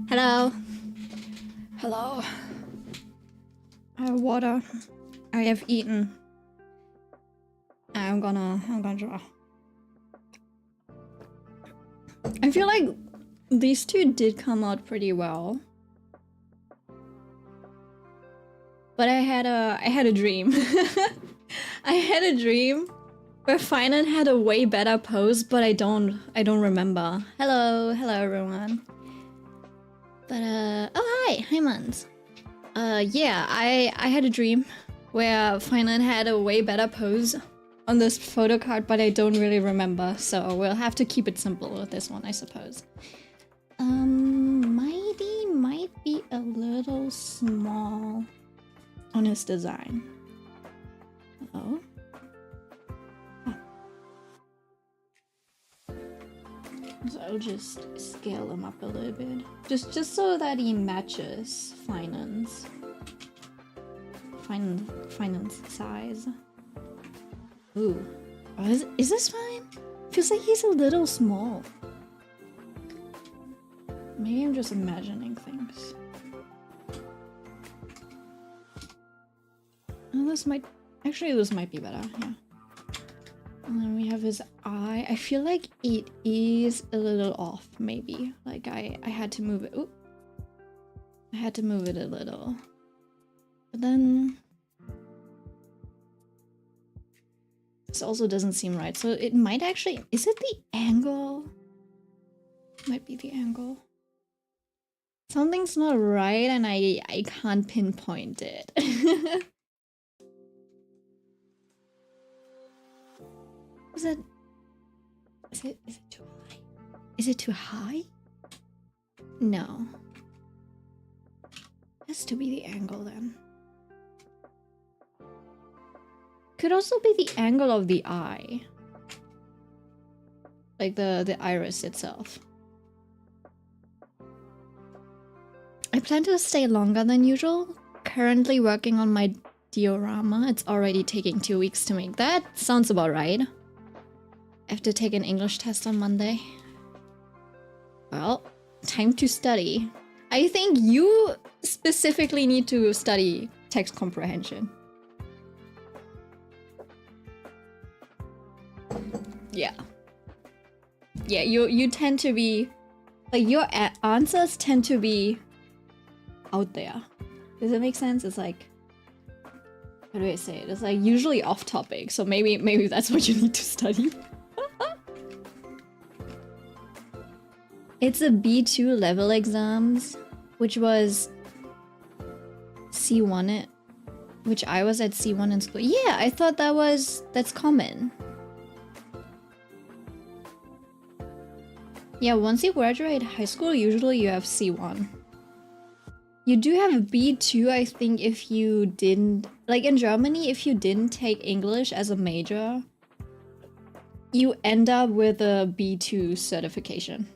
Hello. Hello. I have water. I have eaten. I'm gonna draw. I feel like these two did come out pretty well. But I had a dream. I had a dream where Finan had a way better pose, but I don't remember. Hello everyone. But oh hi Mons. Yeah, I had a dream where Finan had a way better pose on this photo card, but I don't really remember, so we'll have to keep it simple with this one, I suppose. Might be a little small on his design. Hello? Oh. So I'll just scale him up a little bit. Just so that he matches Finan's size. Ooh. Oh, is this fine? Feels like he's a little small. Maybe I'm just imagining things. Oh, this might be better, yeah. And then we have his eye. I feel like it is a little off, maybe. Like I had to move it. Ooh. I had to move it a little. But then this also doesn't seem right. So it might actually, is it the angle? Might be the angle. Something's not right and I can't pinpoint it. Is it too high? Is it too high? No. Has to be the angle then. Could also be the angle of the eye. Like the iris itself. I plan to stay longer than usual. Currently working on my diorama. It's already taking 2 weeks to make that. Sounds about right. I have to take an English test on Monday. Well, time to study. I think you specifically need to study text comprehension. Yeah. Yeah, you tend to be... like, your answers tend to be out there. Does it make sense? It's like... how do I say it? It's like usually off topic, so maybe that's what you need to study. It's a B2 level exams, which was C1, which I was at C1 in school. Yeah, I thought that's common. Yeah, once you graduate high school, usually you have C1. You do have B2, I think, if you didn't... like in Germany, if you didn't take English as a major, you end up with a B2 certification.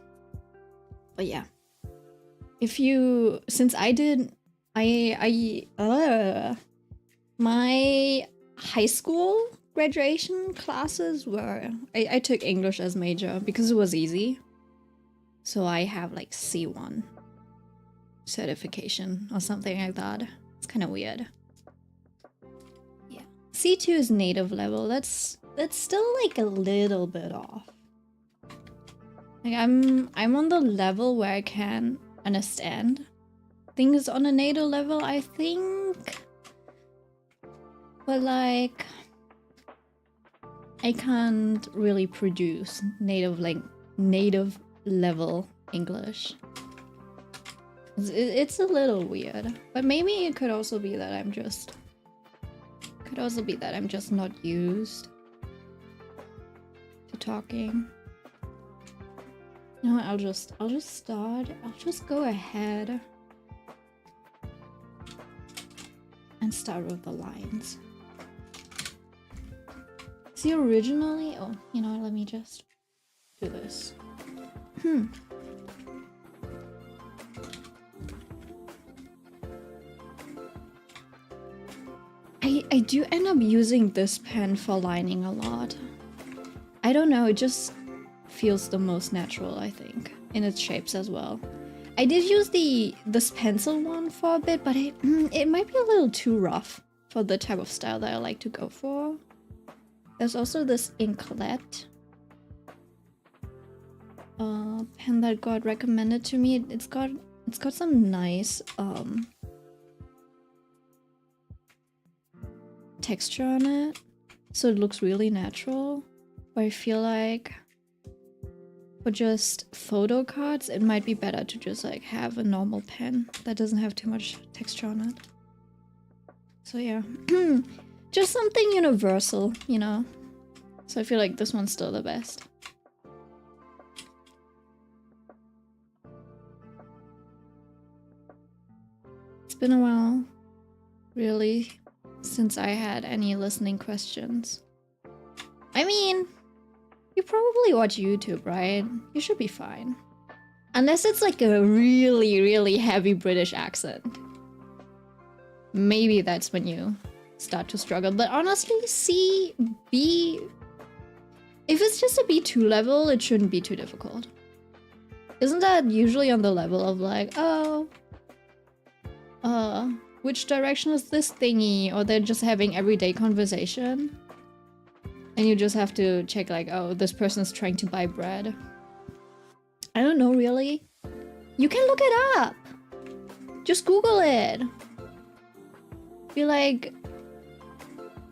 But yeah. If you... since I did... my high school graduation classes were... I took English as major because it was easy. So I have like C1 certification or something like that. It's kind of weird. Yeah. C2 is native level. That's still like a little bit off. Like I'm on the level where I can understand things on a native level, I think. But like I can't really produce native level English. It's a little weird, but maybe it could also be that I'm just not used to talking. You know what, I'll just go ahead and start with the lines. See, originally, oh, you know what, let me just do this. I do end up using this pen for lining a lot. I don't know, it just feels the most natural, I think. in its shapes as well. I did use this pencil one for a bit, but it might be a little too rough for the type of style that I like to go for. There's also this inklet pen that got recommended to me. It's got some nice texture on it, so it looks really natural. But I feel like for just photo cards, it might be better to just like have a normal pen that doesn't have too much texture on it. So yeah, just something universal, you know? So I feel like this one's still the best. It's been a while, really, since I had any listening questions. I mean, you probably watch YouTube, right? You should be fine. Unless it's like a really, really heavy British accent. Maybe that's when you start to struggle. But honestly, C, B... If it's just a B2 level, it shouldn't be too difficult. Isn't that usually on the level of like, oh... which direction is this thingy? Or they're just having everyday conversation? And you just have to check like, oh, this person's trying to buy bread. I don't know, really. You can look it up. Just Google it. Be like,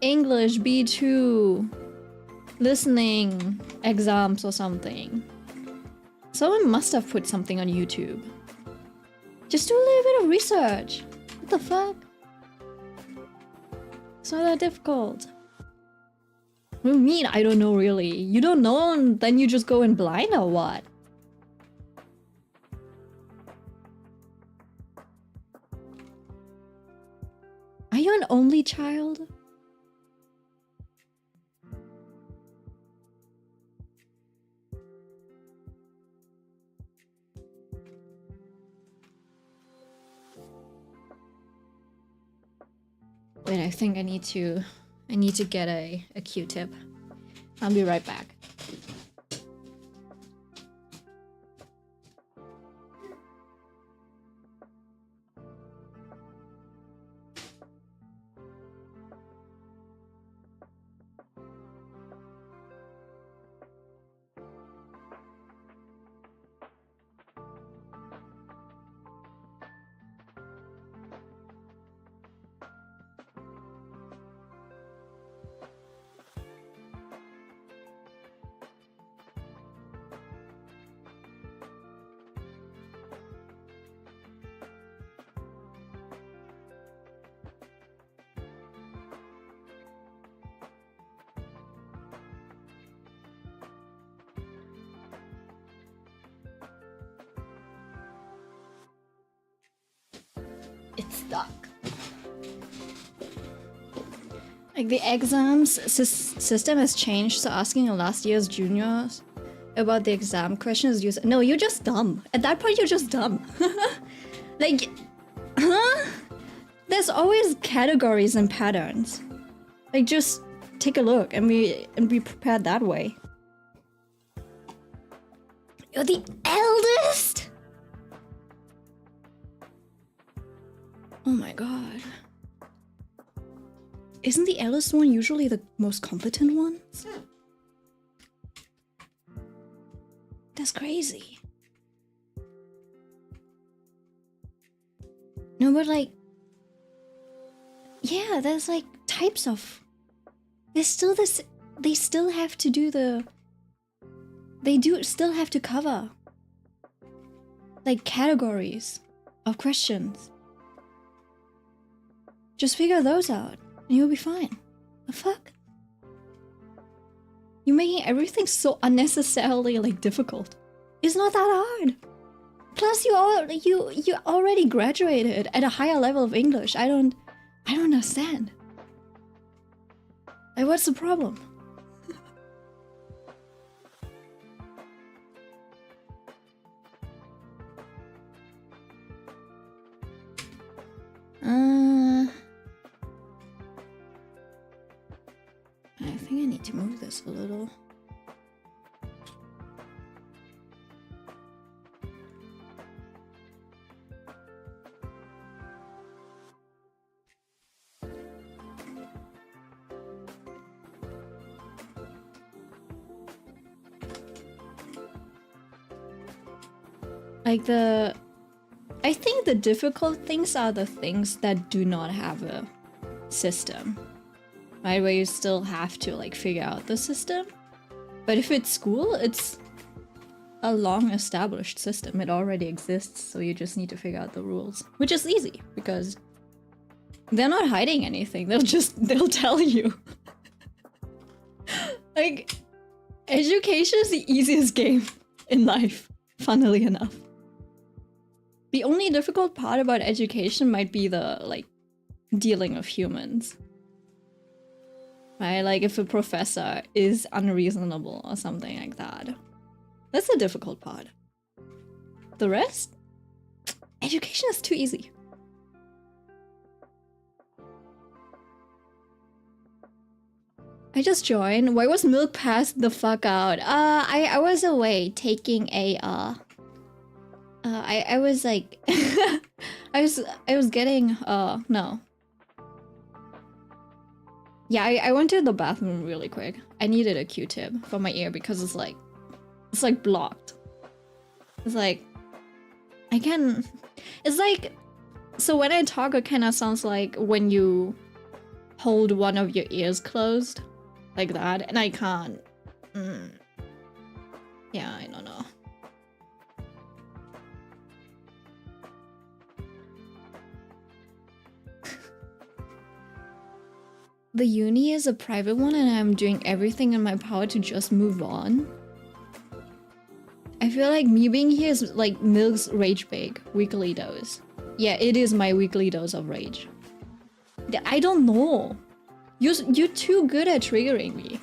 English B2, listening exams or something. Someone must have put something on YouTube. Just do a little bit of research. What the fuck? It's not that difficult. What do you mean, I don't know really? You don't know and then you just go in blind or what? Are you an only child? Wait, I think I need to get a Q-tip. I'll be right back. It's stuck. Like the exams system has changed, so asking a last year's juniors about the exam questions, no, you're just dumb. At that point, you're just dumb. Like, huh? There's always categories and patterns. Like, just take a look and be prepared that way. You're the eldest? Oh my god. Isn't the eldest one usually the most competent ones? That's crazy. No, but like... Yeah, there's like types of... There's still this... They still have to do the... They do still have to cover... like categories of questions. Just figure those out, and you'll be fine. The fuck? You're making everything so unnecessarily, like, difficult. It's not that hard. Plus, you already graduated at a higher level of English. I don't understand. Like, what's the problem? I think I need to move this a little. Like I think the difficult things are the things that do not have a system, right? Where you still have to like figure out the system. But if it's school, it's a long established system. It already exists, so you just need to figure out the rules, which is easy because they're not hiding anything. They'll tell you. Like, education is the easiest game in life, funnily enough. The only difficult part about education might be the, like, dealing with humans. Right? Like, if a professor is unreasonable or something like that. That's the difficult part. The rest? Education is too easy. I just joined. Why was milk passed the fuck out? I was away taking a I was like I was getting no. Yeah, I went to the bathroom really quick. I needed a Q-tip for my ear because it's like blocked. It's like it's like, so when I talk it kind of sounds like when you hold one of your ears closed. Like that, and I can't. Yeah, I don't know. The uni is a private one and I'm doing everything in my power to just move on. I feel like me being here is like Milk's rage bake weekly dose. Yeah, it is my weekly dose of rage. I don't know. You're too good at triggering me.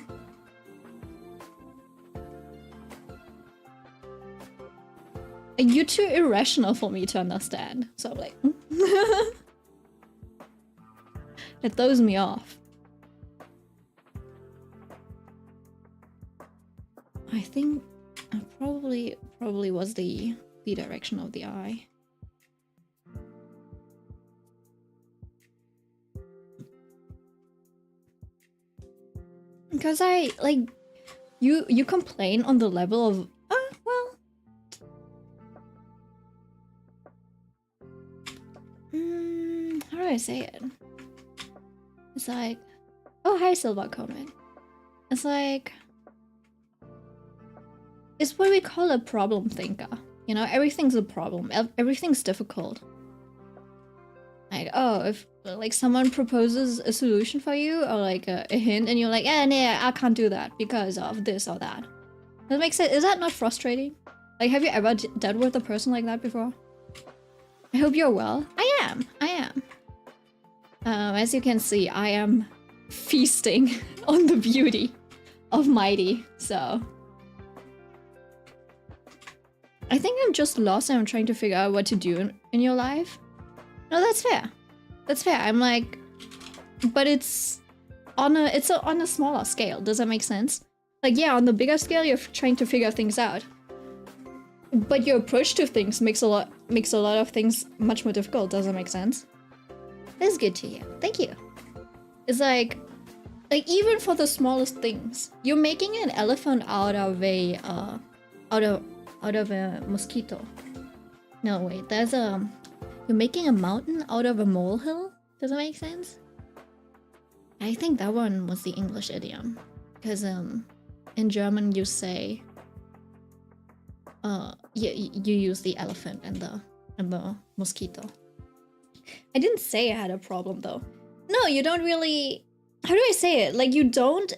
And you're too irrational for me to understand. So I'm like, it throws me off. I think probably was the direction of the eye. Because I like you complain on the level of well, how do I say it? It's like, oh hi Silva comment. It's like, it's what we call a problem thinker. You know, everything's a problem. Everything's difficult. Like, oh, if like someone proposes a solution for you or like a hint and you're like, nah, I can't do that because of this or that. That makes sense. Is that not frustrating? Like, have you ever dealt with a person like that before? I hope you're well. I am. As you can see, I am feasting on the beauty of Mighty, so. I think I'm just lost and I'm trying to figure out what to do in your life. No, that's fair. That's fair. I'm like, but it's on a smaller scale. Does that make sense? Like, yeah, on the bigger scale, you're trying to figure things out. But your approach to things makes a lot of things much more difficult. Does that make sense? That's good to hear. Thank you. It's like even for the smallest things, you're making an elephant out of a mosquito. No, wait. You're making a mountain out of a molehill? Does that make sense? I think that one was the English idiom. Because in German you say you use the elephant and the mosquito. I didn't say I had a problem though. No, you don't really, how do I say it? Like, you don't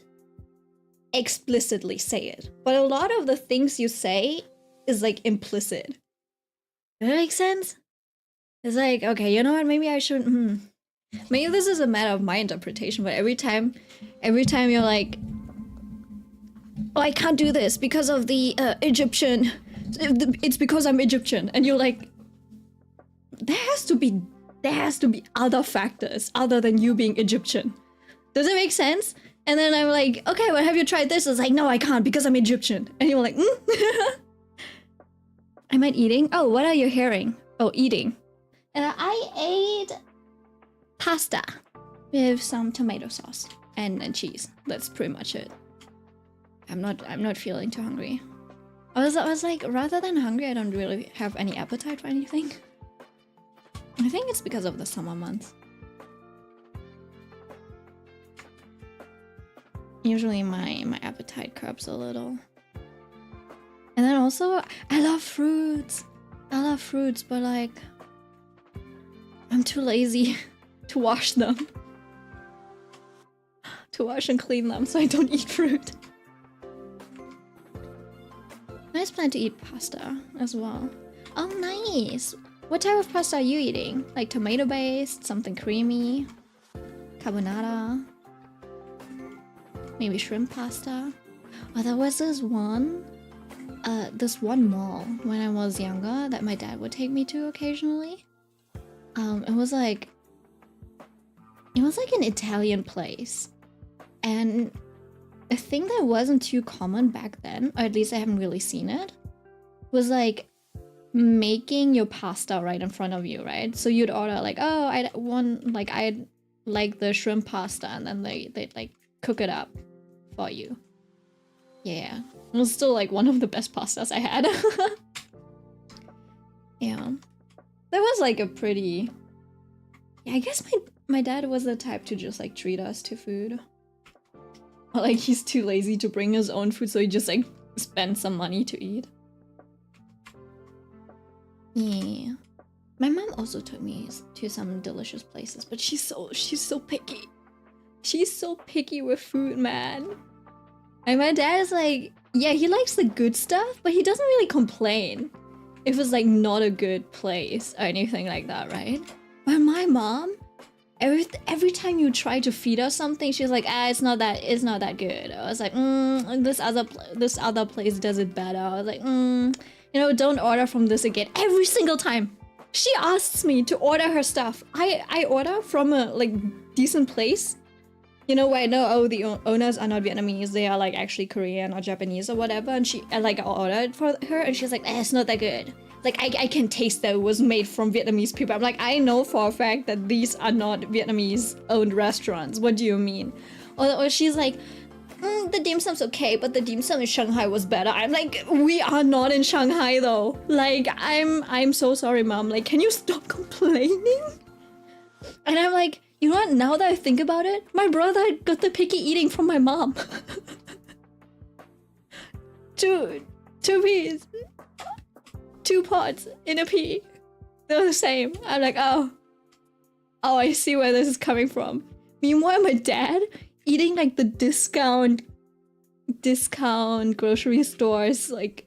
explicitly say it. But a lot of the things you say is like implicit. Does that make sense? It's like, okay, you know what? Maybe I shouldn't. Maybe this is a matter of my interpretation. But every time you're like, oh, I can't do this because of the Egyptian. It's because I'm Egyptian, and you're like, there has to be other factors other than you being Egyptian. Does it make sense? And then I'm like, okay, well, have you tried this? It's like, no, I can't because I'm Egyptian. And you're like, I meant eating. Oh, what are you hearing? Oh, eating. I ate pasta with some tomato sauce and cheese. That's pretty much it. I'm not feeling too hungry. I was like, rather than hungry, I don't really have any appetite for anything. I think it's because of the summer months. Usually my appetite curbs a little. And then also, I love fruits. I love fruits, but like, I'm too lazy to wash them. To wash and clean them, so I don't eat fruit. Nice plan to eat pasta as well. Oh, nice. What type of pasta are you eating? Like tomato based, something creamy, carbonara, maybe shrimp pasta. Oh, there was this one mall when I was younger that my dad would take me to occasionally. It was like an Italian place, and a thing that wasn't too common back then, or at least I haven't really seen it, was like making your pasta right in front of you, right? So you'd order like, oh, I'd like the shrimp pasta, and then they'd like cook it up for you. Yeah, it was still like one of the best pastas I had. Yeah, that was like a pretty. Yeah, I guess my dad was the type to just like treat us to food. Or like he's too lazy to bring his own food, so he just like spends some money to eat. Yeah. My mom also took me to some delicious places, but she's so picky. She's so picky with food, man. And my dad is like, yeah, he likes the good stuff, but he doesn't really complain if it's like not a good place or anything like that, right? But my mom, every time you try to feed her something, she's like, it's not that good. I was like, this other place does it better. I was like, you know, don't order from this again. Every single time she asks me to order her stuff, I order from a like decent place, you know, where I know, oh, the owners are not Vietnamese, they are like actually Korean or Japanese or whatever, and I ordered for her, and she's like, it's not that good. Like, I can taste that it was made from Vietnamese people. I'm like, I know for a fact that these are not Vietnamese-owned restaurants. What do you mean? Or she's like, the dim sum's okay, but the dim sum in Shanghai was better. I'm like, we are not in Shanghai though. Like, I'm so sorry, mom. Like, can you stop complaining? And I'm like, you know what? Now that I think about it, my brother got the picky eating from my mom. Two peas. 2 pots in a pea. They're the same. I'm like, oh, I see where this is coming from. Meanwhile, my dad eating like the discount grocery stores, like,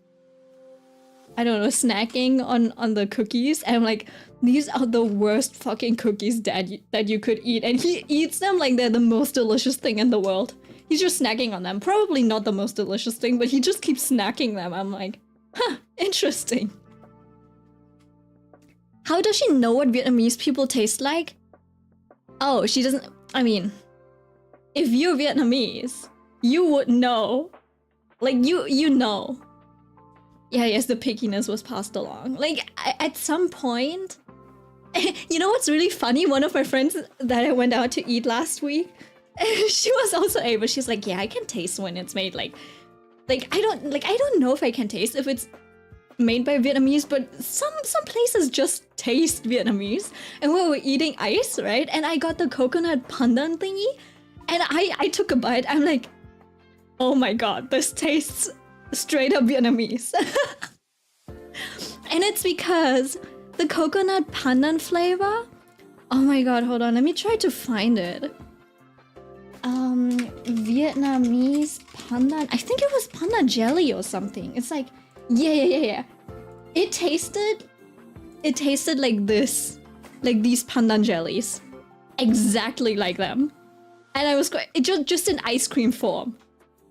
I don't know, snacking on the cookies. And I'm like, these are the worst fucking cookies, dad, that you could eat. And he eats them like they're the most delicious thing in the world. He's just snacking on them. Probably not the most delicious thing, but he just keeps snacking them. I'm like, huh, interesting. How does she know what Vietnamese people taste like? Oh, she doesn't. I mean, if you're Vietnamese, you would know. Like, you know. Yeah, yes, the pickiness was passed along. Like, at some point, you know what's really funny? One of my friends that I went out to eat last week, she was also able. She's like, yeah, I can taste when it's made like I don't know if I can taste if it's made by Vietnamese, but some places just taste Vietnamese. And we were eating ice, right? And I got the coconut pandan thingy, and I took a bite. I'm like, oh my god, this tastes straight up Vietnamese. And it's because the coconut pandan flavor. Oh my god, hold on, let me try to find it. Vietnamese pandan. I think it was pandan jelly or something. It's like, yeah. It tasted like this, like these pandan jellies, exactly like them. And I was just in ice cream form.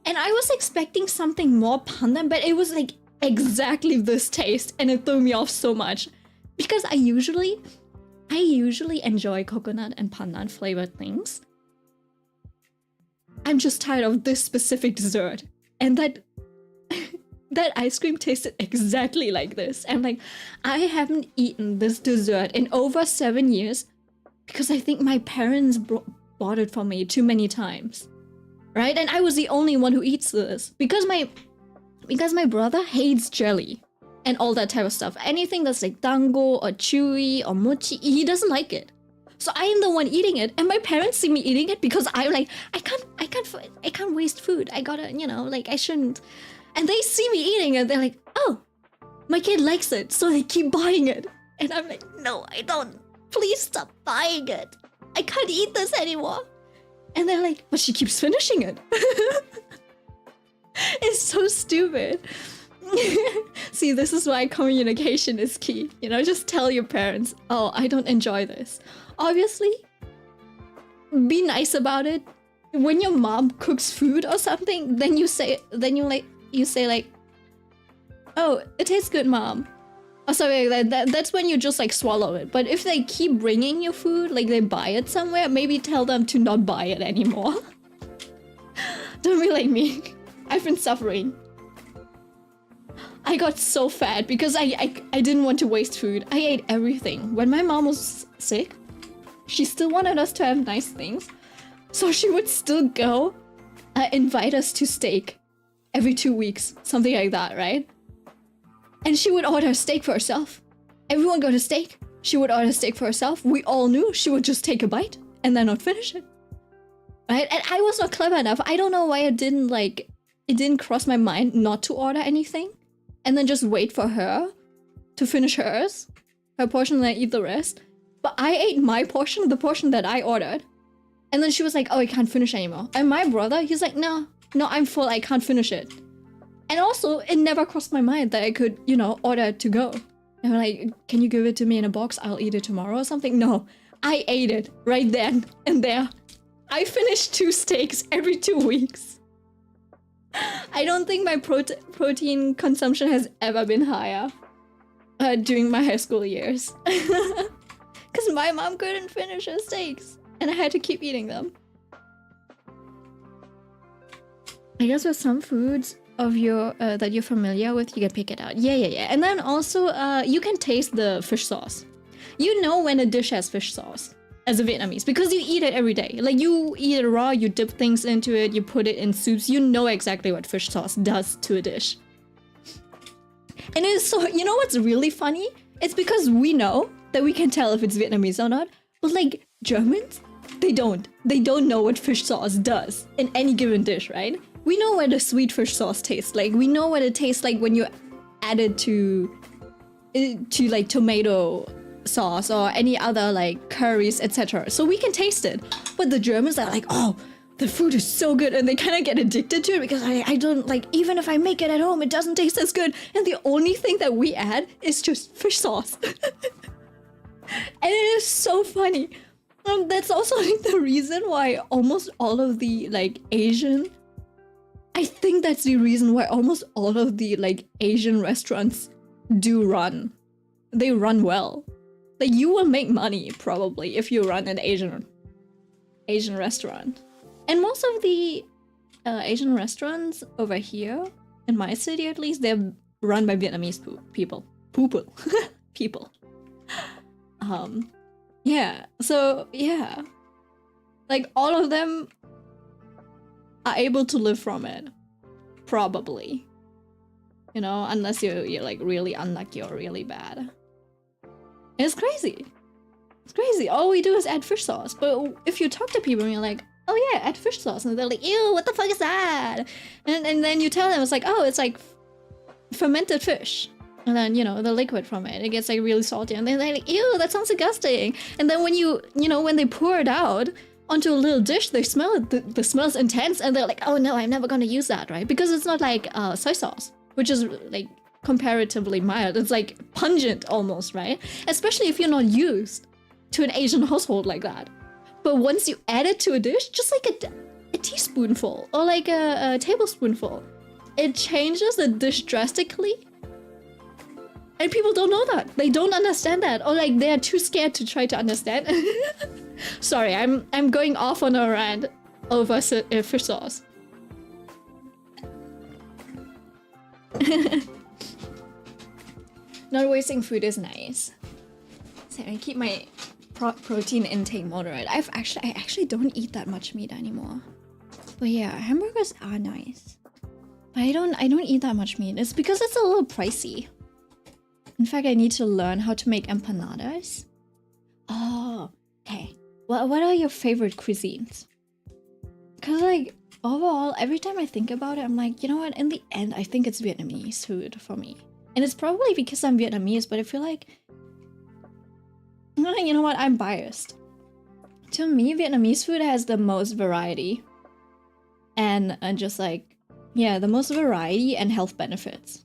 And I was expecting something more pandan, but it was like exactly this taste, and it threw me off so much because I usually enjoy coconut and pandan flavored things. I'm just tired of this specific dessert, and that ice cream tasted exactly like this. And like, I haven't eaten this dessert in over 7 years because I think my parents bought it for me too many times, right? And I was the only one who eats this because my because my brother hates jelly and all that type of stuff. Anything that's like dango or chewy or mochi, he doesn't like it. So I am the one eating it, and my parents see me eating it because I'm like, I can't waste food. I gotta, like I shouldn't. And they see me eating it, they're like, oh, my kid likes it, so they keep buying it. And I'm like, no, I don't. Please stop buying it. I can't eat this anymore. And they're like, but she keeps finishing it. It's so stupid. See, this is why communication is key. Just tell your parents, oh, I don't enjoy this. Obviously, be nice about it. When your mom cooks food or something, then you say like, oh, it tastes good, mom. Or something like that. That's when you just like swallow it. But if they keep bringing you food, like they buy it somewhere, maybe tell them to not buy it anymore. Don't be like me. I've been suffering. I got so fat because I didn't want to waste food. I ate everything. When my mom was sick, she still wanted us to have nice things. So she would still go invite us to steak every 2 weeks. Something like that, right? And she would order steak for herself. Everyone got a steak. She would order steak for herself. We all knew she would just take a bite and then not finish it. Right? And I was not clever enough. I don't know why it didn't cross my mind not to order anything. And then just wait for her to finish her portion, and I eat the rest. But I ate my portion, the portion that I ordered. And then she was like, oh, I can't finish anymore. And my brother, he's like, no, I'm full, I can't finish it. And also, it never crossed my mind that I could, order it to go. And I'm like, can you give it to me in a box? I'll eat it tomorrow or something. No, I ate it right then and there. I finished 2 steaks every 2 weeks. I don't think my protein consumption has ever been higher during my high school years. Because my mom couldn't finish her steaks and I had to keep eating them. I guess with some foods of your that you're familiar with, you can pick it out. Yeah. And then also, you can taste the fish sauce. You know when a dish has fish sauce as a Vietnamese because you eat it every day. Like you eat it raw, you dip things into it, you put it in soups. You know exactly what fish sauce does to a dish. And it's so, what's really funny? It's because we know that we can tell if it's Vietnamese or not. But like Germans, they don't know what fish sauce does in any given dish, right? We know what a sweet fish sauce tastes like. We know what it tastes like when you add it to like tomato sauce or any other like curries, etc. So we can taste it. But the Germans are like, oh, the food is so good, and they kind of get addicted to it because I don't like, even if I make it at home, it doesn't taste as good. And the only thing that we add is just fish sauce. And it is so funny. That's also like the reason why almost all of the like I think that's the reason why almost all of the like Asian restaurants do run. They run well. Like you will make money probably if you run an Asian restaurant. And most of the Asian restaurants over here, in my city at least, they're run by Vietnamese people. People. Yeah, so yeah. Like all of them are able to live from it. Probably. Unless you're like really unlucky or really bad. It's crazy. It's crazy. All we do is add fish sauce. But if you talk to people and you're like, oh yeah, add fish sauce. And they're like, ew, what the fuck is that? And then you tell them, it's like, oh, it's like fermented fish. And then, the liquid from it gets like really salty. And they're like, ew, that sounds disgusting. And then when when they pour it out onto a little dish, they smell it. The smell's intense. And they're like, oh no, I'm never going to use that, right? Because it's not like soy sauce, which is like comparatively mild. It's like pungent almost, right? Especially if you're not used to an Asian household like that. But once you add it to a dish, just like a teaspoonful or like a tablespoonful, it changes the dish drastically. And people don't know that. They don't understand that. Or like they're too scared to try to understand. Sorry, I'm going off on a rant over fish sauce. Not wasting food is nice. So I keep my protein intake moderate. I actually don't eat that much meat anymore. But yeah, hamburgers are nice. But I don't eat that much meat. It's because it's a little pricey. In fact, I need to learn how to make empanadas. Oh, okay. Well, what are your favorite cuisines? Because like overall, every time I think about it, I'm like, you know what? In the end, I think it's Vietnamese food for me. And it's probably because I'm Vietnamese, but I feel like, you know what? I'm biased. To me, Vietnamese food has the most variety. And just like, yeah, the most variety and health benefits.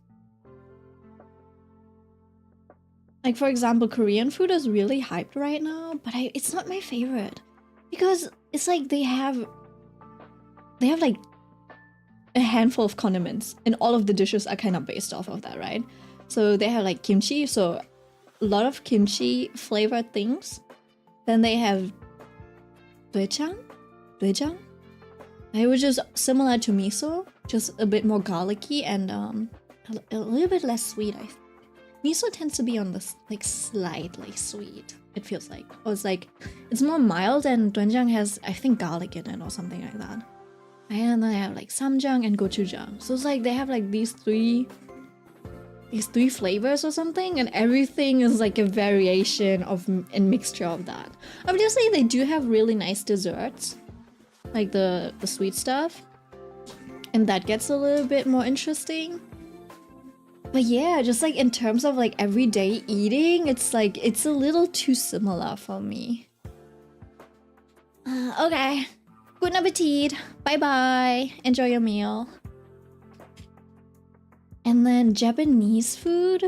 Like, for example, Korean food is really hyped right now, but it's not my favorite. Because it's like they have like a handful of condiments, and all of the dishes are kind of based off of that, right? So they have like kimchi, so a lot of kimchi flavored things. Then they have doejang, which is similar to miso, just a bit more garlicky and a little bit less sweet, I think. Miso tends to be on the like slightly sweet, it feels like. Or it's more mild, and doenjang has, I think, garlic in it or something like that. And then they have like samjang and gochujang. So it's like they have like these three flavors or something, and everything is like a variation of and mixture of that. Obviously, they do have really nice desserts, like the sweet stuff, and that gets a little bit more interesting. But yeah, just like in terms of like everyday eating, it's like it's a little too similar for me. Okay, good appetit. Bye bye. Enjoy your meal. And then Japanese food,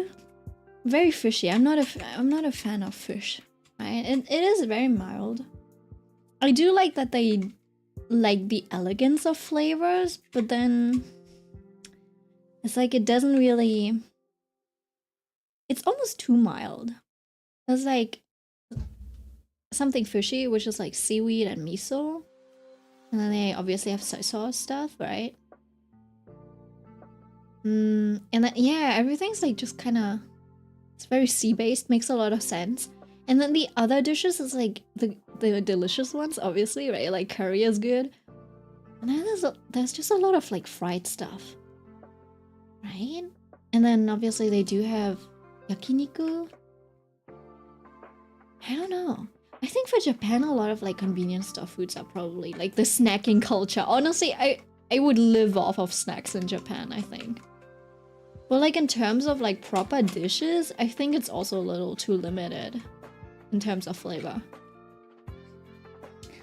very fishy. I'm not a fan of fish. Right? It is very mild. I do like that they like the elegance of flavors, but then it's like it doesn't really. It's almost too mild. It's like something fishy, which is like seaweed and miso, and then they obviously have soy sauce stuff, right? And then yeah, everything's like just kind of, it's very sea-based, makes a lot of sense. And then the other dishes is like the delicious ones, obviously, right? Like curry is good. And then there's just a lot of like fried stuff, right? And then obviously they do have yakiniku. I don't know. I think for Japan, a lot of like convenience store foods are probably like the snacking culture. Honestly, I would live off of snacks in Japan, I think. But like in terms of like proper dishes, I think it's also a little too limited in terms of flavor.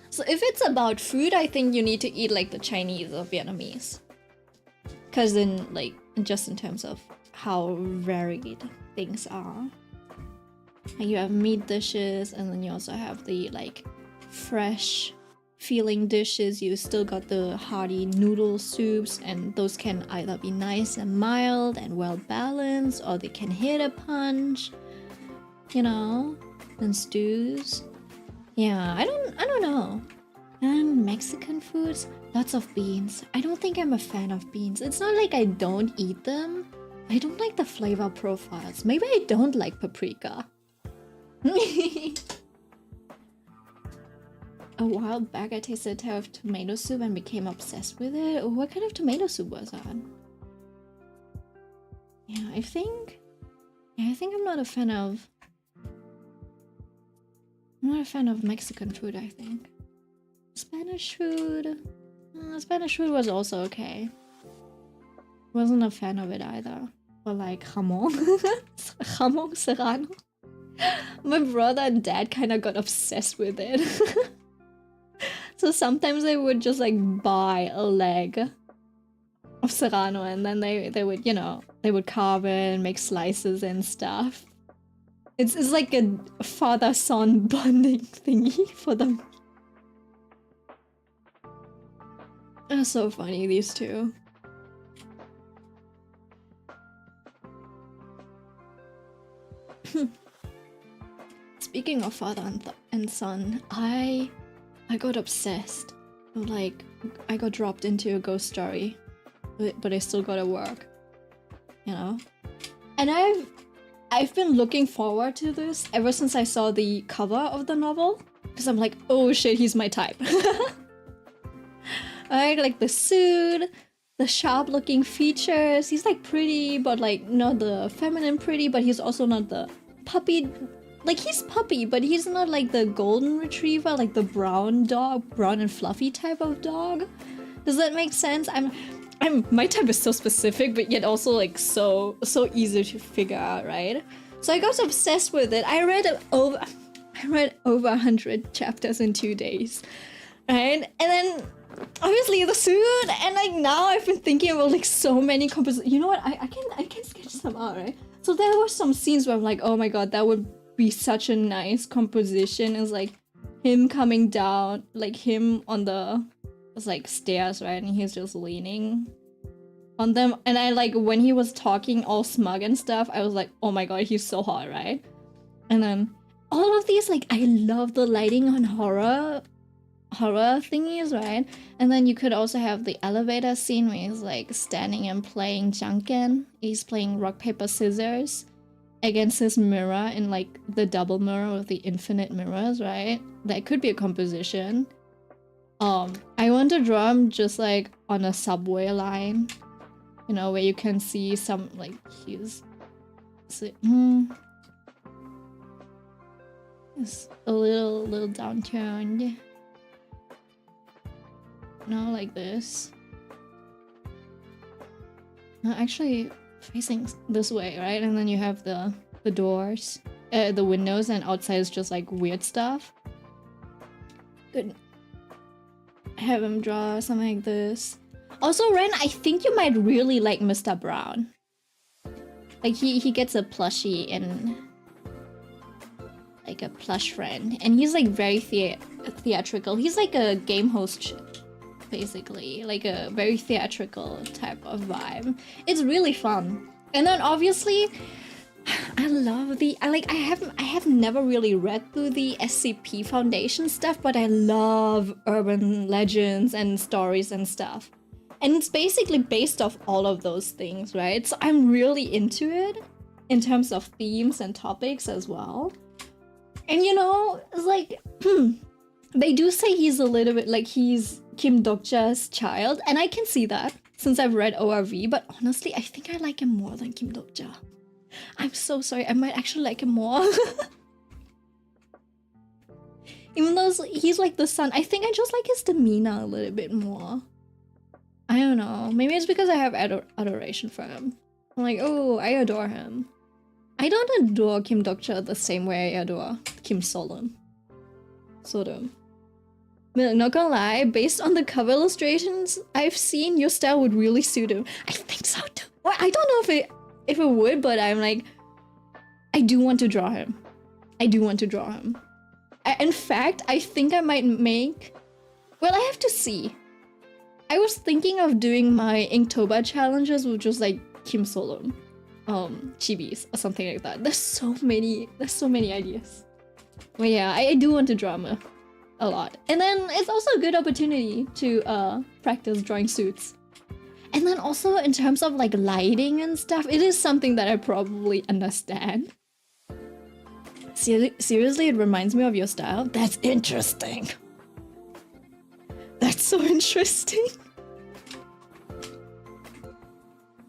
So if it's about food, I think you need to eat like the Chinese or Vietnamese. Cause then like just in terms of how varied things are. Like you have meat dishes, and then you also have the like fresh feeling dishes. You still got the hearty noodle soups, and those can either be nice and mild and well balanced, or they can hit a punch, you know. And stews, yeah, I don't know. And Mexican foods, lots of beans. I don't think I'm a fan of beans. It's not like I don't eat them, I don't like the flavor profiles. Maybe I don't like paprika. A while back, I tasted a tub of tomato soup and became obsessed with it. What kind of tomato soup was that? Yeah, I think I'm not a fan of. I'm not a fan of Mexican food. I think Spanish food. Spanish food was also okay. Wasn't a fan of it either. Or like jamon, jamon serrano. My brother and dad kind of got obsessed with it. So sometimes they would just like buy a leg of serrano, and then they would, you know, they would carve it and make slices and stuff. It's like a father-son bonding thingy for them. That's so funny, these two. Speaking of father and son, I got obsessed. Like, I got dropped into a ghost story, but I still gotta work, you know? And I've been looking forward to this ever since I saw the cover of the novel, because I'm like, oh shit, he's my type. I like the suit, the sharp looking features. He's like pretty, but like not the feminine pretty, but he's also not the puppy. Like he's puppy, but he's not like the golden retriever, like the brown dog, brown and fluffy type of dog. Does that make sense? My type is so specific, but yet also like so easy to figure out, right? So I got obsessed with it. I read over 100 chapters in 2 days, right? And then obviously the suit, and like now I've been thinking about like so many compositions. You know what? I can sketch some out, right? So there were some scenes where I'm like, oh my god, that would be such a nice composition. It's like him coming down, like him on the like stairs, right? And he's just leaning on them. And I like when he was talking all smug and stuff, I was like, oh my god, he's so hot, right? And then all of these, like, I love the lighting on horror thingies, right? And then you could also have the elevator scene where he's like standing and playing Junkin. He's playing rock, paper, scissors against his mirror in like the double mirror with the infinite mirrors, right? That could be a composition. I want to draw him just like on a subway line, you know, where you can see some like he's it's a little downturned. No, like this. No, actually facing this way, right? And then you have the doors, the windows, and outside is just like weird stuff. Good. Have him draw something like this. Also, Ren, I think you might really like Mr. Brown. Like he gets a plushie and like a plush friend, and he's like very theatrical. He's like a game host, basically, like a very theatrical type of vibe. It's really fun. And then obviously, I love the I have never really read through the SCP Foundation stuff, but I love urban legends and stories and stuff. And it's basically based off all of those things, right? So I'm really into it in terms of themes and topics as well. And you know, it's like, they do say he's a little bit like he's Kim Dokja's child, and I can see that since I've read ORV, but honestly, I think I like him more than Kim Dokja. I'm so sorry, I might actually like him more. Even though he's like the son, I think I just like his demeanor a little bit more. I don't know, maybe it's because I have adoration for him. I'm like, oh, I adore him. I don't adore Kim Dokja the same way I adore Kim Solon. Sort of. Not gonna lie, based on the cover illustrations I've seen, your style would really suit him. I think so too. Well, I don't know if it would, but I'm like, I do want to draw him. I do want to draw him. In fact, I think I might make... Well, I have to see. I was thinking of doing my Inktober challenges with just like Kim Solon, chibis or something like that. There's so many ideas. But yeah, I do want to draw him a lot. And then it's also a good opportunity to practice drawing suits. And then also in terms of like lighting and stuff, it is something that I probably understand. Seriously, it reminds me of your style? That's interesting. That's so interesting.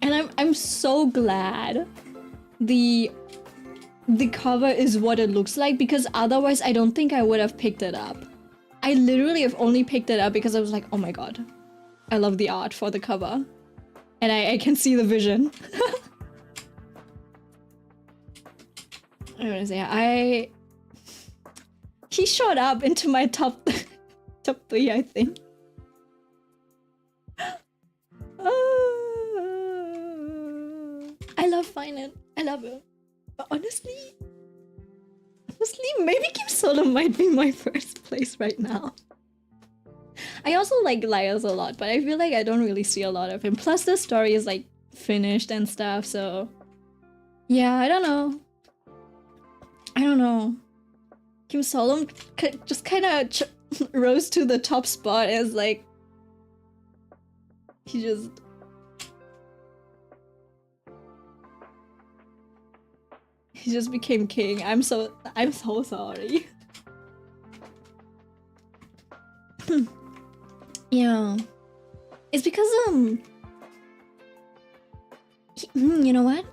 And I'm so glad the cover is what it looks like, because otherwise I don't think I would have picked it up. I literally have only picked it up because I was like, oh my god, I love the art for the cover. And I can see the vision. I want to say, he showed up into my top 3, I think. I love Finan. I love him. But honestly, maybe Kim Solon might be my first place right now. I also like Liars a lot, but I feel like I don't really see a lot of him. Plus the story is like finished and stuff, so yeah, I don't know. Kim Solon just kind of rose to the top spot as like he just became king. I'm so sorry. Yeah, it's because You know what?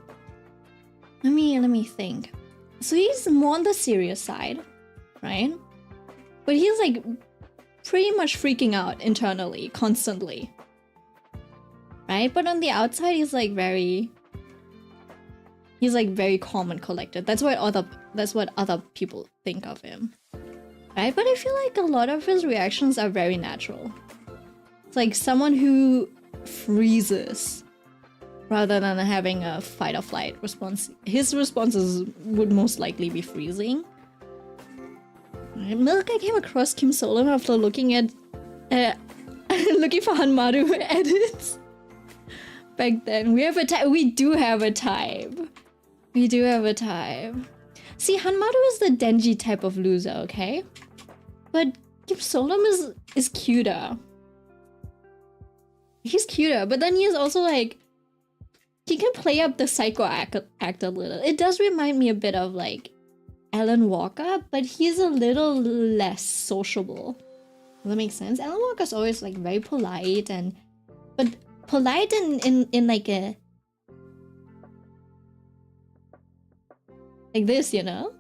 Let me think. So he's more on the serious side, right? But he's like pretty much freaking out internally, constantly. Right? But on the outside, he's like very calm and collected. That's what other people think of him. Right? But I feel like a lot of his reactions are very natural. It's like someone who freezes rather than having a fight or flight response. His responses would most likely be freezing. Milk, I came across Kim Solom after looking at looking for Hanmaru edits. Back then, we do have a type. We do have a type. See, Hanmaru is the Denji type of loser, okay? But Kim Solom is cuter. He's cuter, but then he is also like, he can play up the psycho act a little. It does remind me a bit of like Alan Walker, but he's a little less sociable. Does that make sense? Alan Walker's always like very polite but polite in like a like this, you know?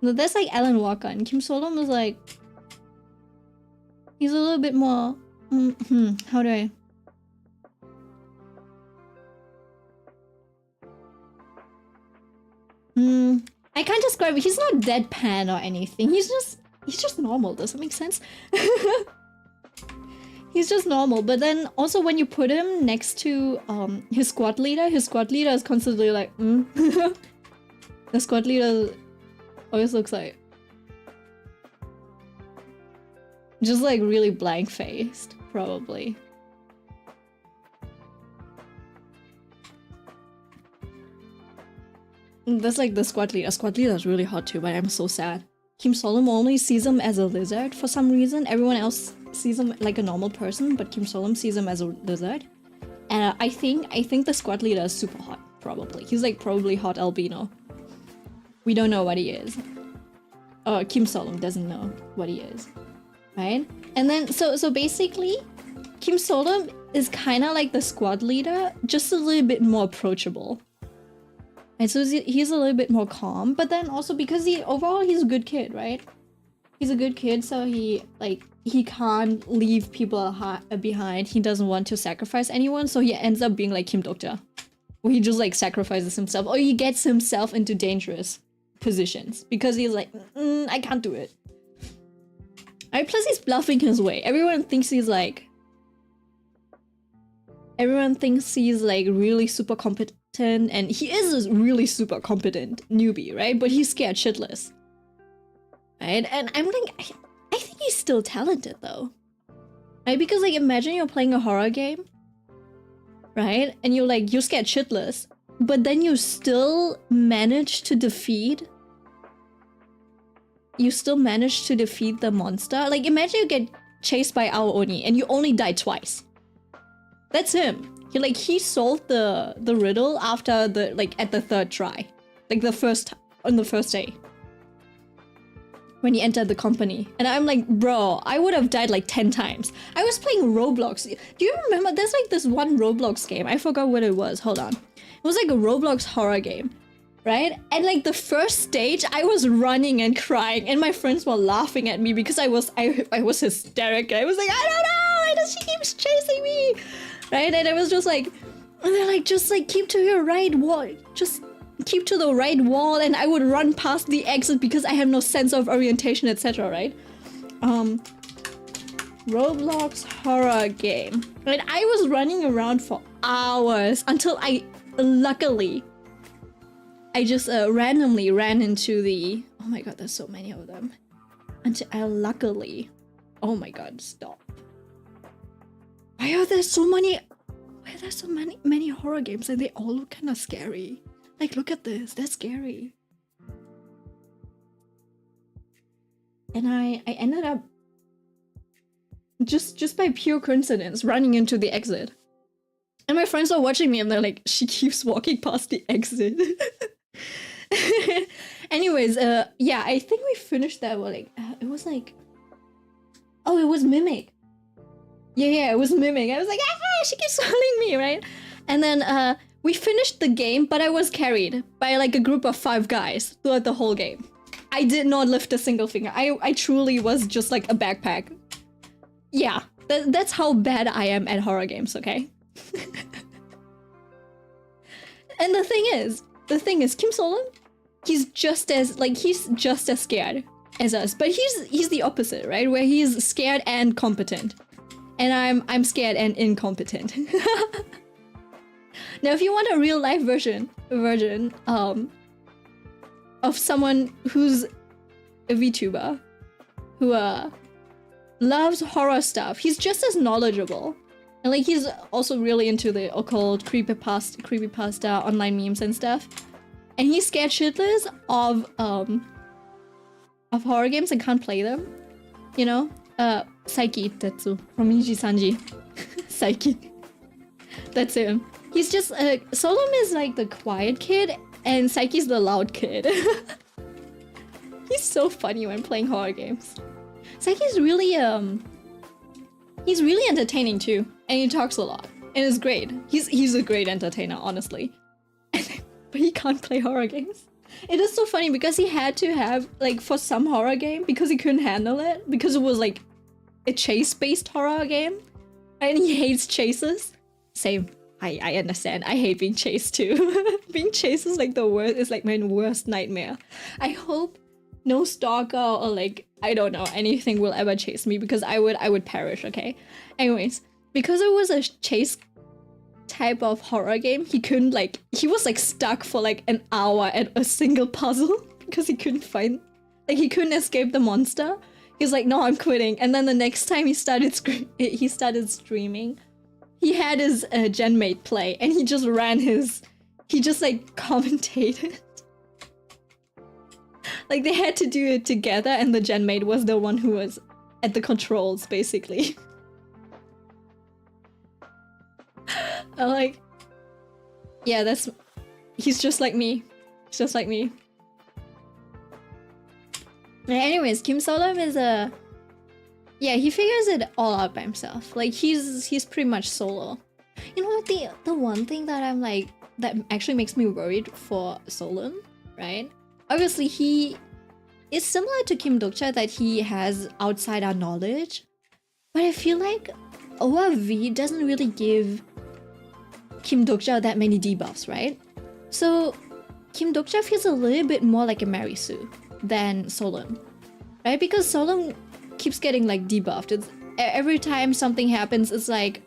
No, that's like Alan Walker, and Kim Solom is like, he's a little bit more how do I can't describe it. He's not deadpan or anything. He's just normal. Does that make sense? He's just normal. But then also when you put him next to his squad leader is constantly like The squad leader always looks like just like really blank faced, probably. That's like the squad leader. Squad leader is really hot too, but I'm so sad. Kim Solom only sees him as a lizard for some reason. Everyone else sees him like a normal person, but Kim Solom sees him as a lizard. And I think the squad leader is super hot, probably. He's like probably hot albino. We don't know what he is. Kim Solom doesn't know what he is. Right? And then so basically, Kim Solom is kind of like the squad leader, just a little bit more approachable. And so he's a little bit more calm, but then also because overall he's a good kid, right? He's a good kid, so he can't leave people behind. He doesn't want to sacrifice anyone, so he ends up being like Kim Dokja, where he just like sacrifices himself, or he gets himself into dangerous positions because he's like, I can't do it. Right? Plus he's bluffing his way. Everyone thinks he's like really super competent, and he is a really super competent newbie, right? But he's scared shitless. Right? And I'm like, I think he's still talented though. Right? Because like imagine you're playing a horror game, right? And you're scared shitless, but then you still manage to defeat the monster. Like imagine you get chased by Ao Oni and you only die twice. That's him. He solved the riddle after at the third try. Like on the first day. When he entered the company. And I'm like, bro, I would have died like 10 times. I was playing Roblox. Do you remember? There's like this one Roblox game. I forgot what it was. Hold on. It was like a Roblox horror game. Right? And like the first stage, I was running and crying. And my friends were laughing at me because I was hysterical. I was like, I don't know. Why does she keep chasing me? Right? And I was just like, and they're like, just like keep to your right wall. Just keep to the right wall, and I would run past the exit because I have no sense of orientation, etc. Right? Roblox horror game. Right? I was running around for hours until I just randomly ran into the. Oh my god, there's so many of them. Until I luckily. Oh my god, stop. Why are there so many horror games and they all look kind of scary? Like, look at this, that's scary. And I ended up just by pure coincidence running into the exit. And my friends are watching me and they're like, she keeps walking past the exit. Anyways, yeah, I think we finished that. Well, it was like, oh, it was Mimic. Yeah, it was Mimic. I was like, she keeps following me, right? And then we finished the game, but I was carried by like a group of 5 guys throughout the whole game. I did not lift a single finger. I truly was just like a backpack. Yeah, that's how bad I am at horror games, okay? And the thing is, Kim Solon, he's just as scared as us, but he's the opposite, right? Where he's scared and competent, and I'm scared and incompetent. Now, if you want a real life version of someone who's a VTuber who loves horror stuff, he's just as knowledgeable, and like he's also really into the occult, creepypasta, online memes and stuff. And he's scared shitless of horror games and can't play them. You know? Saiki Tetsu from Niji Sanji. Saiki. That's him. He's just Solom is like the quiet kid and Saiki's the loud kid. He's so funny when playing horror games. Saiki's really he's really entertaining too, and he talks a lot. And it's great. He's a great entertainer, honestly. But he can't play horror games. It is so funny because he had to have, like, for some horror game, because he couldn't handle it, because it was like a chase-based horror game, and he hates chases. Same. I understand. I hate being chased too. Being chased is like the worst. It's like my worst nightmare. I hope no stalker or like, I don't know, anything will ever chase me, because I would perish, okay? Anyways, because it was a chase type of horror game, he was like stuck for like an hour at a single puzzle because he couldn't escape the monster. He's like, no, I'm quitting. And then the next time he started streaming, he had his genmate play, and he just like commentated. Like they had to do it together, and the genmate was the one who was at the controls, basically. I'm like, yeah, he's just like me. He's just like me. Anyways, Kim Solom is yeah, he figures it all out by himself. Like he's pretty much solo. You know what, the one thing that I'm like, that actually makes me worried for Solon, right? Obviously he is similar to Kim Dokcha, that he has outsider knowledge, but I feel like ORV doesn't really give Kim Dokcha that many debuffs, right? So Kim Dokcha feels a little bit more like a Marisu than Solon, right? Because Solon keeps getting like debuffed. It's every time something happens, it's like,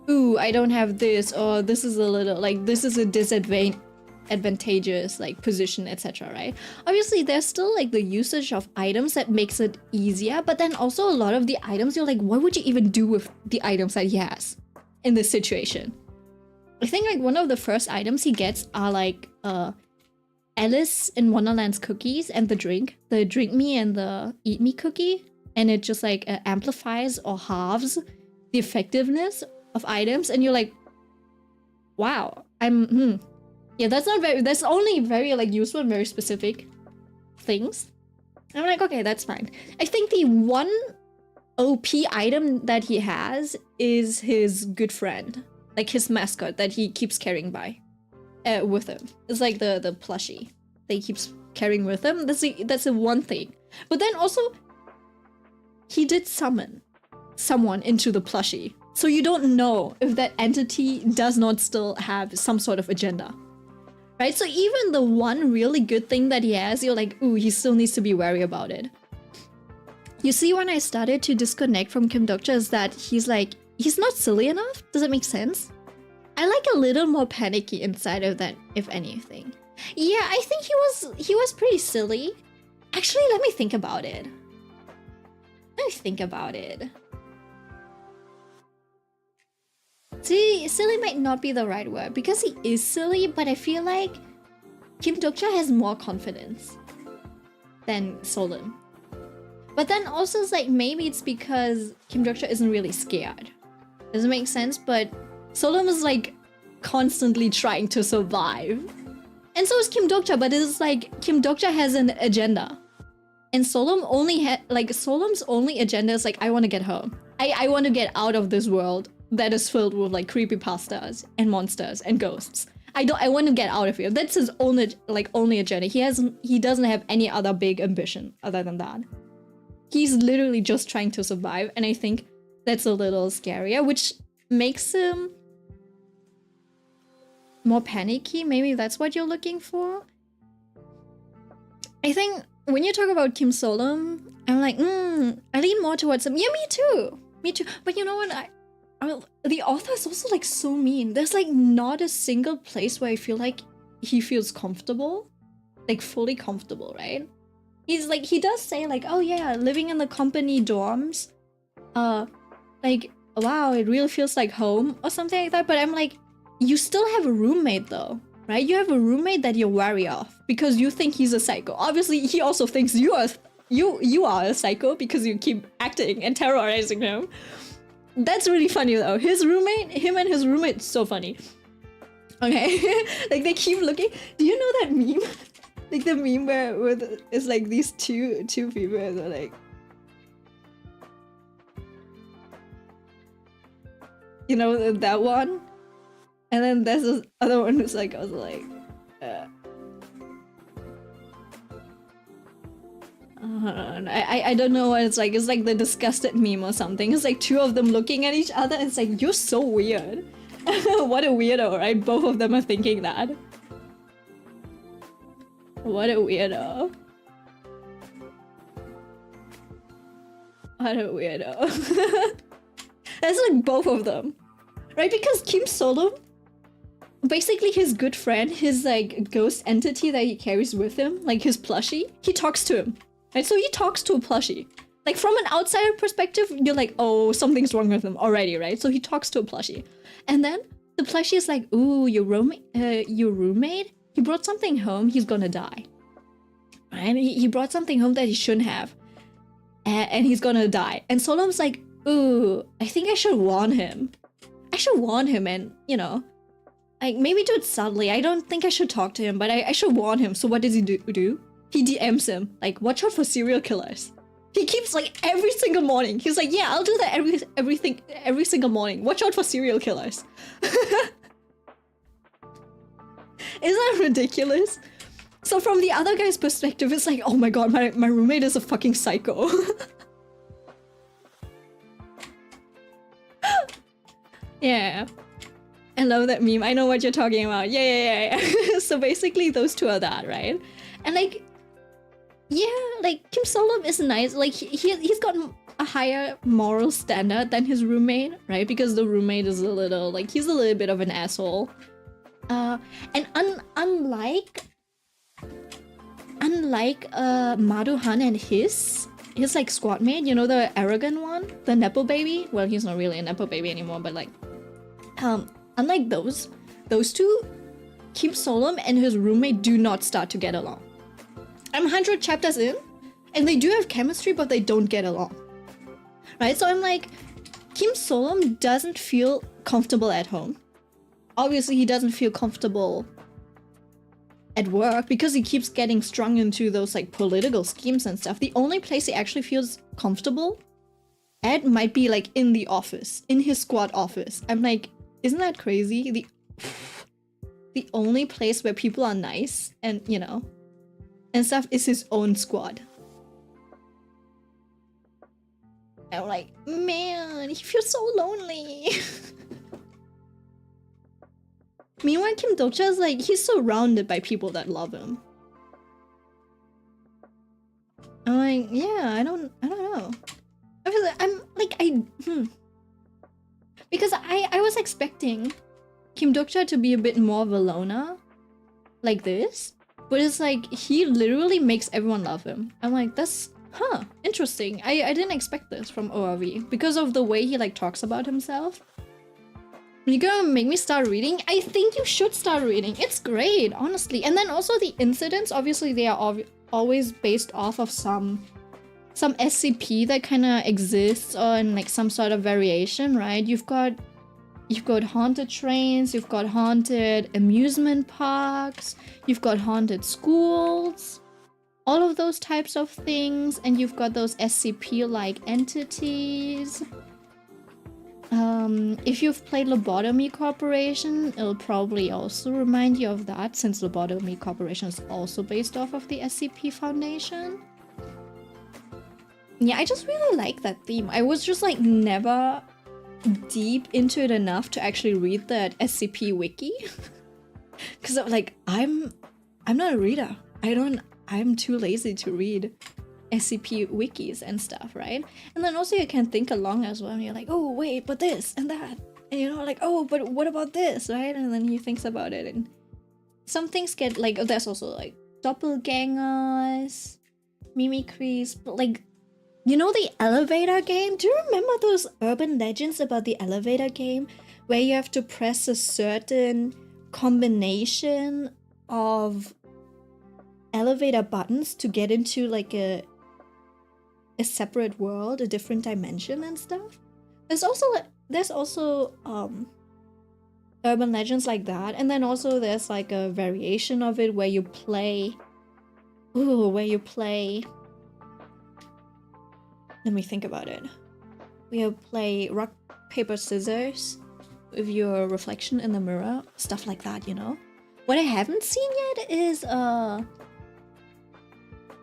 ooh, I don't have this, or this is a little like, this is a disadvantageous like position, etc., right? Obviously there's still like the usage of items that makes it easier, but then also a lot of the items you're like, what would you even do with the items that he has in this situation? I think like one of the first items he gets are like Alice in Wonderland's cookies and the drink me and the eat me cookie, and it just like amplifies or halves the effectiveness of items, and you're like, wow, yeah, that's only very like useful and very specific things. I'm like, okay, that's fine. I think the one OP item that he has is his good friend, like his mascot that he keeps carrying with him. It's like the plushie that he keeps carrying with him. That's the one thing. But then also, he did summon someone into the plushie, so you don't know if that entity does not still have some sort of agenda, right? So even the one really good thing that he has, you're like, ooh, he still needs to be wary about it. You see, when I started to disconnect from Kim Dokcha, is that he's not silly enough. Does that make sense? I like a little more panicky inside of that, if anything. Yeah, I think he was pretty silly. Actually, let me think about it. See, silly might not be the right word, because he is silly, but I feel like Kim Dokcha has more confidence than Solon. But then also it's like, maybe it's because Kim Dokcha isn't really scared. Doesn't make sense, but Solon is like constantly trying to survive. And so is Kim Dokcha, but it's like Kim Dokcha has an agenda. And Solom's only agenda is like, I want to get home. I want to get out of this world that is filled with like creepypastas and monsters and ghosts. I want to get out of here. That's his only agenda. He doesn't have any other big ambition other than that. He's literally just trying to survive, and I think that's a little scarier, which makes him more panicky. Maybe that's what you're looking for. I think when you talk about Kim Solum, I'm like, I lean more towards him. Yeah, me too. Me too. But you know what? The author is also like so mean. There's like not a single place where I feel like he feels comfortable, like fully comfortable, right? He's like, he does say like, oh yeah, living in the company dorms, like, wow, it really feels like home or something like that. But I'm like, you still have a roommate though, right? You have a roommate that you're wary of because you think he's a psycho. Obviously, he also thinks you are a psycho because you keep acting and terrorizing him. That's really funny though. Him and his roommate, so funny. Okay, like they keep looking. Do you know that meme? Like the meme where it's like these two people and they're like, you know, that one, and then there's this other one who's like, I was like, I don't know what it's like. It's like the disgusted meme or something. It's like two of them looking at each other and it's like, you're so weird. What a weirdo, right? Both of them are thinking that. What a weirdo. What a weirdo. That's like both of them. Right? Because Kim Solum, basically his good friend, his like ghost entity that he carries with him, like his plushie, he talks to him. Right? So he talks to a plushie. Like from an outsider perspective, you're like, oh, something's wrong with him already, right? So he talks to a plushie. And then the plushie is like, ooh, your roommate? He brought something home, he's gonna die. Right? He brought something home that he shouldn't have. And he's gonna die. And Solom's like, ooh, I think I should warn him. I should warn him and, you know, like maybe do it subtly. I don't think I should talk to him, but I should warn him. So what does he do? He DMs him, like, watch out for serial killers. He keeps like every single morning. He's like, yeah, I'll do that every single morning. Watch out for serial killers. Isn't that ridiculous? So from the other guy's perspective, it's like, oh my god, my roommate is a fucking psycho. Yeah. I love that meme. I know what you're talking about. Yeah. So basically those two are that, right? And like, yeah, like Kim Solum is nice. Like he's got a higher moral standard than his roommate, right? Because the roommate is a little, like, he's a little bit of an asshole. And unlike Maduhan and his like squad mate, you know, the arrogant one, the nepo baby. Well, he's not really a nepo baby anymore, but like, unlike those two, Kim Solum and his roommate do not start to get along. I'm 100 chapters in, and they do have chemistry, but they don't get along. Right? So I'm like, Kim Solum doesn't feel comfortable at home. Obviously, he doesn't feel comfortable at work because he keeps getting strung into those like political schemes and stuff. The only place he actually feels comfortable at might be like in the office, in his squad office. I'm like, isn't that crazy? The only place where people are nice and, you know, and stuff is his own squad. I'm like, man, he feels so lonely. Meanwhile, Kim Dokcha is like, he's surrounded by people that love him. I'm like, yeah, I don't know. Because I was expecting Kim Dokcha to be a bit more of a loner, like this, but it's like he literally makes everyone love him. I'm like, that's interesting. I didn't expect this from ORV because of the way he like talks about himself. You're gonna make me start reading? I think you should start reading. It's great, honestly. And then also the incidents, obviously they are always based off of some SCP that kind of exists on like some sort of variation, right? You've got haunted trains, you've got haunted amusement parks, you've got haunted schools, all of those types of things, and you've got those SCP-like entities. If you've played Lobotomy Corporation, it'll probably also remind you of that, since Lobotomy Corporation is also based off of the SCP Foundation. Yeah, I just really like that theme. I was just like never deep into it enough to actually read that SCP wiki. Because like I'm not a reader. I'm too lazy to read SCP wikis and stuff, right? And then also you can think along as well, and you're like, oh wait, but this and that, and you know, like, oh, but what about this, right? And then he thinks about it, and some things get like, there's also like doppelgangers, mimicries, but like, you know, the elevator game? Do you remember those urban legends about the elevator game where you have to press a certain combination of elevator buttons to get into like a separate world, a different dimension and stuff? There's also urban legends like that, and then also there's like a variation of it where you play let me think about it. We play rock, paper, scissors with your reflection in the mirror, stuff like that, you know? What I haven't seen yet is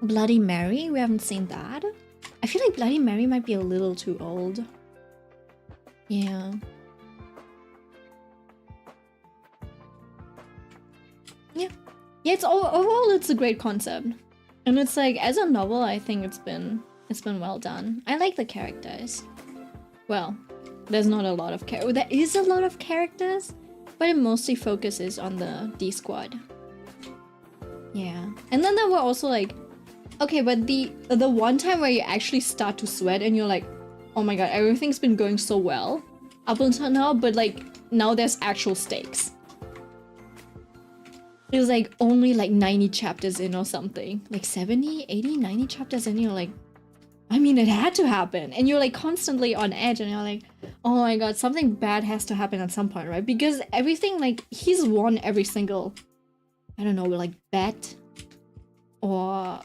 Bloody Mary. We haven't seen that. I feel like Bloody Mary might be a little too old. Yeah. Yeah. Yeah, overall it's a great concept. And it's like, as a novel, I think it's been well done. I like the characters. Well, there's not a lot of there is a lot of characters, but it mostly focuses on the D squad. Yeah. And then there were also like, okay, but the one time where you actually start to sweat and you're like, oh my god, everything's been going so well up until now, but like now there's actual stakes. It was like only like 90 chapters in or something, like 70, 80, 90 chapters in, you're like, I mean, it had to happen. And you're like constantly on edge and you're like, oh my god, something bad has to happen at some point, right? Because everything, like, he's won every single, I don't know, like bet or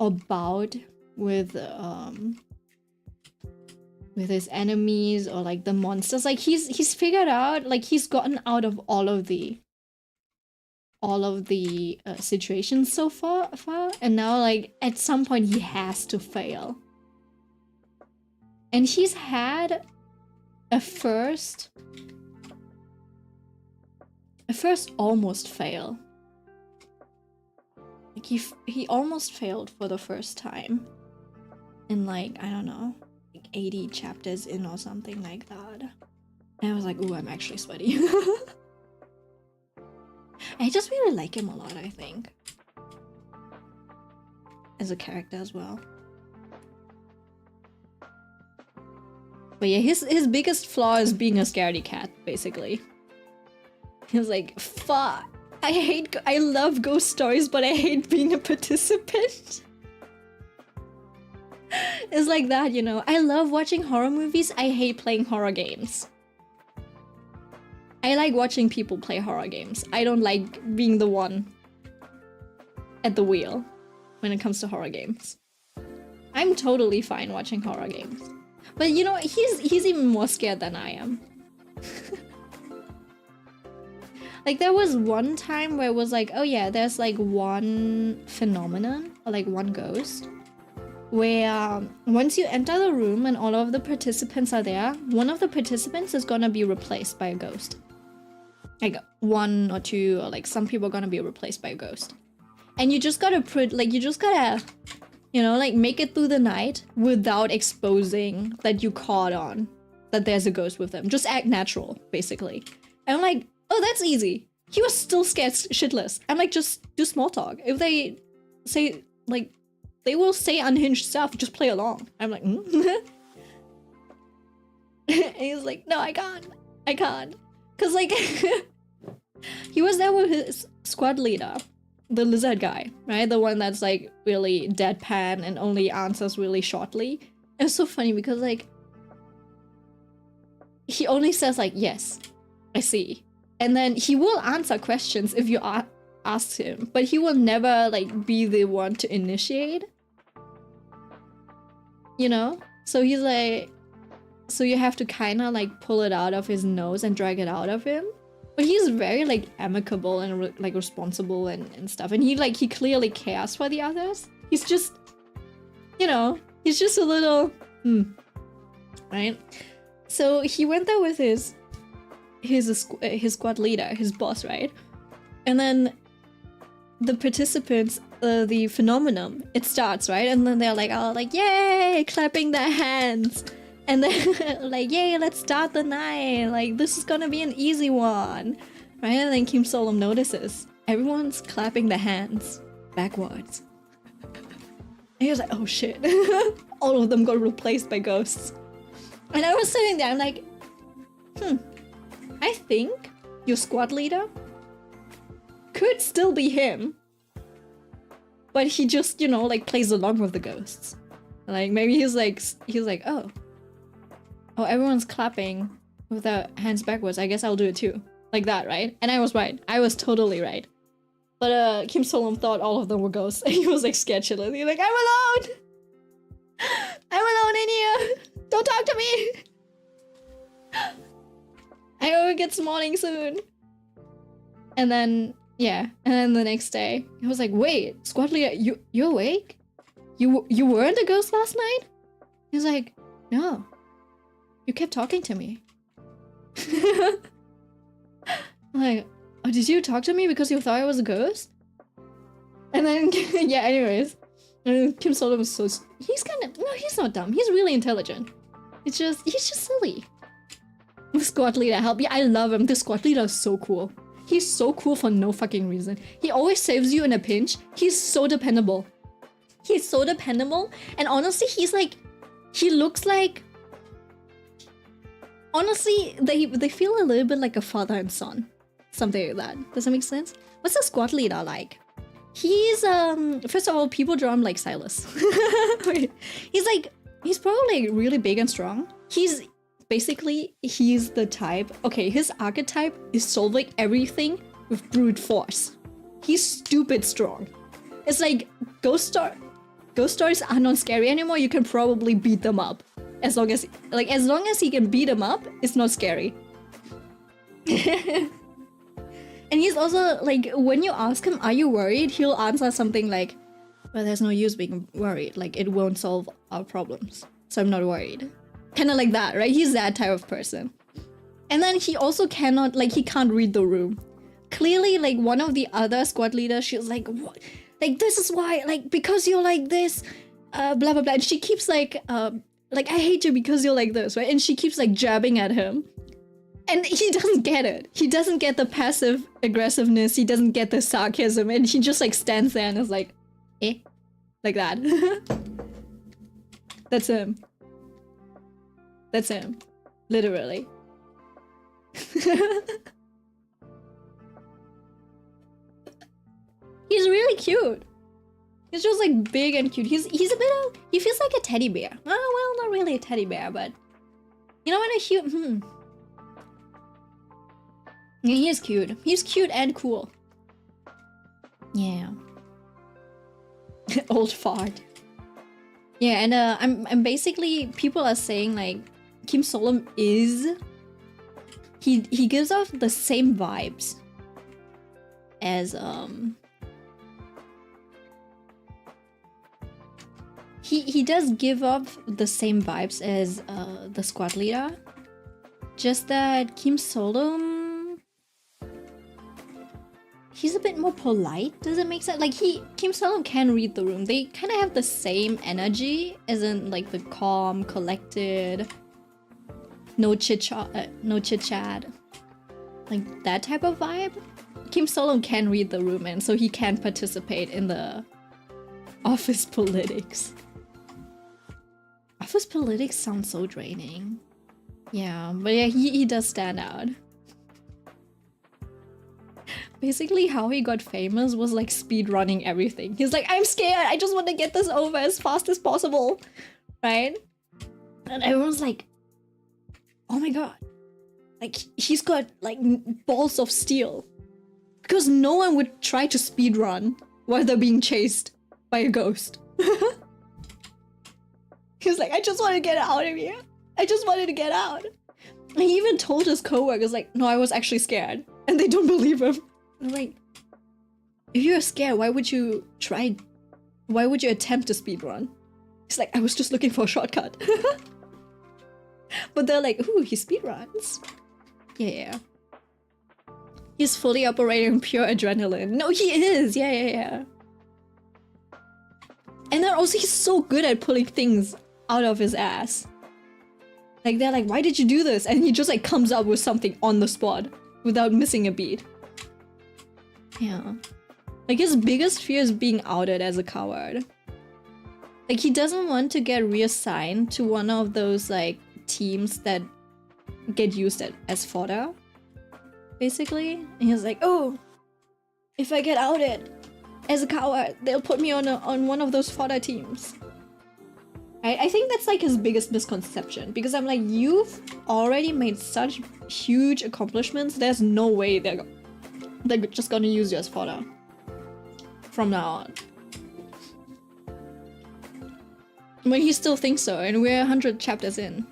bout with his enemies or like the monsters. Like he's figured out, like he's gotten out of all of the situations so far, and now like at some point he has to fail. And he's had a first almost fail. Like he almost failed for the first time in like, I don't know, like 80 chapters in or something like that. And I was like, ooh, I'm actually sweaty. I just really like him a lot, I think. As a character as well. But yeah, his biggest flaw is being a scaredy cat, basically. He's like, fuck, I love ghost stories, but I hate being a participant. It's like that, you know. I love watching horror movies, I hate playing horror games. I like watching people play horror games. I don't like being the one at the wheel when it comes to horror games. I'm totally fine watching horror games. But you know, he's even more scared than I am. Like there was one time where it was like, oh yeah, there's like one phenomenon or like one ghost where once you enter the room and all of the participants are there, one of the participants is gonna be replaced by a ghost. Like one or two, or like some people are gonna be replaced by a ghost. And you just gotta you know, like make it through the night without exposing that you caught on that there's a ghost with them. Just act natural, basically. And I'm like, oh, that's easy. He was still scared shitless. I'm like, just do small talk. If they say, like, they will say unhinged stuff, just play along. I'm like, And he's like, no, I can't. Cause like, he was there with his squad leader. The lizard guy, right? The one that's like really deadpan and only answers really shortly. It's so funny because like he only says like, yes, I see. And then he will answer questions if you ask him, but he will never like be the one to initiate. You know? So he's like, so you have to kind of like pull it out of his nose and drag it out of him. But he's very like amicable and like responsible and stuff. And he clearly cares for the others. He's just, you know, he's just a little, right? So he went there with his squad leader, his boss, right? And then the participants, the phenomenon, it starts, right? And then they're like, oh, like, yay, clapping their hands. And then like, yay, let's start the night. Like, this is gonna be an easy one, right? And then Kim Solom notices everyone's clapping their hands backwards. And he was like, oh shit. All of them got replaced by ghosts. And I was sitting there, I'm like, I think your squad leader could still be him. But he just, you know, like plays along with the ghosts. Like maybe he's like, oh, everyone's clapping with their hands backwards. I guess I'll do it too. Like that, right? And I was right. I was totally right. But Kim Solom thought all of them were ghosts. And he was like scared shitless. He's like, I'm alone! I'm alone in here! Don't talk to me! I hope it gets morning soon. And then, yeah. And then the next day, he was like, wait, squad leader, you awake? You weren't a ghost last night? He was like, no. You kept talking to me. I'm like, oh, did you talk to me because you thought I was a ghost? And then, yeah, anyways. And Kim Solom was so... He's kind of... No, he's not dumb. He's really intelligent. He's just silly. The squad leader help. Yeah, I love him. The squad leader is so cool. He's so cool for no fucking reason. He always saves you in a pinch. He's so dependable. He's so dependable. And honestly, he's like... He looks like... Honestly, they feel a little bit like a father and son. Something like that. Does that make sense? What's the squad leader like? He's, first of all, people draw him like Silas. He's probably really big and strong. He's the type... Okay, his archetype is solving everything with brute force. He's stupid strong. It's like, ghost stories are not scary anymore, you can probably beat them up. As long as he can beat them up, it's not scary. And he's also, like, when you ask him, are you worried? He'll answer something like, well, there's no use being worried. Like, it won't solve our problems. So I'm not worried. Kind of like that, right? He's that type of person. And then he also cannot, like, he can't read the room. Clearly, like, one of the other squad leaders, she was like, what? Like, this is why, like, because you're like this, blah, blah, blah. And she keeps, like, I hate you because you're like this, right? And she keeps, like, jabbing at him. And he doesn't get it. He doesn't get the passive aggressiveness. He doesn't get the sarcasm. And he just, like, stands there and is like, eh? Like that. That's him. That's him. Literally. He's really cute. He's just like big and cute. He's a bit of... He feels like a teddy bear. Oh, well, not really a teddy bear, but... You know what, Yeah, he is cute. He's cute and cool. Yeah. Old fart. Yeah, and I'm basically... People are saying like... Kim Solom is... He gives off the same vibes as He does give off the same vibes as the squad leader. Just that Kim Solom, he's a bit more polite. Does it make sense? Like Kim Solom can read the room. They kind of have the same energy, as in like the calm, collected, no chit chat, like that type of vibe. Kim Solom can read the room, and so he can participate in the office politics. Office politics sounds so draining. Yeah, but yeah, he does stand out. Basically, how he got famous was like speed running everything. He's like, I'm scared, I just want to get this over as fast as possible, right? And everyone's like, oh my god, like he's got like balls of steel. Because no one would try to speed run while they're being chased by a ghost. He's like, I just want to get out of here. I just wanted to get out. And he even told his coworkers, like, no, I was actually scared. And they don't believe him. I'm like, if you're scared, why would you attempt to speedrun? He's like, I was just looking for a shortcut. But they're like, ooh, he speedruns. Yeah. He's fully operating on pure adrenaline. No, he is. Yeah. And then also he's so good at pulling things out of his ass. Like, they're like, why did you do this? And he just like comes up with something on the spot without missing a beat. Yeah. Like, his biggest fear is being outed as a coward. Like, he doesn't want to get reassigned to one of those like teams that get used as fodder, basically. And he's like, oh, if I get outed as a coward, they'll put me on one of those fodder teams. I think that's like his biggest misconception, because I'm like, you've already made such huge accomplishments, there's no way they're just gonna use you as fodder from now on. When he still thinks so, and we're 100 chapters in.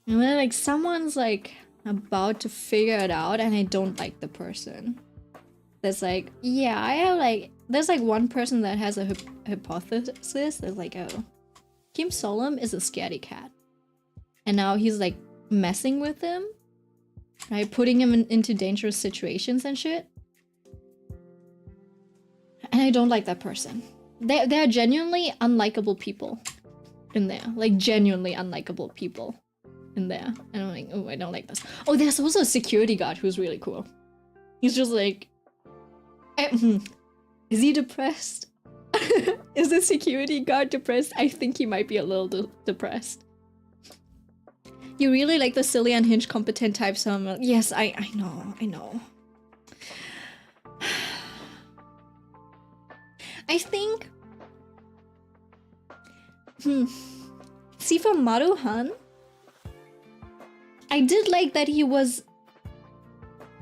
And then like someone's like about to figure it out, and I don't like the person. There's like, yeah, I have like, there's like one person that has a hypothesis that's like, oh, Kim Solom is a scaredy cat. And now he's like messing with him, right? Putting him into dangerous situations and shit. And I don't like that person. They're genuinely unlikable people in there. Like, genuinely unlikable people in there. And I'm like, oh, I don't like this. Oh, there's also a security guard who's really cool. He's just like, is he depressed? Is the security guard depressed? I think he might be a little depressed. You really like the silly, unhinged, competent type, so I'm like, yes, I know. I think... See, for Maruhan, I did like that he was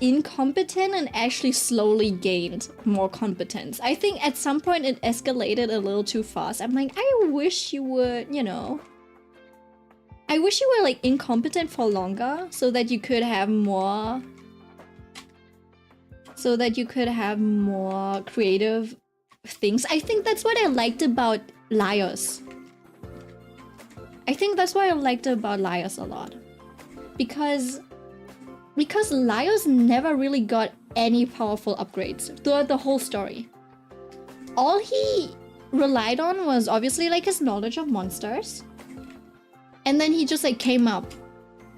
incompetent and actually slowly gained more competence. I think at some point it escalated a little too fast. I'm like, I wish you would, you know... I wish you were like incompetent for longer so that you could have more... So that you could have more creative things. I think that's what I liked about Laios. I think that's what I liked about Laios a lot. Because Laios never really got any powerful upgrades throughout the whole story. All he relied on was obviously like his knowledge of monsters. And then he just like came up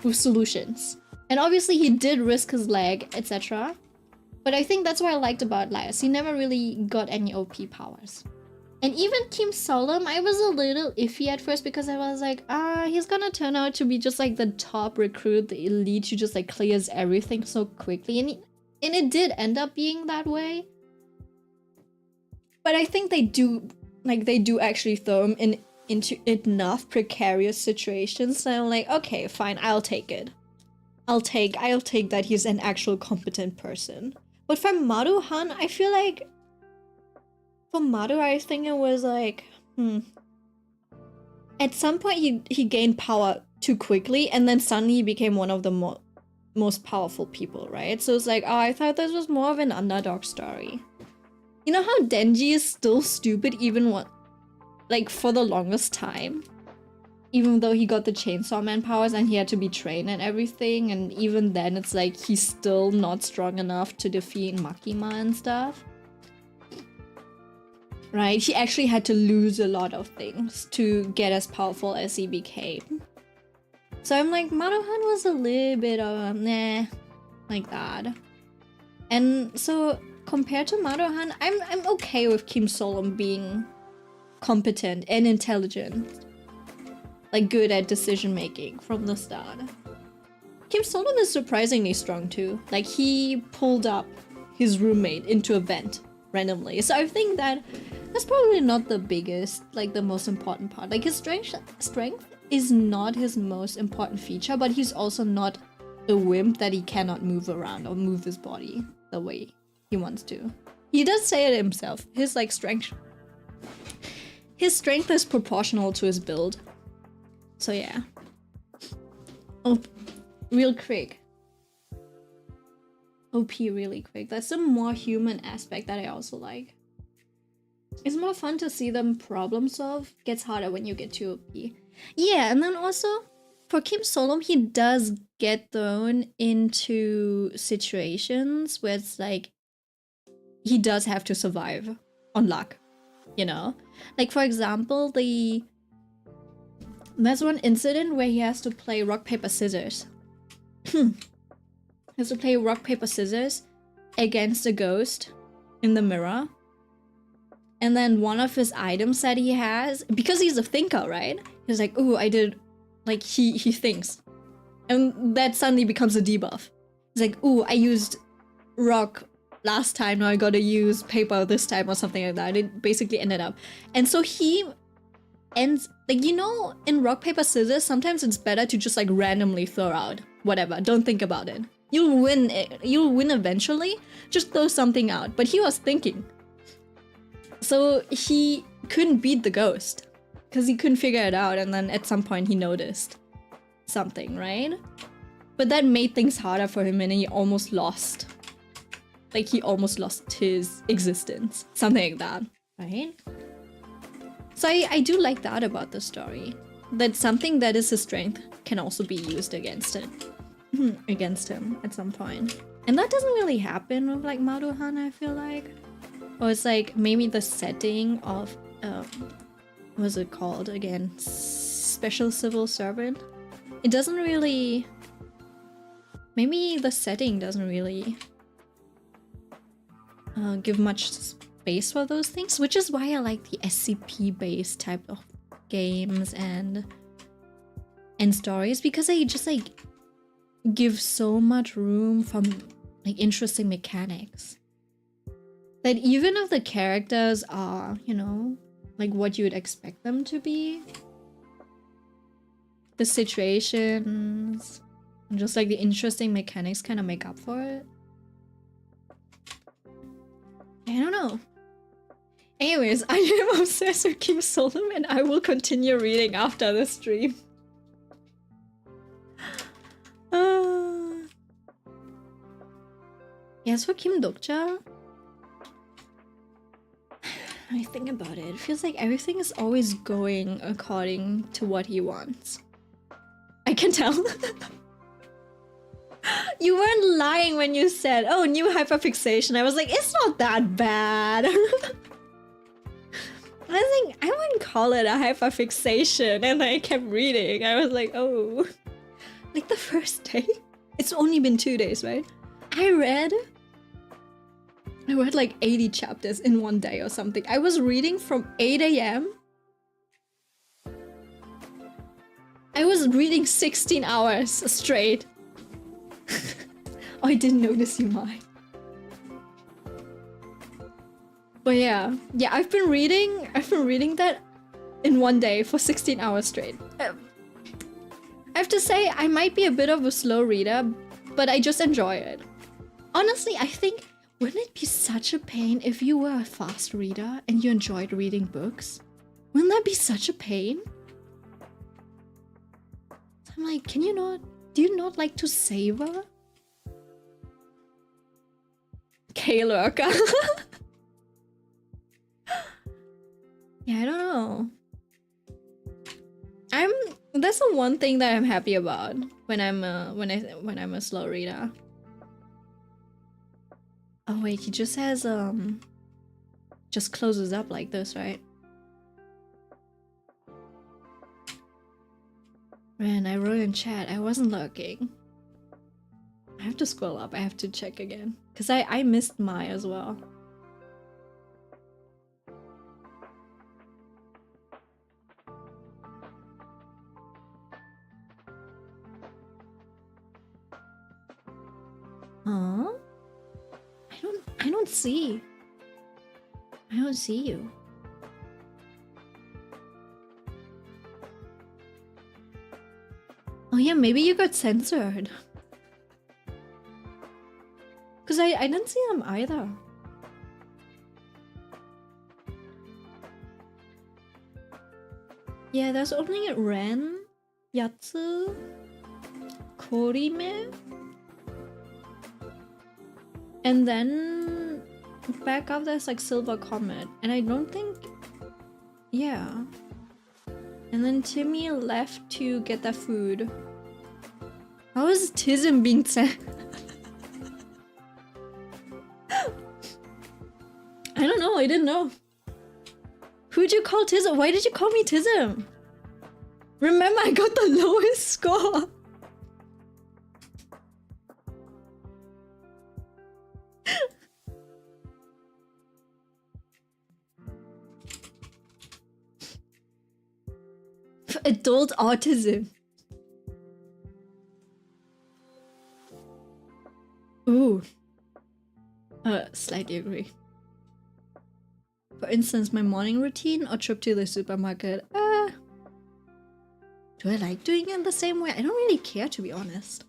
with solutions. And obviously he did risk his leg, etc. But I think that's what I liked about Laios. He never really got any OP powers. And even Kim Solom, I was a little iffy at first because I was like, he's gonna turn out to be just like the top recruit, the elite who just like clears everything so quickly. And it did end up being that way. But I think they do actually throw him into enough precarious situations. So I'm like, okay, fine, I'll take it. I'll take that he's an actual competent person. But for Maruhan, I feel like for Maru, I think it was like, at some point he gained power too quickly, and then suddenly he became one of the most powerful people, right? So it's like, oh, I thought this was more of an underdog story. You know how Denji is still stupid even like for the longest time? Even though he got the Chainsaw Man powers and he had to be trained and everything, and even then it's like he's still not strong enough to defeat Makima and stuff. Right? He actually had to lose a lot of things to get as powerful as he became. So I'm like, Maruhan was a little bit of nah, like that. And so compared to Maruhan, I'm okay with Kim Solom being competent and intelligent. Like good at decision making from the start. Kim Solom is surprisingly strong too. Like he pulled up his roommate into a vent randomly. So I think that's probably not the biggest, like the most important part. Like his strength is not his most important feature, but he's also not a wimp that he cannot move around or move his body the way he wants to. He does say it himself. His strength is proportional to his build. So yeah. Oh, real quick. OP really quick. That's a more human aspect that I also like. It's more fun to see them problem solve. Gets harder when you get to OP. Yeah, and then also for Kim Solom, he does get thrown into situations where it's like he does have to survive on luck, you know? Like for example, there's one incident where he has to play rock, paper, scissors. He has to play rock, paper, scissors against a ghost in the mirror. And then one of his items that he has, because he's a thinker, right? He's like, ooh, I did, like, he thinks. And that suddenly becomes a debuff. He's like, ooh, I used rock last time, now I gotta use paper this time or something like that. It basically ended up. And so he ends, like, you know, in rock, paper, scissors, sometimes it's better to just like randomly throw out whatever. Don't think about it. You'll win eventually. Just throw something out. But he was thinking. So he couldn't beat the ghost because he couldn't figure it out, and then at some point he noticed something, right? But that made things harder for him and he almost lost. Like he almost lost his existence. Something like that, right? So I do like that about the story. That something that is his strength can also be used against it. Against him at some point. And that doesn't really happen with like Maruhan, I feel like. Or it's like maybe the setting of what's it called again? Special Civil Servant. It doesn't really, maybe the setting doesn't really give much space for those things, which is why I like the SCP based type of games and stories, because they just like give so much room for like interesting mechanics. That even if the characters are, you know, like what you would expect them to be, the situations and just like the interesting mechanics kind of make up for it. I don't know. Anyways, I am obsessed with Kim Solom and I will continue reading after the stream. Yes, for Kim Dokcha. I think about it, it feels like everything is always going according to what he wants. I can tell. You weren't lying when you said, oh, new hyperfixation. I was like, it's not that bad. I think I wouldn't call it a hyperfixation, and I kept reading. I was like, oh. Like the first day? It's only been 2 days, right? I read like 80 chapters in one day or something. I was reading from 8 AM. I was reading 16 hours straight. Oh, I didn't notice you, Mai. But yeah, I've been reading that in one day for 16 hours straight. I have to say, I might be a bit of a slow reader, but I just enjoy it. Honestly, I think, wouldn't it be such a pain if you were a fast reader and you enjoyed reading books? Wouldn't that be such a pain? So I'm like, do you not like to savor? K-Lurker. Yeah, I don't know. That's the one thing that I'm happy about when I'm a slow reader. Oh wait, he just has just closes up like this, right? Man, I wrote in chat, I wasn't looking. I have to scroll up, I have to check again. Cause I missed Mai as well. Huh? I don't see. I don't see you. Oh yeah, maybe you got censored. Cause I didn't see them either. Yeah, there's only Ren Yatsu, Korime, and then back up there's like Silver Comet, and I don't think, yeah. And then Timmy left to get that food. How is Tism being sent? I don't know, I didn't know. Who'd you call Tism? Why did you call me Tism? Remember, I got the lowest score. Adult autism. Ooh. Slightly agree. For instance, my morning routine or trip to the supermarket. Do I like doing it the same way? I don't really care, to be honest.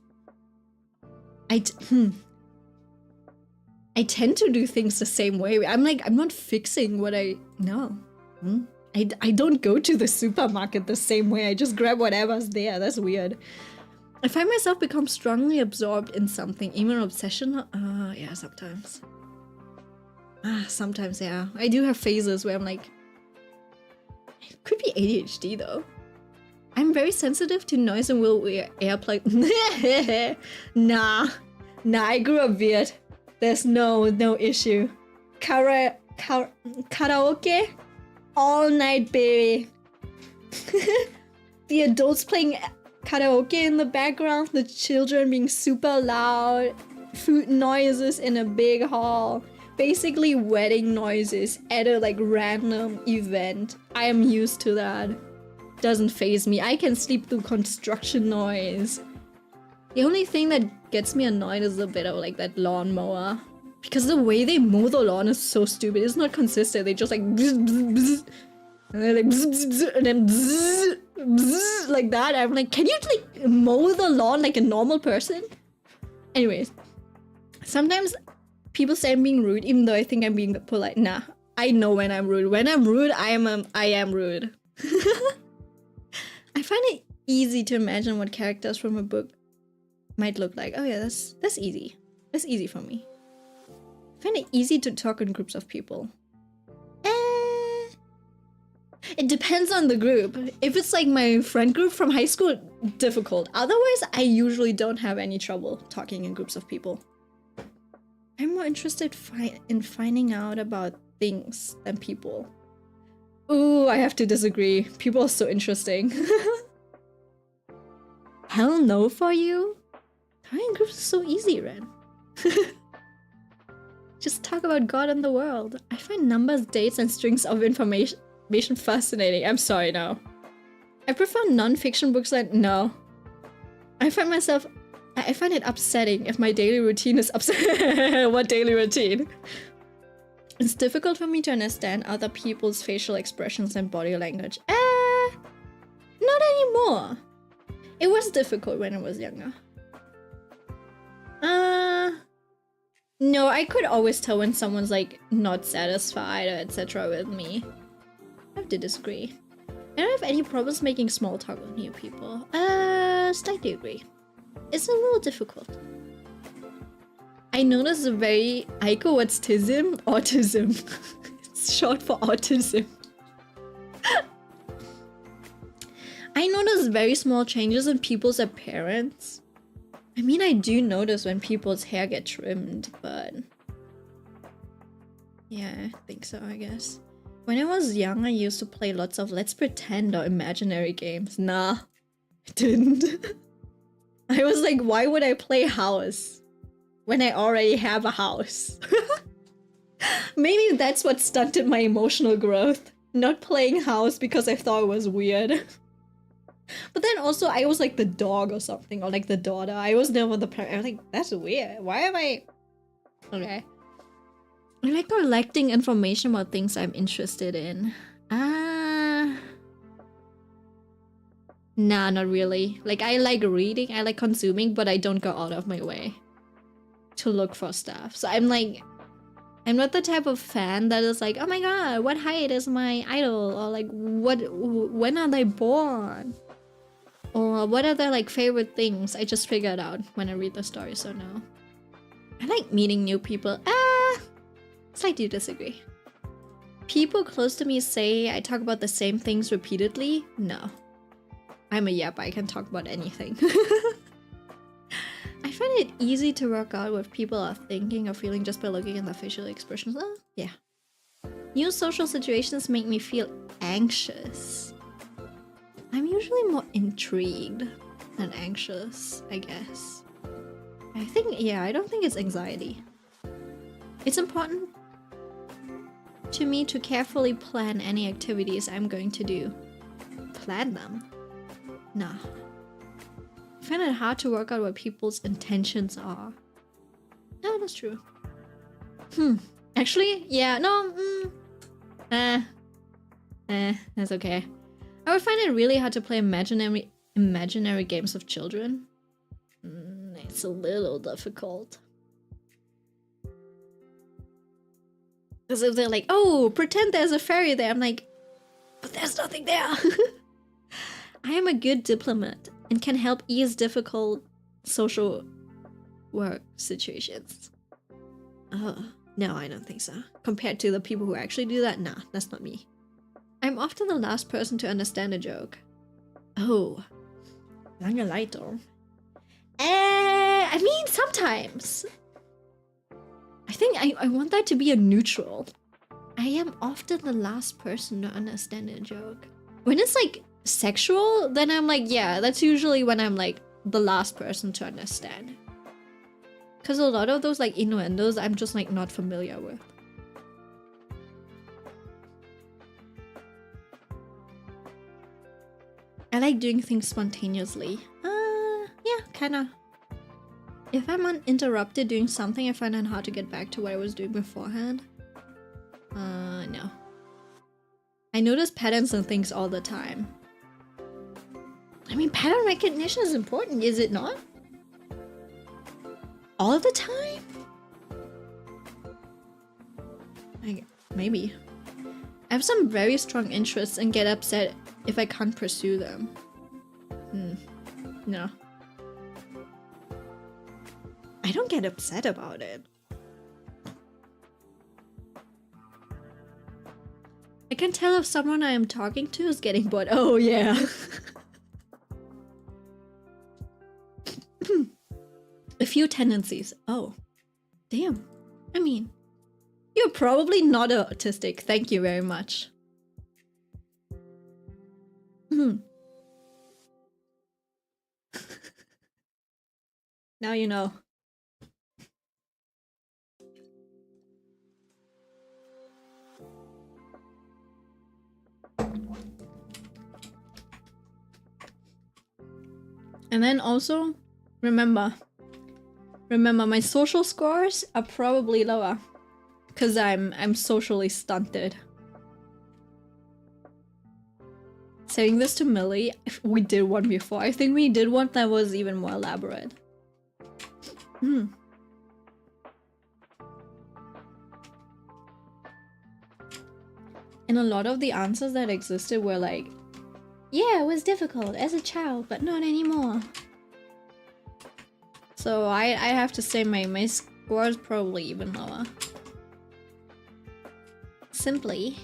I tend to do things the same way. I'm not fixing what I know. I don't go to the supermarket the same way. I just grab whatever's there. That's weird. I find myself become strongly absorbed in something, even obsession. Yeah, sometimes. Sometimes, yeah. I do have phases where I'm like, it could be ADHD though. I'm very sensitive to noise and will wear earplugs. Nah, I grew up weird. There's no issue. Karaoke? All night, baby. The adults playing karaoke in the background, the children being super loud, food noises in a big hall, basically wedding noises at a like random event. I am used to that. Doesn't faze me. I can sleep through construction noise. The only thing that gets me annoyed is a bit of like that lawnmower. Because the way they mow the lawn is so stupid. It's not consistent. They just like bzz, bzz, bzz, and they're like bzz, bzz, bzz, and then bzz, bzz, like that. I'm like, can you like mow the lawn like a normal person? Anyways, sometimes people say I'm being rude, even though I think I'm being polite. Nah, I know when I'm rude. When I'm rude, I am rude. I find it easy to imagine what characters from a book might look like. Oh yeah, that's easy. That's easy for me. I find it easy to talk in groups of people. It depends on the group. If it's like my friend group from high school, difficult. Otherwise, I usually don't have any trouble talking in groups of people. I'm more interested in finding out about things than people. Ooh, I have to disagree. People are so interesting. Hell no for you? Talking in groups is so easy, Ren. Just talk about God and the world. I find numbers, dates, and strings of information fascinating. I'm sorry, no. I prefer non-fiction books that no. I find it upsetting if my daily routine is upset. What daily routine? It's difficult for me to understand other people's facial expressions and body language. Not anymore. It was difficult when I was younger. No, I could always tell when someone's like not satisfied or etc. with me. I have to disagree. I don't have any problems making small talk with new people. Slightly agree. It's a little difficult. I noticed a very Aiko, what's tism? Autism. It's short for autism. I notice very small changes in people's appearance. I mean, I do notice when people's hair get trimmed, but yeah, I think so, I guess. When I was young, I used to play lots of let's pretend or imaginary games. Nah, I didn't. I was like, why would I play house when I already have a house? Maybe that's what stunted my emotional growth. Not playing house because I thought it was weird. But then also, I was like the dog or something, or like the daughter. I was never the parent. I was like, that's weird. Why am I... Okay. I like collecting information about things I'm interested in. Nah, not really. Like, I like reading, I like consuming, but I don't go out of my way to look for stuff. So I'm like... I'm not the type of fan that is like, oh my god, what height is my idol? Or like, when are they born? Or what are their like favorite things? I just figured out when I read the story, so no. I like meeting new people. Slightly disagree. People close to me say I talk about the same things repeatedly. No. I'm a yep, I can talk about anything. I find it easy to work out what people are thinking or feeling just by looking at their facial expressions. Yeah. New social situations make me feel anxious. I'm usually more intrigued than anxious, I guess. I don't think it's anxiety. It's important to me to carefully plan any activities I'm going to do. Plan them? Nah. I find it hard to work out what people's intentions are. No, that's true. Actually, yeah, no, that's okay. I would find it really hard to play imaginary games of children. It's a little difficult. Because if they're like, oh, pretend there's a fairy there, I'm like, but there's nothing there. I am a good diplomat and can help ease difficult social work situations. No, I don't think so. Compared to the people who actually do that, nah, that's not me. I'm often the last person to understand a joke. Oh, lange Leitung. I mean, sometimes. I think I want that to be a neutral. I am often the last person to understand a joke. When it's like sexual, then I'm like, yeah, that's usually when I'm like the last person to understand. Because a lot of those like innuendos I'm just like not familiar with. I like doing things spontaneously. Yeah, kinda. If I'm uninterrupted doing something, I find it hard to get back to what I was doing beforehand. No. I notice patterns and things all the time. I mean, pattern recognition is important, is it not? All the time? Maybe. I have some very strong interests and get upset if I can't pursue them. No. I don't get upset about it. I can tell if someone I am talking to is getting bored. Oh yeah. A few tendencies. Oh. Damn. I mean, you're probably not autistic. Thank you very much. Now you know. And then also, remember my social scores are probably lower because I'm socially stunted. Saying this to Millie, we did one before. I think we did one that was even more elaborate. And a lot of the answers that existed were like, yeah, it was difficult as a child, but not anymore. So I have to say my score is probably even lower. Simply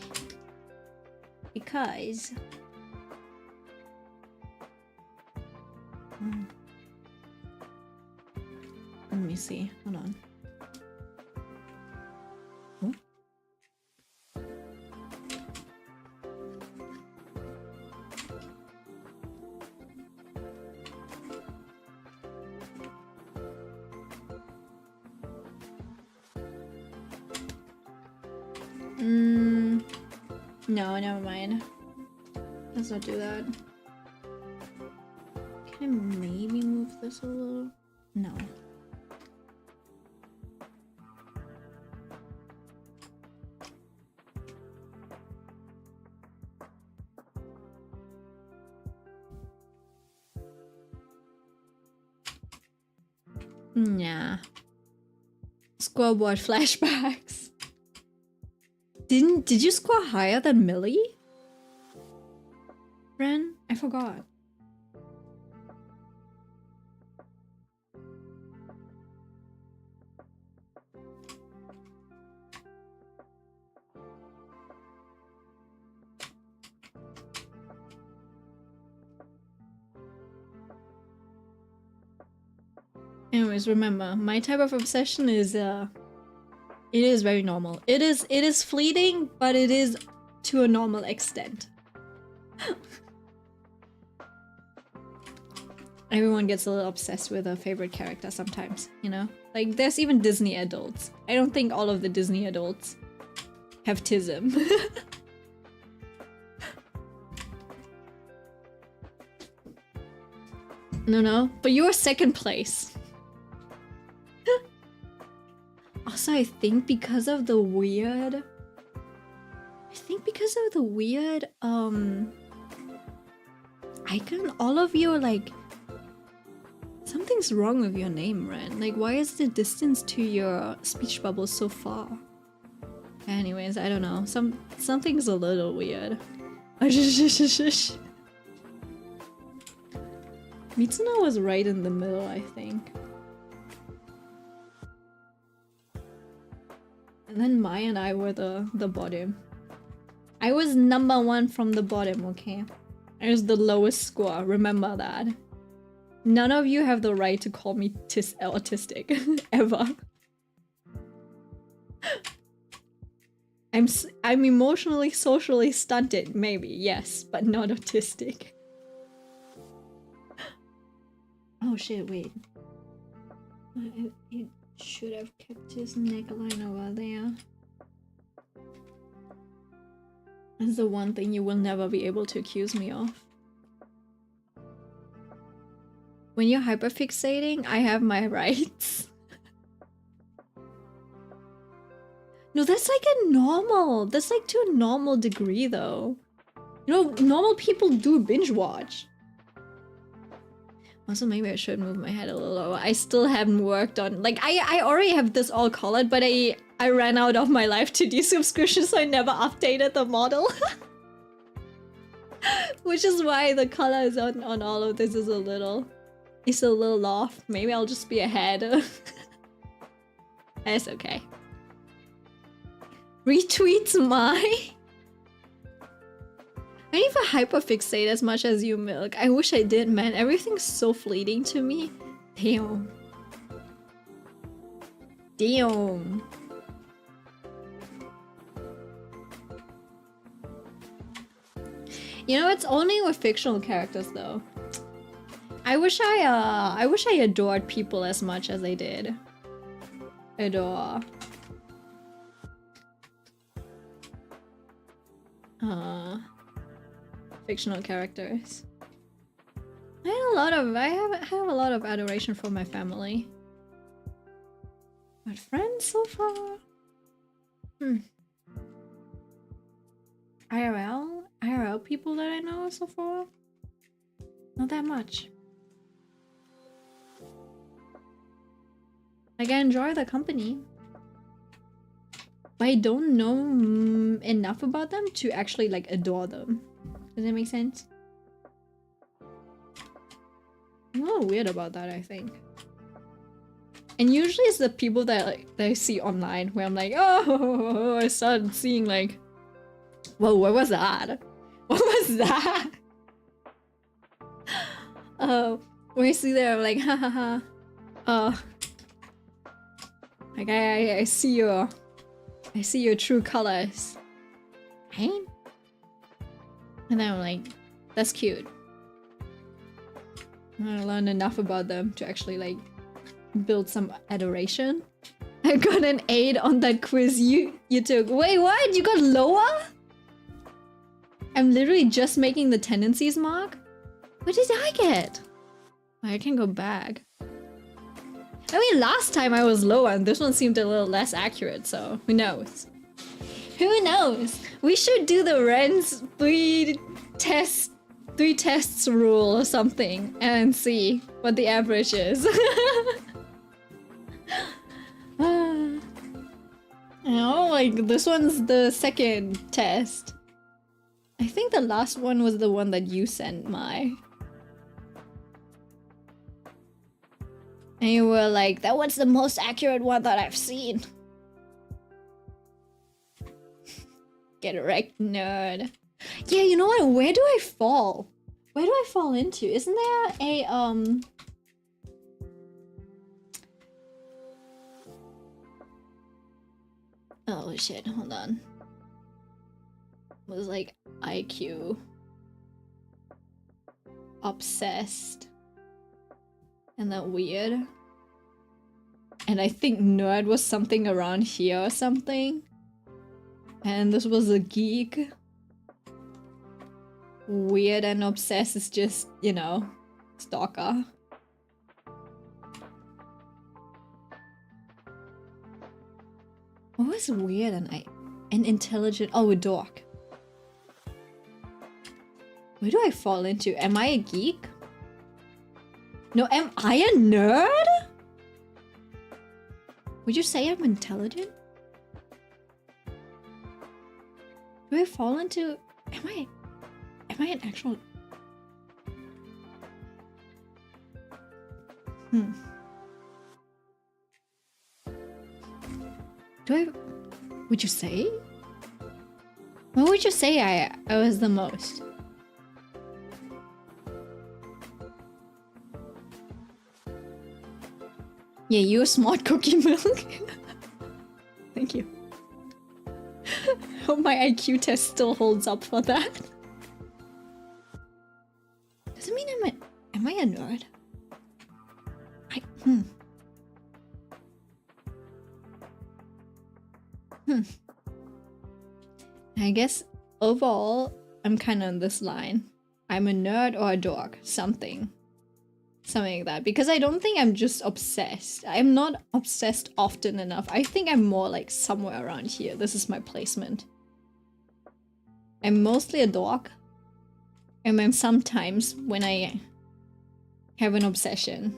because let me see. Hold on. Oh. No, never mind. Let's not do that. Can I maybe move this a little? No. Nah. Scoreboard flashbacks. Did you score higher than Millie? Ren? I forgot. Anyways, remember, my type of obsession is it is very normal. It is fleeting, but it is to a normal extent. Everyone gets a little obsessed with a favorite character sometimes, you know? Like, there's even Disney adults. I don't think all of the Disney adults have tism. No, but you were second place. Also, I think because of the weird... icon, all of you are like... Something's wrong with your name, Ren. Like, why is the distance to your speech bubble so far? Anyways, I don't know. Something's a little weird. Mitsuno was right in the middle, I think. And then Mai and I were the bottom. I was number 1 from the bottom, okay? I was the lowest score, remember that. None of you have the right to call me autistic, ever. I'm emotionally, socially stunted, maybe, yes, but not autistic. Oh shit, wait. It should have kept his neckline over there. That's the one thing you will never be able to accuse me of. When you're hyperfixating, I have my rights. No, that's like a normal. That's like to a normal degree though. You know, normal people do binge watch. Also, maybe I should move my head a little lower. I still haven't worked on... Like, I already have this all colored, but I ran out of my Live 2D subscription, so I never updated the model. Which is why the colors on all of this is a little... It's a little off. Maybe I'll just be ahead. That's okay. Retweets my... I don't even hyperfixate as much as you, Milk. I wish I did, man. Everything's so fleeting to me. Damn. Damn. You know, it's only with fictional characters, though. I wish I adored people as much as I did. Adore. Fictional characters. I have a lot of adoration for my family. But friends so far? IRL people that I know so far? Not that much. Like, I enjoy the company. But I don't know enough about them to actually, like, adore them. Does that make sense? I'm a little weird about that, I think. And usually it's the people that I see online where I'm like, oh, I started seeing like, whoa, what was that? What was that? When I see them, I'm like, ha ha ha. Like I see your true colors. Right? And then I'm like, that's cute. I learned enough about them to actually like build some adoration. I got an 8 on that quiz you took. Wait, what? You got lower? I'm literally just making the tendencies mark? What did I get? I can go back. I mean, last time I was lower and this one seemed a little less accurate, so who knows? Who knows? We should do the Ren's 3 tests rule or something and see what the average is. Oh, like this one's the second test. I think the last one was the one that you sent, Mai. And you were like, that one's the most accurate one that I've seen. Get wrecked, nerd. Yeah, you know what? Where do I fall? Where do I fall into? Isn't there a Oh shit, hold on. It was like IQ. Obsessed. And then weird. And I think nerd was something around here or something. And this was a geek. Weird and obsessed is just, you know, stalker. What was weird and intelligent? Oh, a dork. Where do I fall into? Am I a geek? No, am I a nerd? Would you say I'm intelligent? Do I fall into... Am I an actual... Would you say? What would you say I was the most? Yeah, you're smart, Cookie Milk. Thank you. Hope my IQ test still holds up for that. Doesn't mean am I a nerd? I guess overall, I'm kind of on this line. I'm a nerd or a dork, something like that. Because I don't think I'm just obsessed. I'm not obsessed often enough. I think I'm more like somewhere around here. This is my placement. I'm mostly a dork. And then sometimes when I have an obsession,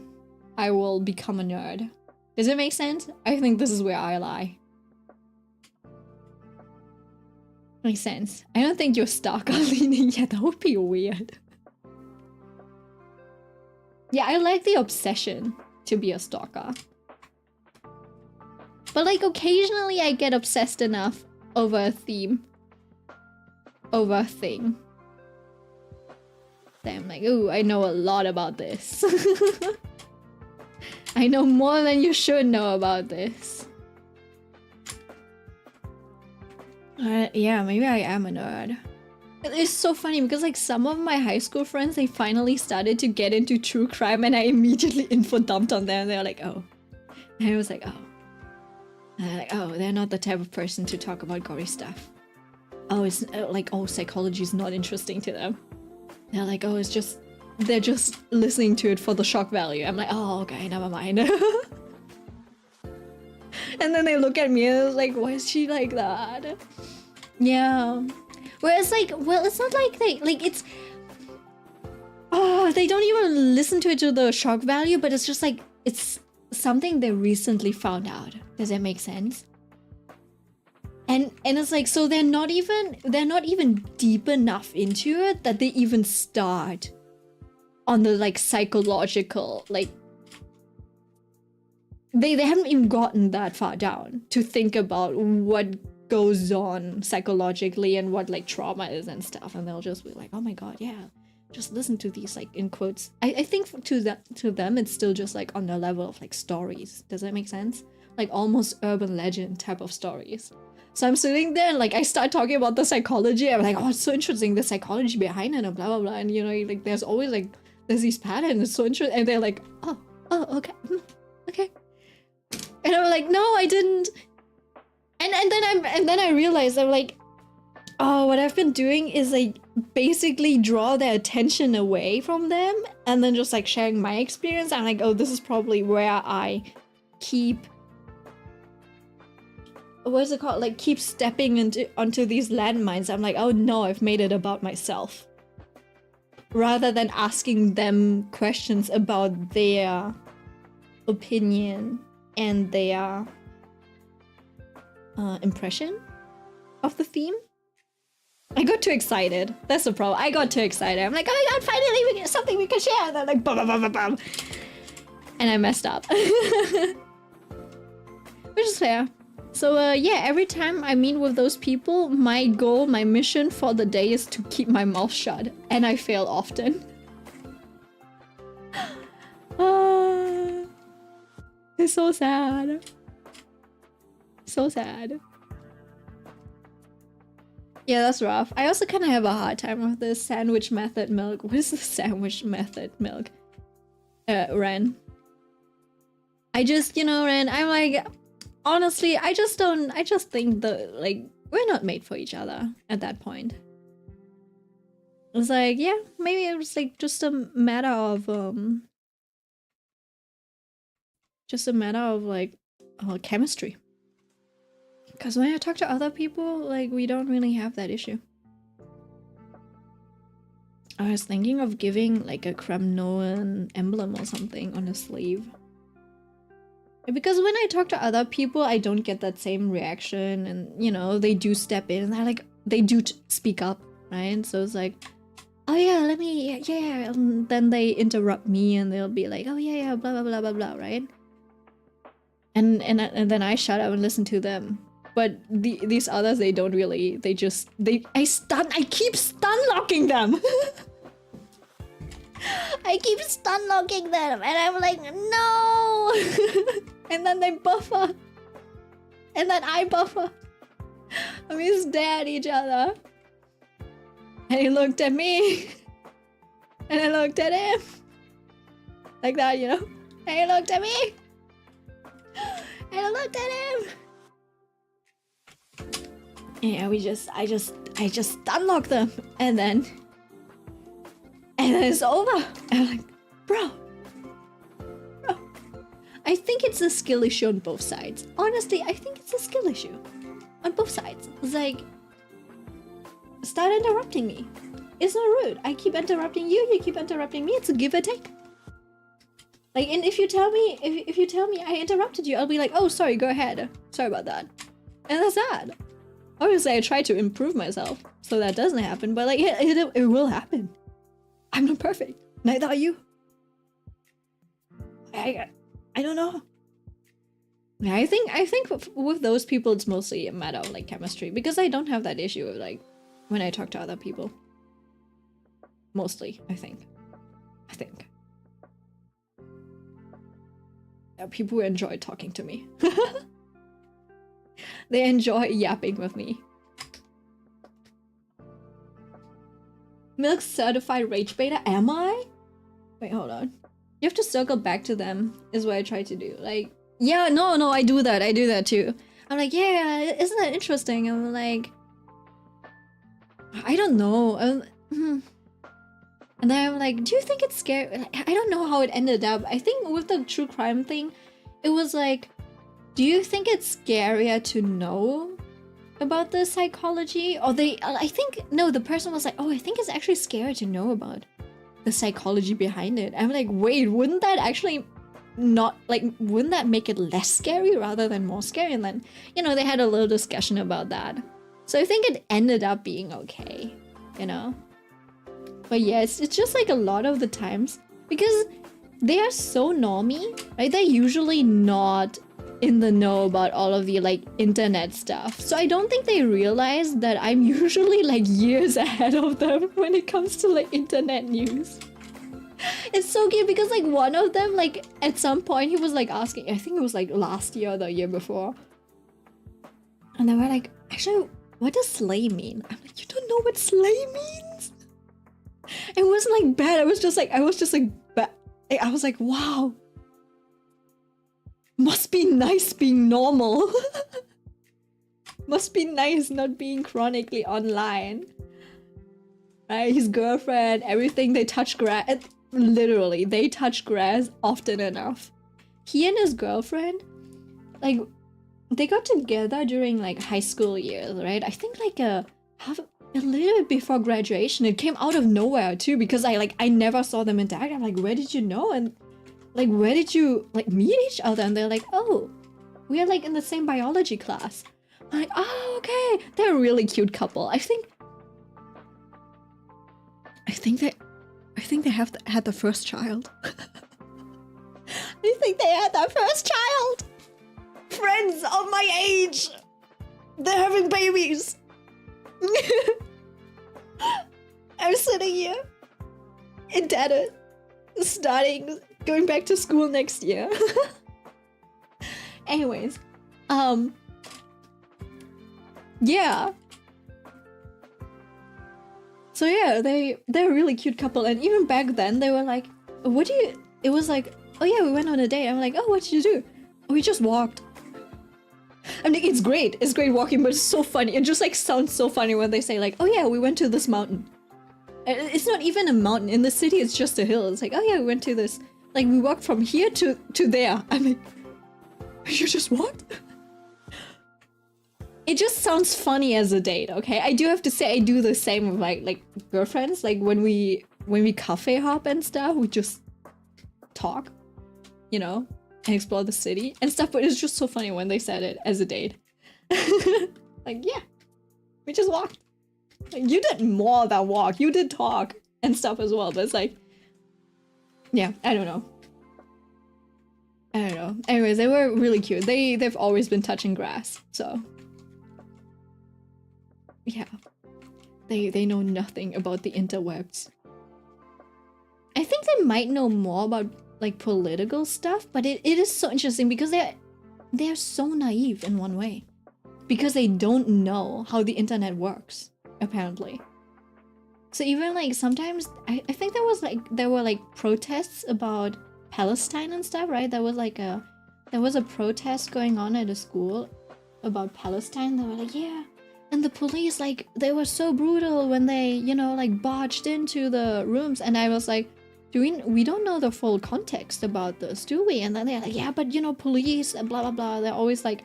I will become a nerd. Does it make sense? I think this is where I lie. Makes sense. I don't think you're stalker leaning yet. That would be weird. Yeah, I like the obsession to be a stalker. But like occasionally I get obsessed enough over a theme. Over a thing. That I'm like, ooh, I know a lot about this. I know more than you should know about this. Yeah, maybe I am a nerd. It's so funny because like some of my high school friends, they finally started to get into true crime and I immediately info dumped on them. They're like, oh. And I was like, oh. And they're like, oh, they're not the type of person to talk about gory stuff. Oh, it's like, oh, psychology is not interesting to them. They're like, oh, it's just, they're just listening to it for the shock value. I'm like, oh, okay, never mind. And then they look at me and they're like, why is she like that? Yeah. Whereas like, well, it's not like they, like it's, oh, they don't even listen to it to the shock value, but it's just like, it's something they recently found out. Does that make sense? And it's like, so they're not even deep enough into it that they even start on the like psychological, like, they haven't even gotten that far down to think about what goes on psychologically and what like trauma is and stuff, and they'll just be like, oh my god, yeah, just listen to these like in quotes. I think to them it's still just like on the level of like stories. Does that make sense? Like almost urban legend type of stories. So I'm sitting there and like I start talking about the psychology. I'm like, oh, it's so interesting, the psychology behind it and blah blah blah, and you know, like there's always like there's these patterns. It's so interesting, and they're like, oh okay, okay. And I'm like, no, I didn't. And then I realized I'm like, oh, what I've been doing is like basically draw their attention away from them and then just like sharing my experience. I'm like, oh, this is probably where I keep, what is it called? Like keep stepping onto these landmines. I'm like, oh no, I've made it about myself. Rather than asking them questions about their opinion and their impression of the theme. I got too excited. That's the problem. I got too excited. I'm like, oh my god, finally we get something we can share. And then like, bum, bum, bum, bum, bum. And I messed up. Which is fair. So yeah, every time I meet with those people, my goal, my mission for the day is to keep my mouth shut. And I fail often. It's so sad. So sad. Yeah, that's rough. I also kind of have a hard time with the sandwich method milk. What is the sandwich method milk? Ren. I just, you know, Ren, I'm like, honestly, I just think like, we're not made for each other at that point. It's like, yeah, maybe it was like just a matter of, like, chemistry. Because when I talk to other people, like, we don't really have that issue. I was thinking of giving like a Kremnoan emblem or something on the sleeve. Because when I talk to other people, I don't get that same reaction, and you know, they do step in and they're like, they do speak up, right? So it's like, oh yeah, let me, yeah, and then they interrupt me and they'll be like, oh yeah, blah blah blah blah blah, right? And then I shut up and listen to them. But these others, they don't really, I keep stun locking them. I keep stun locking them and I'm like, no. And then they buffer. And then I buffer. And we stare at each other. And he looked at me. And I looked at him. Like that, you know? And he looked at me. And I looked at him. Yeah, I just stun lock them. And then it's over. And I'm like, bro. I think it's a skill issue on both sides. Honestly, I think it's a skill issue on both sides. It's like, start interrupting me. It's not rude. I keep interrupting you, you keep interrupting me. It's a give or take. Like, and if you tell me, if you tell me I interrupted you, I'll be like, oh, sorry, go ahead. Sorry about that. And that's that. Obviously, I try to improve myself so that doesn't happen, but like, it will happen. I'm not perfect. Neither are you. I don't know. Yeah, I think with those people, it's mostly a matter of like chemistry, because I don't have that issue of like when I talk to other people. Mostly, I think. Yeah, people enjoy talking to me. They enjoy yapping with me. Milk certified rage beta, am I? Wait, hold on. You have to circle back to them, is what I try to do. Like, yeah, no, I do that too. I'm like, yeah, isn't that interesting? I'm like, I don't know. And then I'm like, do you think it's scary? I don't know how it ended up. I think with the true crime thing, it was like, do you think it's scarier to know about the psychology? Or I think, no, the person was like, oh, I think it's actually scary to know about the psychology behind it. I'm like, wait, wouldn't that actually not, like, wouldn't that make it less scary rather than more scary? And then, you know, they had a little discussion about that. So I think it ended up being okay, you know? But yeah, it's just like a lot of the times, because they are so normie, right? They're usually not in the know about all of the like internet stuff. So I don't think they realize that I'm usually like years ahead of them when it comes to like internet news. It's so cute because like one of them, like at some point he was like asking, I think it was like last year or the year before. And they were like, actually, what does slay mean? I'm like, you don't know what slay means? It wasn't like bad. I was just like, I was like, wow. Must be nice being normal. Must be nice not being chronically online. Right? His girlfriend, everything, they touch grass. Literally, they touch grass often enough. He and his girlfriend, like, they got together during like high school years, right? I think like a little bit before graduation. It came out of nowhere too, because I never saw them interact. I'm like, where did you know? And like, where did you like meet each other? And they're like, oh, we are like in the same biology class. I'm like, oh, okay. They're a really cute couple. I think they had the first child. I think they had their first child. Friends of my age, they're having babies. I'm sitting here, indebted, going back to school next year. Anyways, yeah. So yeah, they're a really cute couple, and even back then they were like, "What do you?" It was like, "Oh yeah, we went on a date." I'm like, "Oh, what did you do?" "Oh, we just walked." I mean, it's great walking, but it's so funny. It just like sounds so funny when they say like, "Oh yeah, we went to this mountain." It's not even a mountain in the city; it's just a hill. It's like, "Oh yeah, we went to this." Like we walked from here to there. I'm like, "You just walked?" It just sounds funny as a date, okay? I do have to say I do the same with like girlfriends. Like when we cafe hop and stuff, we just talk, you know, and explore the city and stuff. But it's just so funny when they said it as a date. Like, yeah, we just walked. Like, you did more than walk. You did talk and stuff as well. But it's like, yeah, I don't know. I don't know. Anyways, they were really cute. They've always been touching grass, so. Yeah, they know nothing about the interwebs. I think they might know more about like political stuff, but it is so interesting because they're so naive in one way, because they don't know how the internet works apparently. So even like sometimes I think there were like protests about Palestine and stuff, right? There was a protest going on at a school about Palestine. They were like, yeah. And the police, like, they were so brutal when they, you know, like, barged into the rooms. And I was like, we don't know the full context about this, do we? And then they're like, yeah, but, you know, police, blah, blah, blah. They're always like,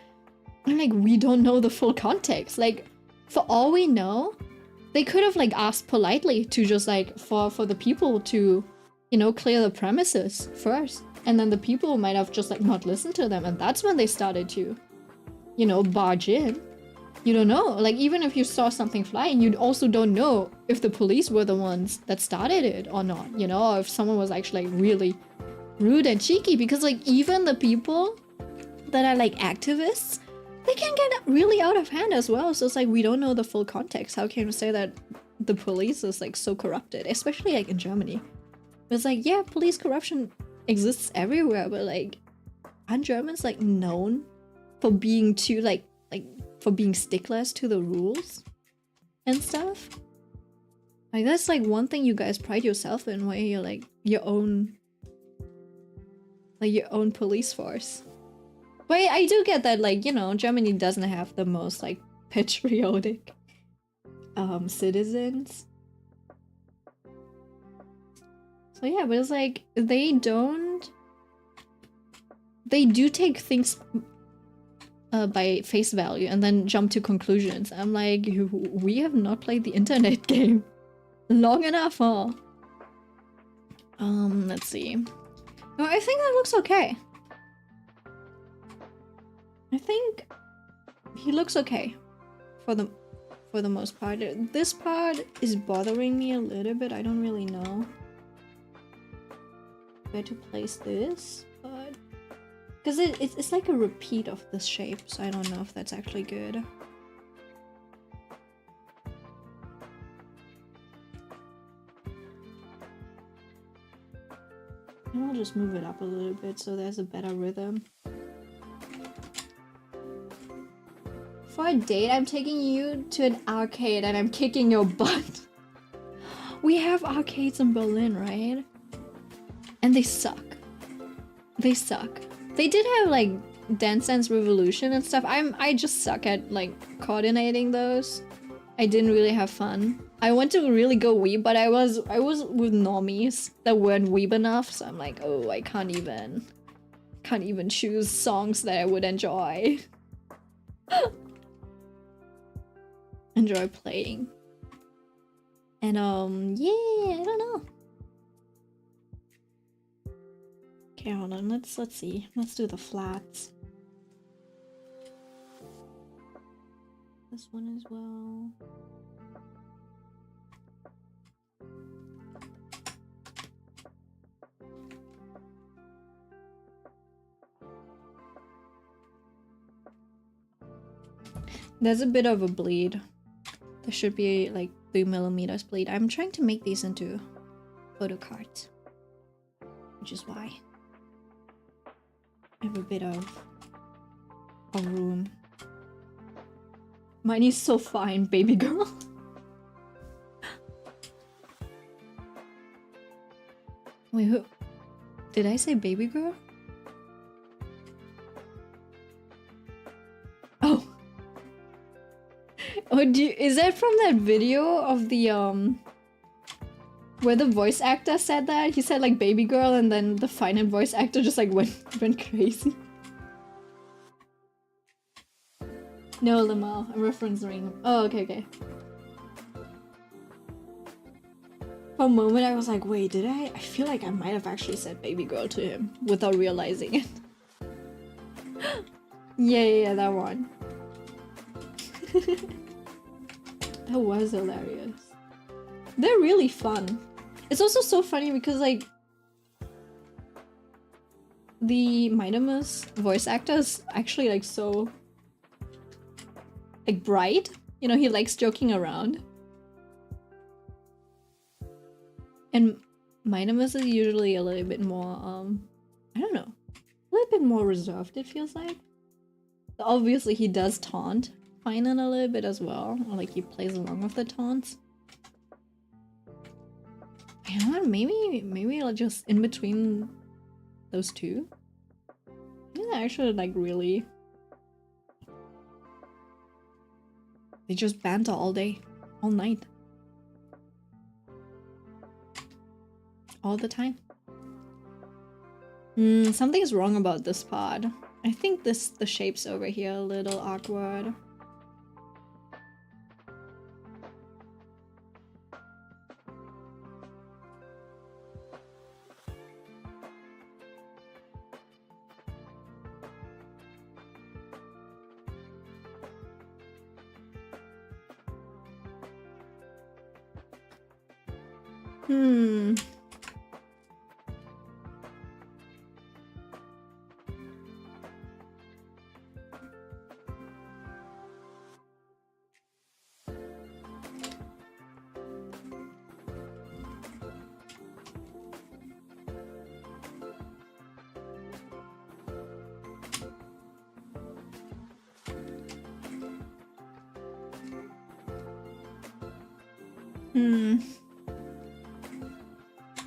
I'm like, we don't know the full context. Like, for all we know, they could have, like, asked politely to just, like, for the people to, you know, clear the premises first. And then the people might have just, like, not listened to them. And that's when they started to, you know, barge in. You don't know. Like, even if you saw something flying, you also don't know if the police were the ones that started it or not, you know, or if someone was actually like, really rude and cheeky. Because, like, even the people that are, like, activists, they can get really out of hand as well. So it's like, we don't know the full context. How can we say that the police is, like, so corrupted? Especially, like, in Germany. It's like, yeah, police corruption exists everywhere, but, like, aren't Germans, like, known for being too, like, for being sticklers to the rules and stuff? Like, that's like one thing you guys pride yourself in, where you're like your own police force. But I do get that, like, you know, Germany doesn't have the most like patriotic citizens. So yeah, but it's like they do take things by face value and then jump to conclusions. I'm like, we have not played the internet game long enough, huh? Let's see. No, I think that looks okay. I think he looks okay for the most part. This part is bothering me a little bit. I don't really know where to place this, but because it's like a repeat of this shape, so I don't know if that's actually good. And I'll just move it up a little bit so there's a better rhythm. For a date, I'm taking you to an arcade and I'm kicking your butt. We have arcades in Berlin, right? And they suck. They suck. They did have like Dance Dance Revolution and stuff. I just suck at like coordinating those. I didn't really have fun. I want to really go weeb, but I was with normies that weren't weeb enough, so I'm like, oh, I can't even choose songs that I would enjoy. Enjoy playing. And yeah, I don't know. Okay, hold on. Let's see. Let's do the flats. This one as well. There's a bit of a bleed. There should be like 3mm bleed. I'm trying to make these into photo cards, which is why I have a bit of room. Mine is so fine, baby girl. Wait, who? Did I say baby girl? Oh. Oh, is that from that video of the where the voice actor said that? He said like baby girl and then the final voice actor just like went crazy. No, Lamal, I'm referencing. Oh, okay. For a moment I was like, wait, did I? I feel like I might have actually said baby girl to him without realizing it. Yeah, that one. That was hilarious. They're really fun. It's also so funny because like the Minimus voice actor is actually like so like bright. You know, he likes joking around. And Minimus is usually a little bit more I don't know, a little bit more reserved, it feels like. Obviously he does taunt Finan a little bit as well, or like he plays along with the taunts. You know what, maybe I'll just in between those two. Maybe they actually like really, they just banter all day, all night, all the time. Something's wrong about this pod. I think the shape's over here a little awkward.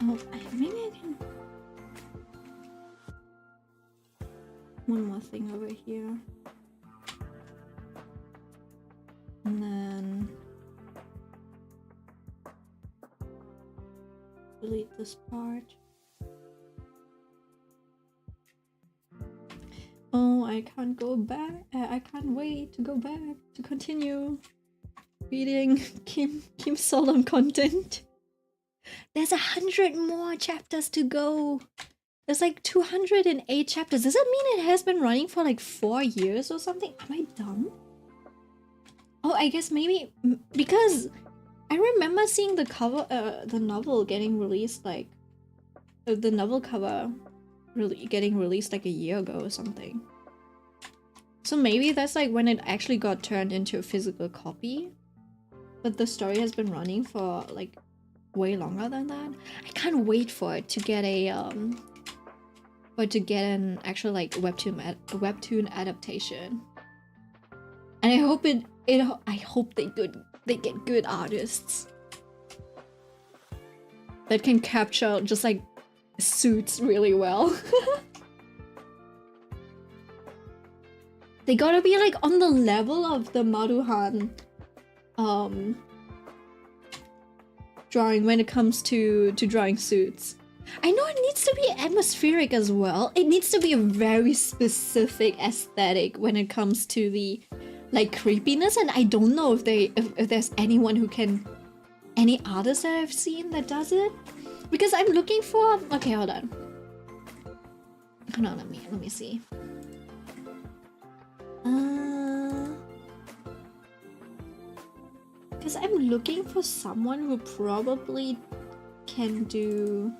Oh, maybe I can. One more thing over here. And then delete this part. Oh, I can't go back. I can't wait to go back to continue reading Kim Solemn content. There's 100 more chapters to go. There's like 208 chapters. Does that mean it has been running for like 4 years or something? Am I dumb? Oh, I guess maybe because I remember seeing the cover, the novel getting released like the novel cover really getting released like a year ago or something. So maybe that's like when it actually got turned into a physical copy. But the story has been running for like way longer than that. I can't wait for it to get a an actual like webtoon adaptation. And I hope I hope they get good artists that can capture just like suits really well. They gotta be like on the level of the Maruhan drawing when it comes to drawing suits. I know it needs to be atmospheric as well. It needs to be a very specific aesthetic when it comes to the like creepiness, and I don't know if there's anyone who can, any artist that I've seen that does it, because I'm looking for, okay, hold on, let me see. Because I'm looking for someone who probably can do,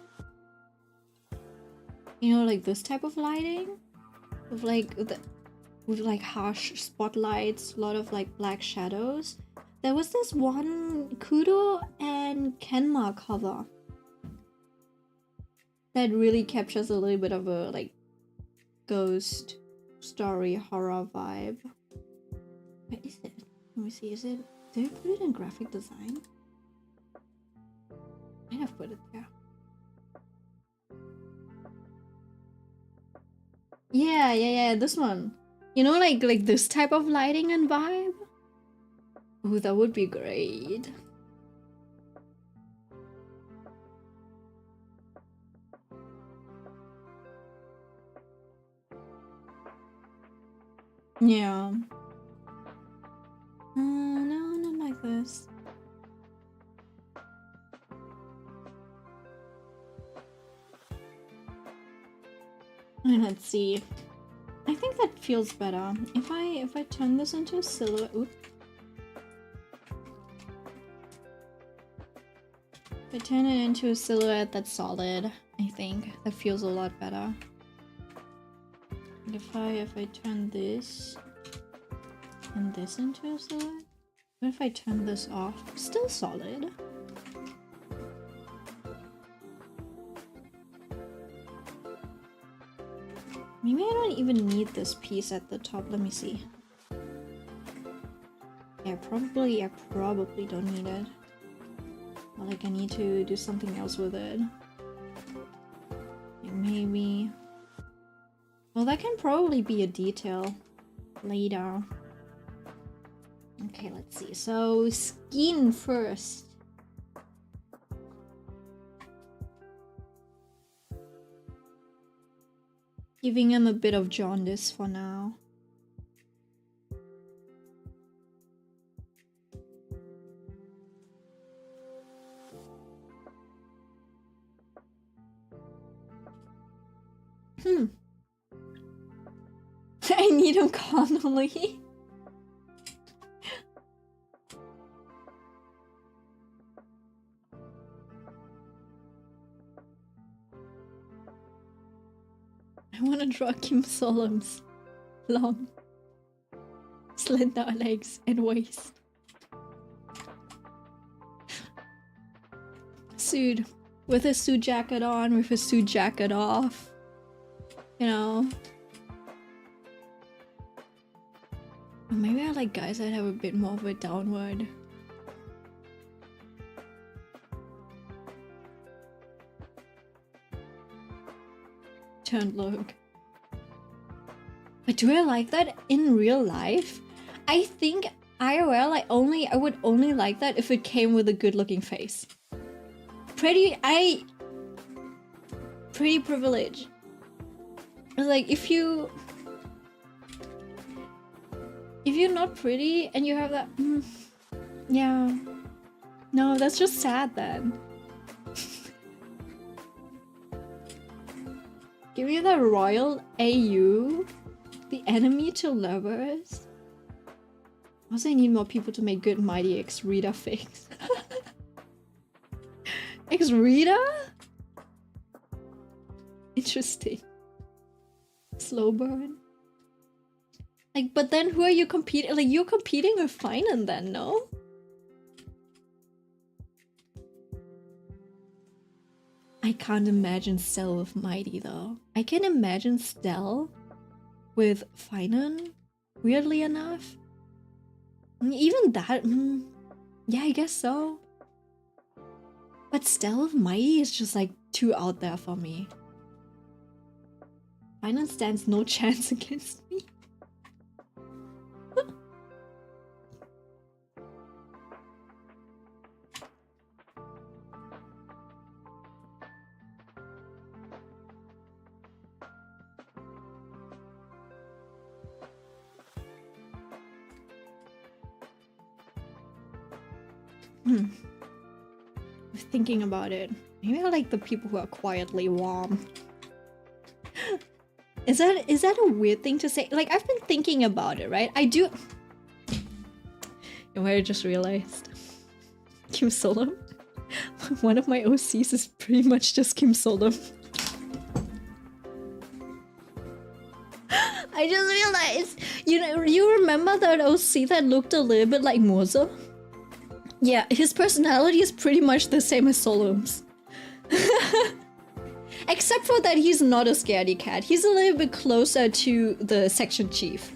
you know, like this type of lighting with like harsh spotlights, a lot of like black shadows. There was this one Kudo and Kenma cover that really captures a little bit of a like ghost story horror vibe. Where is it? Let me see, is it, did I put it in graphic design? I might have put it there. Yeah, this one. You know, like this type of lighting and vibe? Ooh, that would be great. Yeah. No, not like this. Let's see. I think that feels better. If I turn this into a silhouette, oops. If I turn it into a silhouette that's solid, I think that feels a lot better. And if I turn this and this into a silhouette, what if I turn this off? Still solid. Maybe I don't even need this piece at the top. Let me see. Yeah, I probably don't need it. Or like I need to do something else with it. Like maybe... Well, that can probably be a detail later. Okay, let's see. So, skin first. Giving him a bit of jaundice for now. I need him carnally. I wanna draw Kim Solom's long, slender legs and waist. Suit. With a suit jacket on, with a suit jacket off. You know? Or maybe I like guys that have a bit more of a downward. Turned look. But do I like that in real life? I think IRL I would only like that if it came with a good looking face. Pretty privilege. Like if you're not pretty and you have that yeah. No, that's just sad then. Give me the royal AU, the enemy to lovers. Also, I need more people to make good Mighty X Rita fics. X Rita? Interesting. Slow burn. Like, but then who are you competing? Like, you're competing with Finan then, no? I can't imagine Stell with Mighty though. I can imagine Stell with Finan, weirdly enough. Even that, yeah, I guess so. But Stell with Mighty is just like too out there for me. Finan stands no chance against me. Thinking about it. Maybe I like the people who are quietly warm. Is that a weird thing to say? Like, I've been thinking about it, right? I do. You know, I just realized. Kim Solom. One of my OCs is pretty much just Kim Solom. I just realized. You know, you remember that OC that looked a little bit like Moza? Yeah, his personality is pretty much the same as Solom's. Except for that he's not a scaredy cat. He's a little bit closer to the section chief.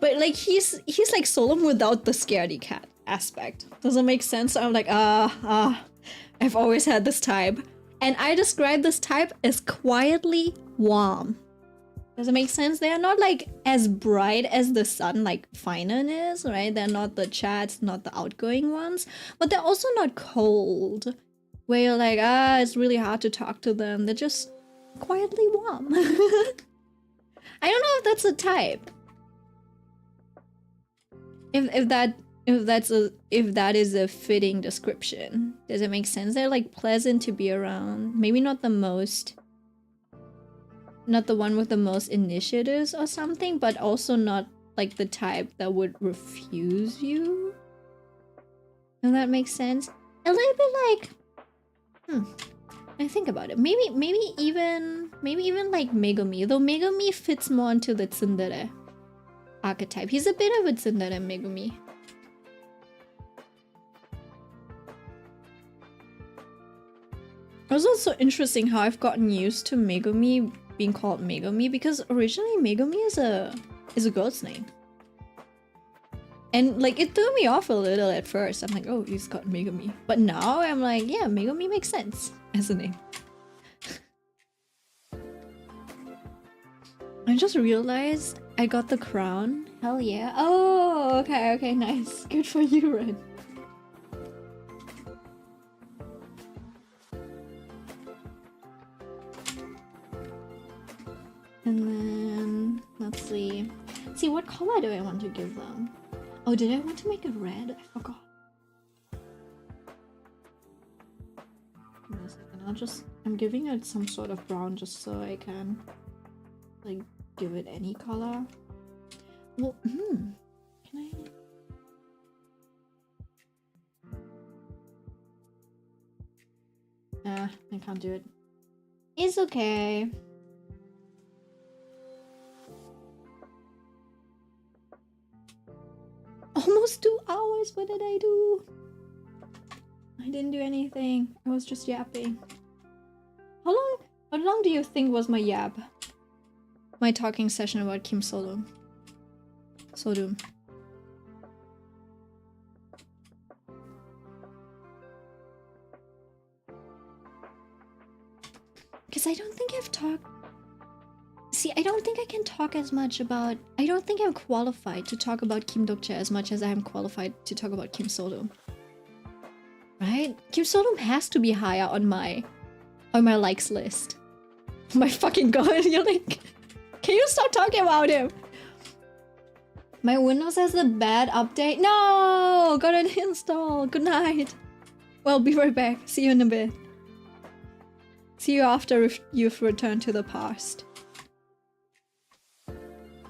But like he's like Solom without the scaredy cat aspect. Does it make sense? I'm like, I've always had this type. And I describe this type as quietly warm. Does it make sense? They are not like as bright as the sun like Finan is, right? They're not the chats, not the outgoing ones. But they're also not cold. Where you're like, it's really hard to talk to them. They're just quietly warm. I don't know if that's a type. If that is a fitting description. Does it make sense? They're like pleasant to be around. Maybe not the one with the most initiatives or something, but also not like the type that would refuse you. Does that make sense? A little bit like, I think about it. Maybe even like Megumi. Though Megumi fits more into the tsundere archetype. He's a bit of a tsundere, Megumi. It was also interesting how I've gotten used to Megumi being called Megumi, because originally Megumi is a girl's name. And like it threw me off a little at first. I'm like, oh, he's got Megumi. But now I'm like, yeah, Megumi makes sense as a name. I just realized I got the crown. Hell yeah. Oh, okay, nice. Good for you, Ren. And then, let's see. See, what color do I want to give them? Oh, did I want to make it red? I forgot. Give me a second. I'm giving it some sort of brown just so I can, like, give it any color. Well, can I? I can't do it. It's okay. Almost 2 hours. What did I do? I didn't do anything. I was just yapping. How long do you think was my yap? My talking session about Kim Sodom. Because I don't think I've talked... See, I don't think I can talk as much about... I don't think I'm qualified to talk about Kim Dokcha as much as I am qualified to talk about Kim Sodom. Right? Kim Sodom has to be higher on my likes list. Oh my fucking god, you're like... Can you stop talking about him? My Windows has a bad update. No! Got an install. Good night. Well, be right back. See you in a bit. See you after if you've returned to the past.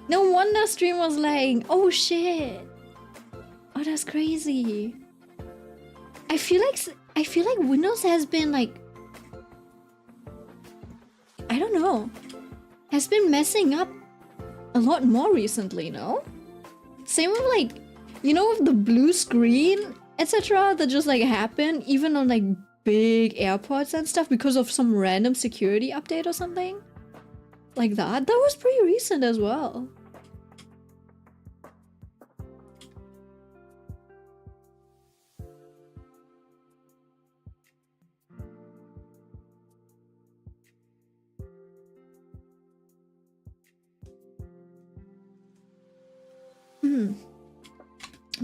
No wonder stream was lagging. Oh shit. Oh, that's crazy. I feel like Windows has been like... I don't know. Has been messing up a lot more recently, no? Same with like, you know, with the blue screen, etc. that just like happened even on like big airports and stuff because of some random security update or something? Like that? That was pretty recent as well.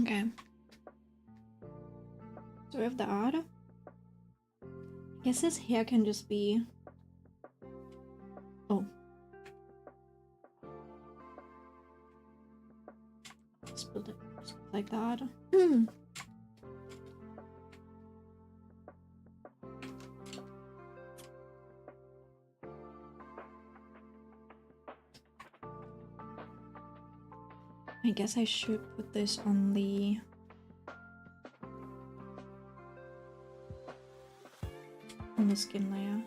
Okay. So we have the art. I guess his hair can just be... Oh. Split it like that. I guess I should put this on the... skin layer.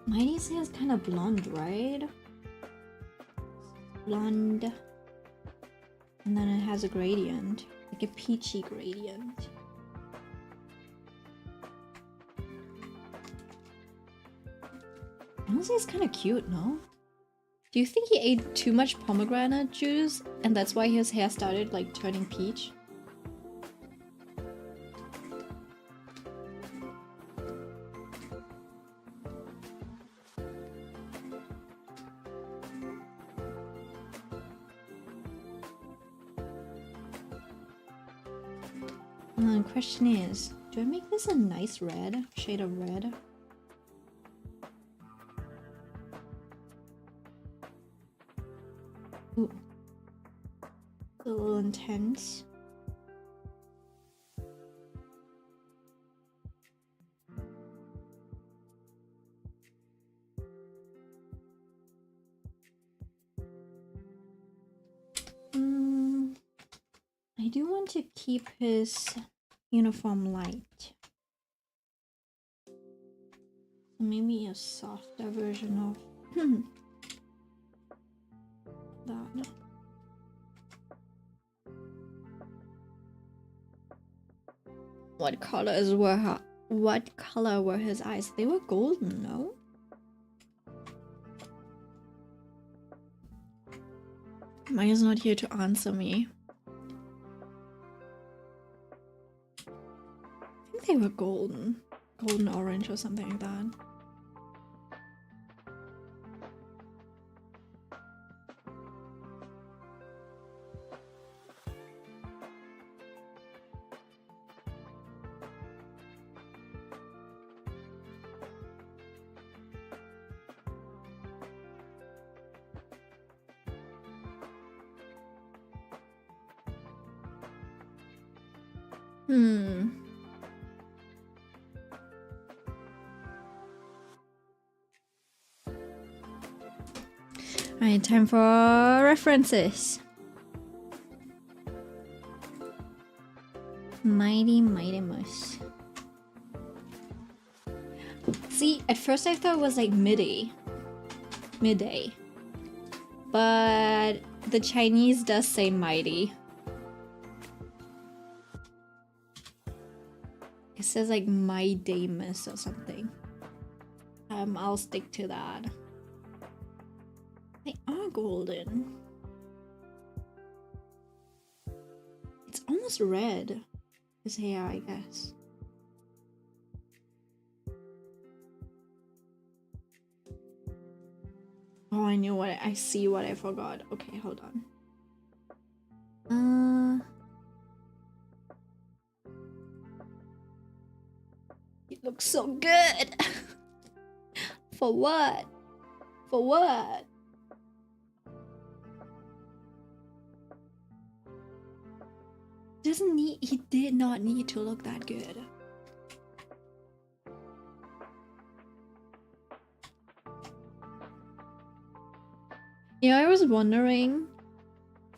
Mighty's hair is kind of blonde, right? Blonde. And then it has a gradient. Like a peachy gradient. Honestly, it's kind of cute, no? Do you think he ate too much pomegranate juice and that's why his hair started like turning peach? Question is, do I make this a nice red? Shade of red? Ooh. A little intense. I do want to keep his uniform light. Maybe a softer version of that. What colors were her? What color were his eyes? They were golden, no? Maya's not here to answer me. I think they were golden. Golden orange or something like that. Alright, time for references. Mighty Moose. See, at first I thought it was like midday. But the Chinese does say mighty. It says like my damus or something. I'll stick to that. They are golden. It's almost red. His hair, I guess. Oh, I knew what I see what I forgot. Okay, hold on. He looks so good. For what? For what? He did not need to look that good. Yeah, I was wondering,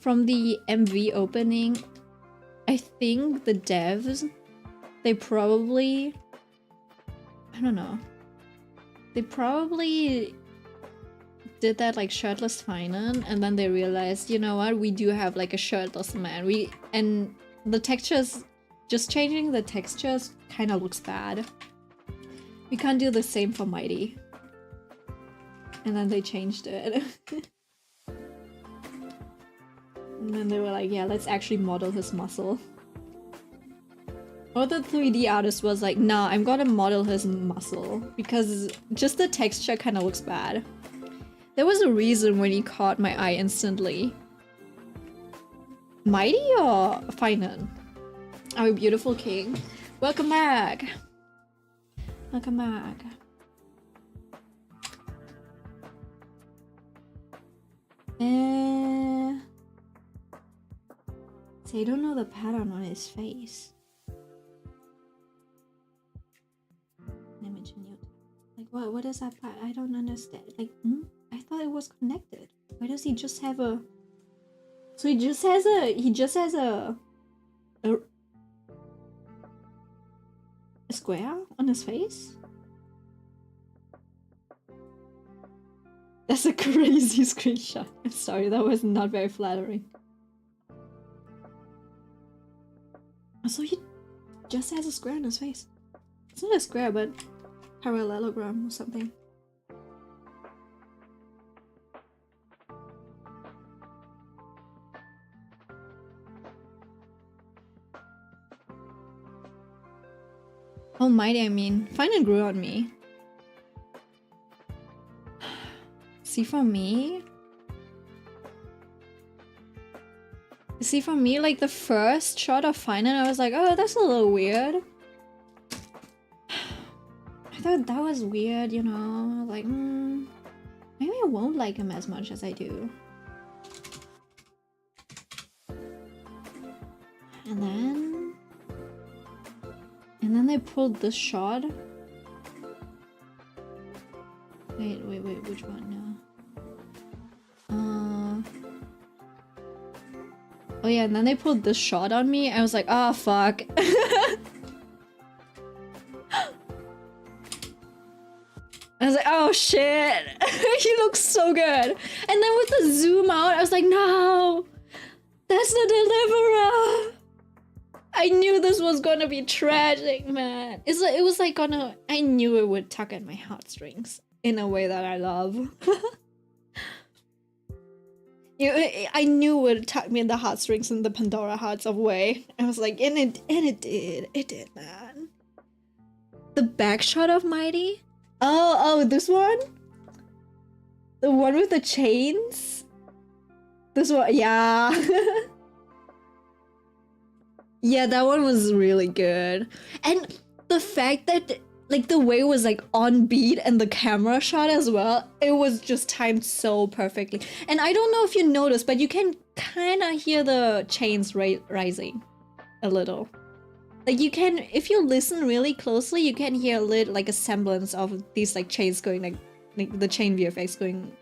from the MV opening, I think the devs, they probably, I don't know, they probably did that like shirtless Finan, and then they realized, you know what, we do have like a shirtless man. And the textures, just changing the textures kind of looks bad. We can't do the same for Mighty. And then they changed it. And then they were like, yeah, let's actually model his muscle. Or the 3D artist was like, nah, I'm gonna model his muscle. Because just the texture kind of looks bad. There was a reason when he caught my eye instantly. Mighty or Finan? Our beautiful king. Welcome back. Welcome back. See, I don't know the pattern on his face. Image mute. Like what is that part? I don't understand. Like, I thought it was connected. Why does he just have a... So he just has a square on his face? That's a crazy screenshot. I'm sorry, that was not very flattering. So he just has a square on his face. It's not a square, but parallelogram or something. Almighty, I mean, Finan grew on me. See, for me, See, for me, like the first shot of Finan, I was like, oh, that's a little weird. I thought that was weird, you know, like, maybe I won't like him as much as I do. And then they pulled this shot. Wait, which one now? Oh yeah, and then they pulled this shot on me. I was like, oh fuck. I was like, oh shit. He looks so good. And then with the zoom out, I was like, no, that's the deliverer. I knew this was gonna be tragic, man. It was like gonna, I knew it would tug at my heartstrings in a way that I love. I knew it would tuck me in the heartstrings in the Pandora hearts of way. I was like, and it did, man. The back shot of Mighty? Oh, this one? The one with the chains? This one, yeah. Yeah, that one was really good. And the fact that like the way it was like on beat and the camera shot as well, it was just timed so perfectly. And I don't know if you noticed, but you can kind of hear the chains rising a little. Like you can, if you listen really closely, you can hear like a semblance of these like chains going like the chain VFX going,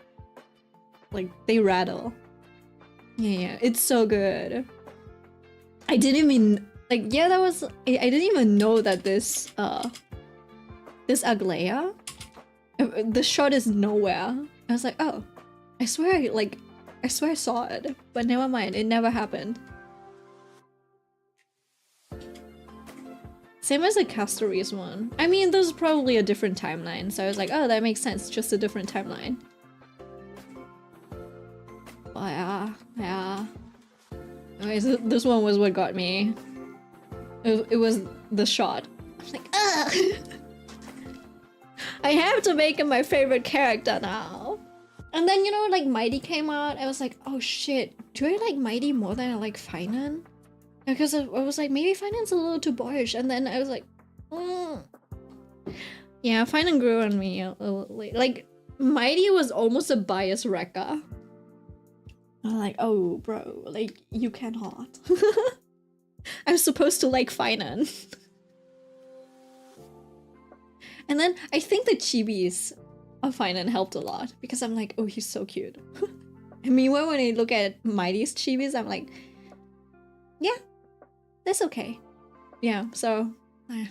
like they rattle. Yeah, it's so good. I didn't even like, yeah, that was, I didn't even know that this Aglaia, the shot is nowhere. I was like, oh, I swear I saw it, but never mind, it never happened. Same as the Castories one. I mean, there's probably a different timeline, so I was like, oh, that makes sense, just a different timeline. Oh yeah. Anyways, this one was what got me. It was the shot. I was like, ugh! I have to make him my favorite character now. And then, you know, like Mighty came out. I was like, oh shit, do I like Mighty more than I like Finan? Because I was like, maybe Finan's a little too boyish. And then I was like, yeah, Finan grew on me a little late. Like, Mighty was almost a bias wrecker. I'm like, oh bro, like you cannot. I'm supposed to like Finan. And then I think the chibis of Finan helped a lot because I'm like, oh, he's so cute. I mean, when I look at Mighty's chibis, I'm like, yeah, that's okay. Yeah, so,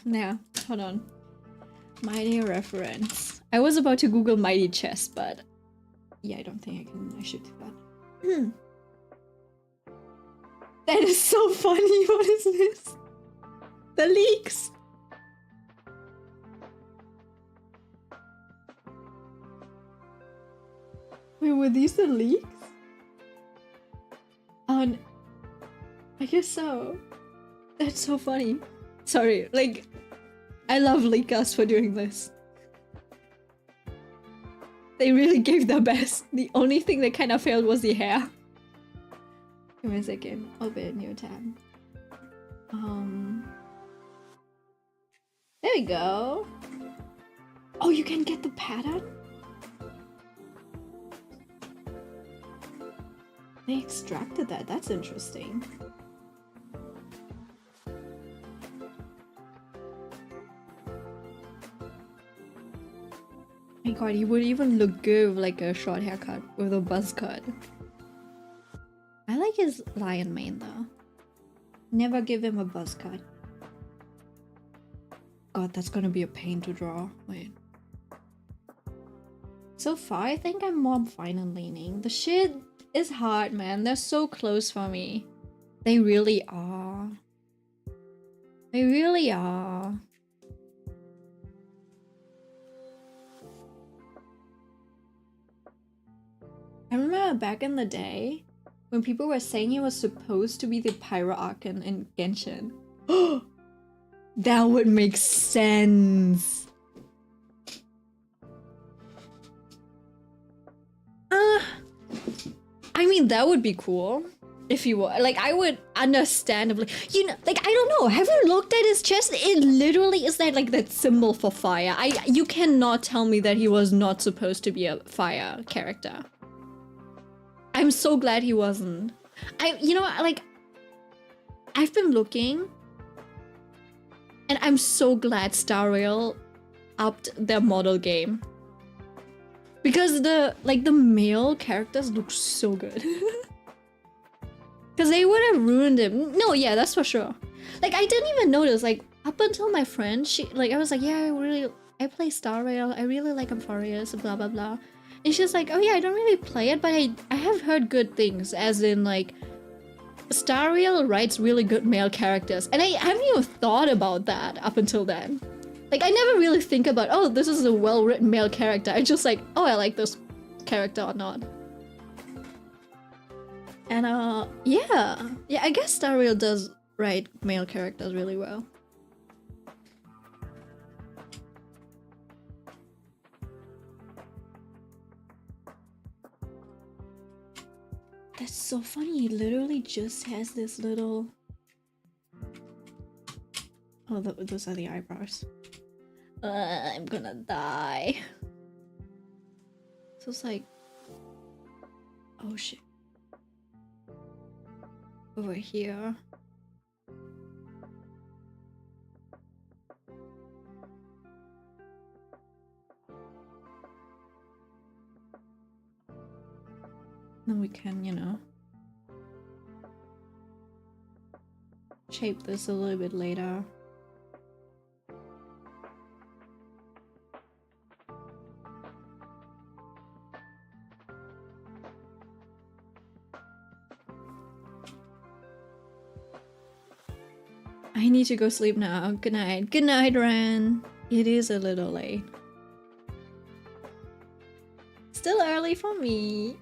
yeah, hold on. Mighty reference. I was about to Google Mighty chest, but yeah, I don't think I should do that. That is so funny. What is this? The leaks. Wait, were these the leaks? Oh, I guess so. That's so funny. Sorry, like, I love leakers for doing this. They really gave their best. The only thing that kind of failed was the hair. Give me a second. Open new tab. There we go. Oh, you can get the pattern? They extracted that. That's interesting. My god, he would even look good with like a short haircut with a buzz cut. I like his lion mane though. Never give him a buzz cut. God, that's gonna be a pain to draw. Wait. So far, I think I'm more Finan leaning. The shit is hard, man. They're so close for me. They really are. They really are. I remember back in the day when people were saying he was supposed to be the Pyro Archon in Genshin. That would make sense. I mean, that would be cool. If you were like, I would understandably, you know, like I don't know. Have you looked at his chest? It literally is that like that symbol for fire. You cannot tell me that he was not supposed to be a fire character. I'm so glad he wasn't. You know, like I've been looking, and I'm so glad Star Rail upped their model game. Because the male characters look so good. Because they would have ruined him. No, yeah, that's for sure. Like, I didn't even notice, like, up until my friend, I was like, yeah, I play Star Rail, I really like Amphorius, blah, blah, blah. And she's like, oh yeah, I don't really play it, but I have heard good things, as in, like, Star Rail writes really good male characters. And I haven't even thought about that up until then. Like, I never really think about, oh, this is a well-written male character. I just like, oh, I like this character or not. And, yeah. Yeah, I guess Star Rail does write male characters really well. That's so funny, he literally just has this little... Oh, those are the eyebrows. I'm gonna die. So it's like... Oh shit. Over here. Then we can, you know, shape this a little bit later. I need to go sleep now. Good night. Good night, Ren. It is a little late. Still early for me.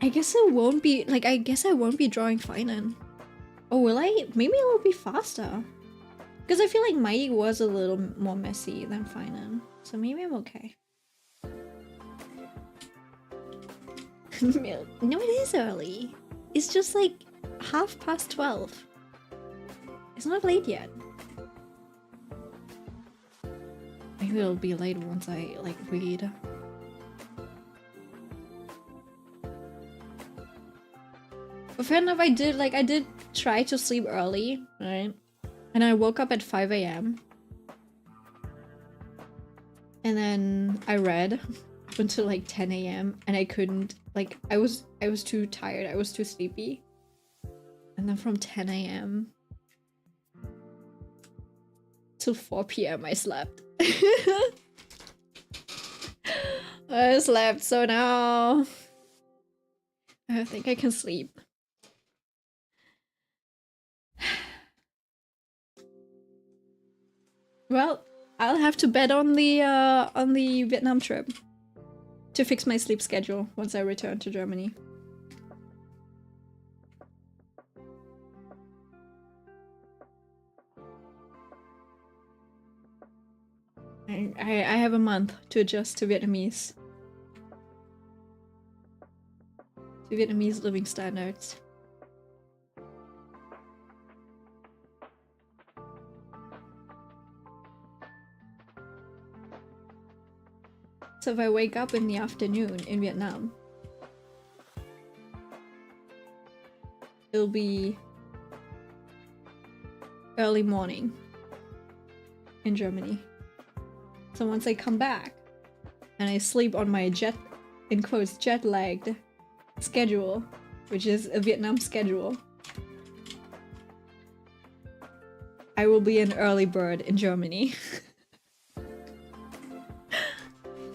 I guess it won't be like I guess I won't be drawing Finan. Oh, will I? Maybe it will be faster. Because I feel like Mai was a little more messy than Finan. So maybe I'm okay. No, it is early. It's just like 12:30. It's not late yet. Maybe it'll be late once I like read. But fair enough, I did try to sleep early, right? And I woke up at 5 AM. And then I read up until like 10 AM and I couldn't, like I was too tired, I was too sleepy. And then from 10 AM till 4 PM I slept. I slept, so now I think I can sleep. Well, I'll have to bet on the Vietnam trip to fix my sleep schedule once I return to Germany. I have a month to adjust to Vietnamese. To Vietnamese living standards. So if I wake up in the afternoon in Vietnam, it'll be early morning in Germany. So once I come back and I sleep on my in quotes, jet-lagged schedule, which is a Vietnam schedule, I will be an early bird in Germany.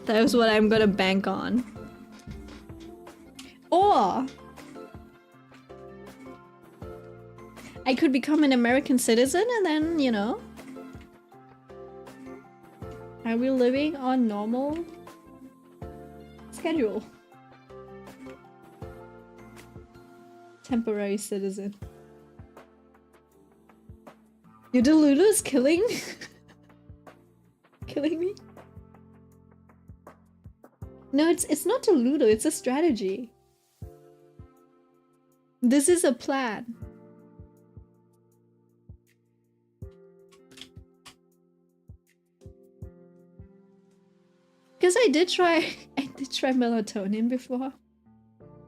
That is what I'm gonna bank on. Or I could become an American citizen and then, you know, I'll be living on normal schedule. Temporary citizen. Your Delulu is killing me? No, it's not Delulu, it's a strategy. This is a plan. Because I did try melatonin before.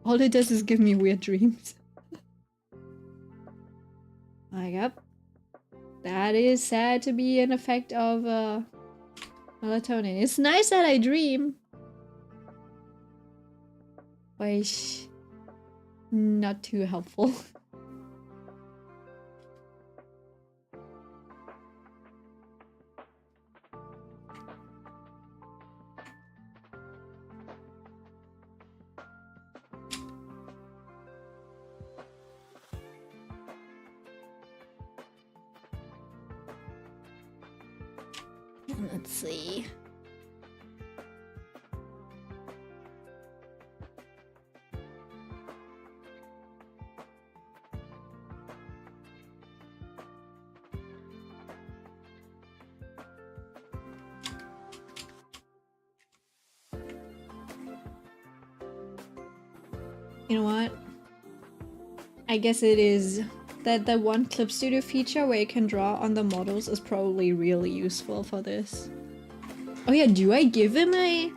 All it does is give me weird dreams. Yep. That is sad to be an effect of melatonin. It's nice that I dream. But not too helpful. Let's see. You know what? I guess it is that the one Clip Studio feature where you can draw on the models is probably really useful for this. Oh yeah, do I give him a...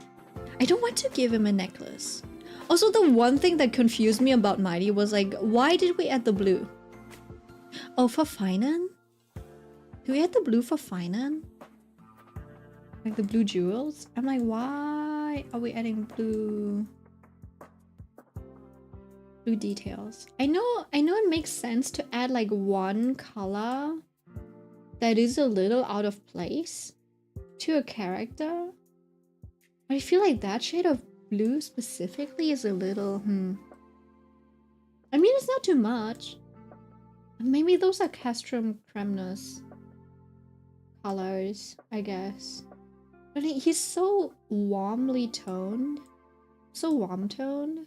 I don't want to give him a necklace. Also, the one thing that confused me about Mighty was like, why did we add the blue? Oh, for Finan? Do we add the blue for Finan? Like the blue jewels? I'm like, why are we adding blue details? I know it makes sense to add like one color that is a little out of place to a character. I feel like that shade of blue specifically is a little I mean, it's not too much. Maybe those are Castrum Cremnus colors, I guess. But he's so warmly toned, so warm toned,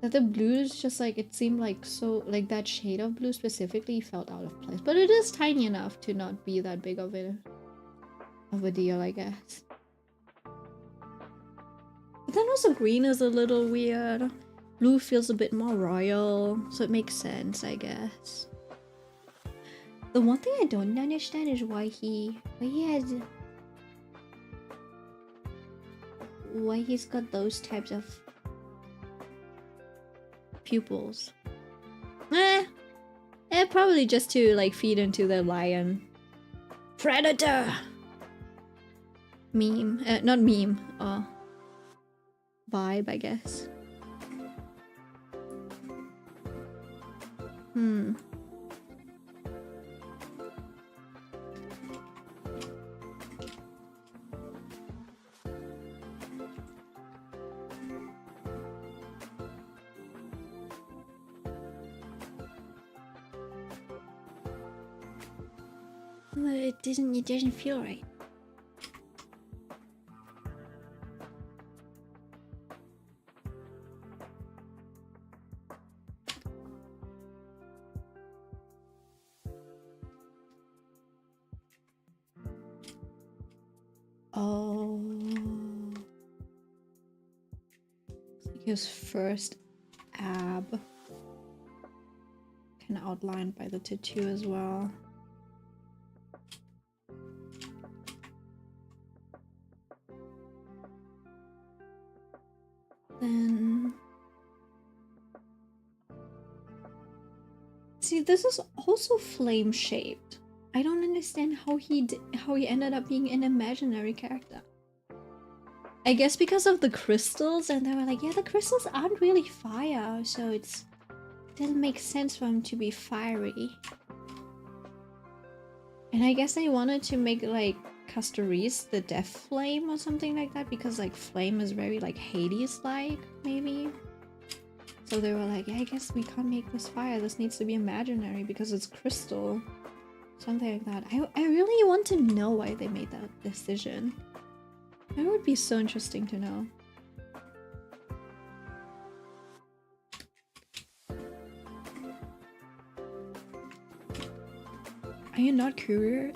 that the blue is just like, it seemed like so, like that shade of blue specifically felt out of place. But it is tiny enough to not be that big of a deal, I guess. But then also green is a little weird. Blue feels a bit more royal, so it makes sense, I guess. The one thing I don't understand is why he's got those types of pupils. Probably just to like feed into the lion predator meme, not meme, vibe, I guess. It doesn't feel right. Oh, it's like his first ab, kind of outlined by the tattoo as well. Then see, this is also flame shaped. I don't understand how he ended up being an imaginary character. I guess because of the crystals, and they were like, yeah, the crystals aren't really fire, so it doesn't make sense for him to be fiery. And I guess they wanted to make like Castoris the death flame or something like that, because like flame is very like Hades-like, maybe. So they were like, yeah, I guess we can't make this fire, this needs to be imaginary because it's crystal. Something like that. I really want to know why they made that decision. That would be so interesting to know. Are you not curious?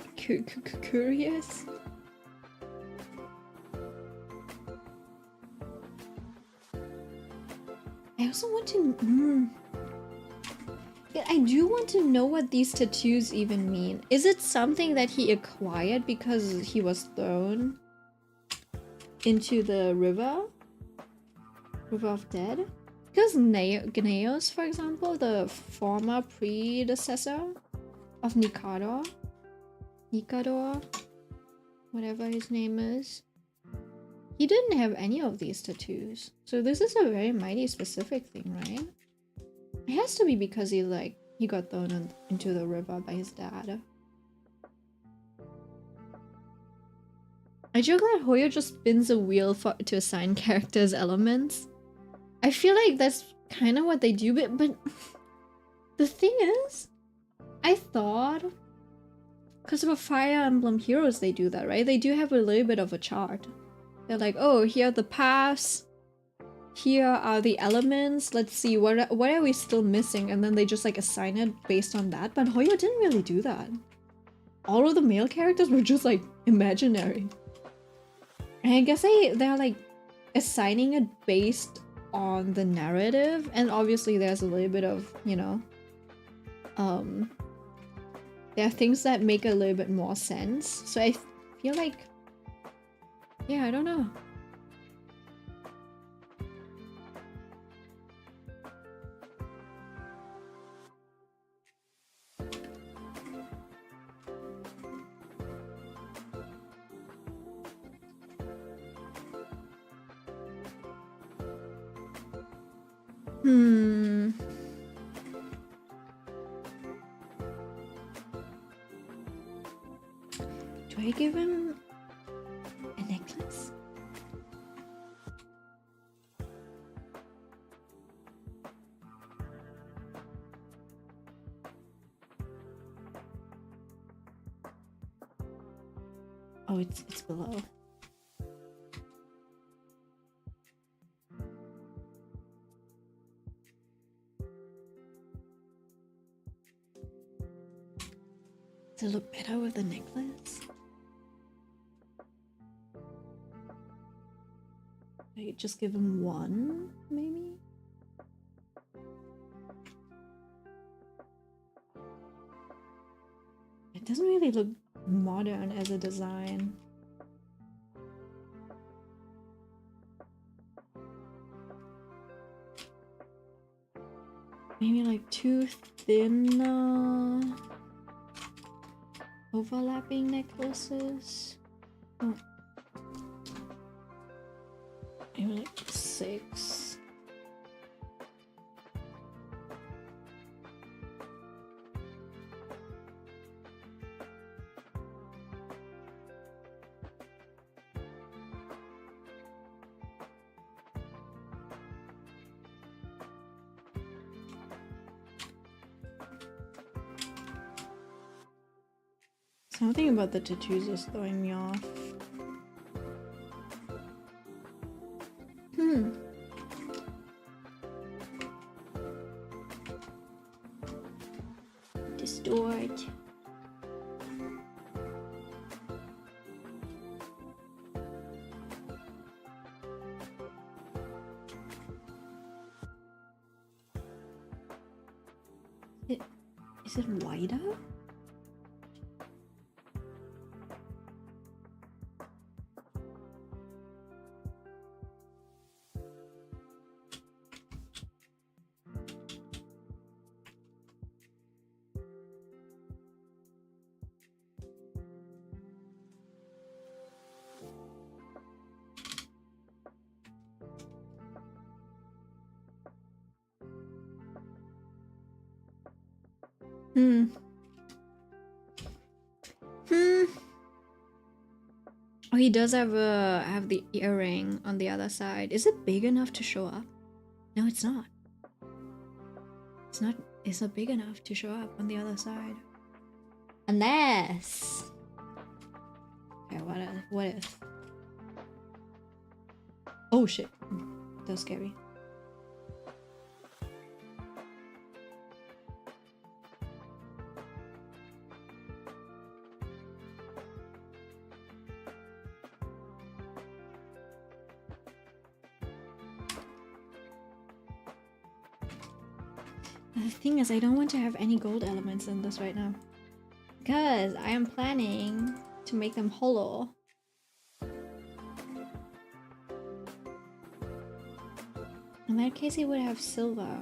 I also want to... I do want to know what these tattoos even mean. Is it something that he acquired because he was thrown into the river? River of Dead? Because Gneos, for example, the former predecessor of Nikador, whatever his name is, he didn't have any of these tattoos. So this is a very mighty specific thing, right? It has to be because he got thrown into the river by his dad. I joke that Hoyo just spins a wheel to assign characters elements. I feel like that's kind of what they do, but the thing is, I thought, because for Fire Emblem Heroes they do that, right? They do have a little bit of a chart. They're like, oh, here are the paths, here are the elements, let's see, what are we still missing? And then they just like assign it based on that, but Hoyo didn't really do that. All of the male characters were just like imaginary. And I guess they're like assigning it based on the narrative, and obviously there's a little bit of, you know, there are things that make a little bit more sense. So I feel like, yeah, I don't know. Do I give him a necklace? Oh, it's below. Does it look better with the necklace? I just give him one, maybe? It doesn't really look modern as a design. Maybe like too thin overlapping necklaces. Oh. Maybe like 6. Something about the tattoos is throwing me off. Distort. Is it wider? Oh, he does have the earring on the other side. Is it big enough to show up? No, it's not. It's not big enough to show up on the other side. Unless... Okay, what if? Oh shit. That was scary. The thing is, I don't want to have any gold elements in this right now. Because I am planning to make them hollow. In that case, it would have silver.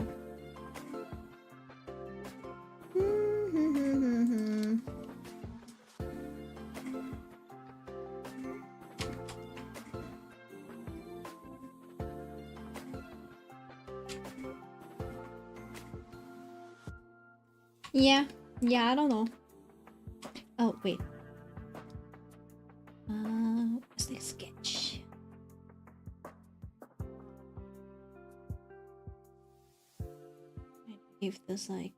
Yeah, I don't know. Oh, wait. What's the sketch? If this like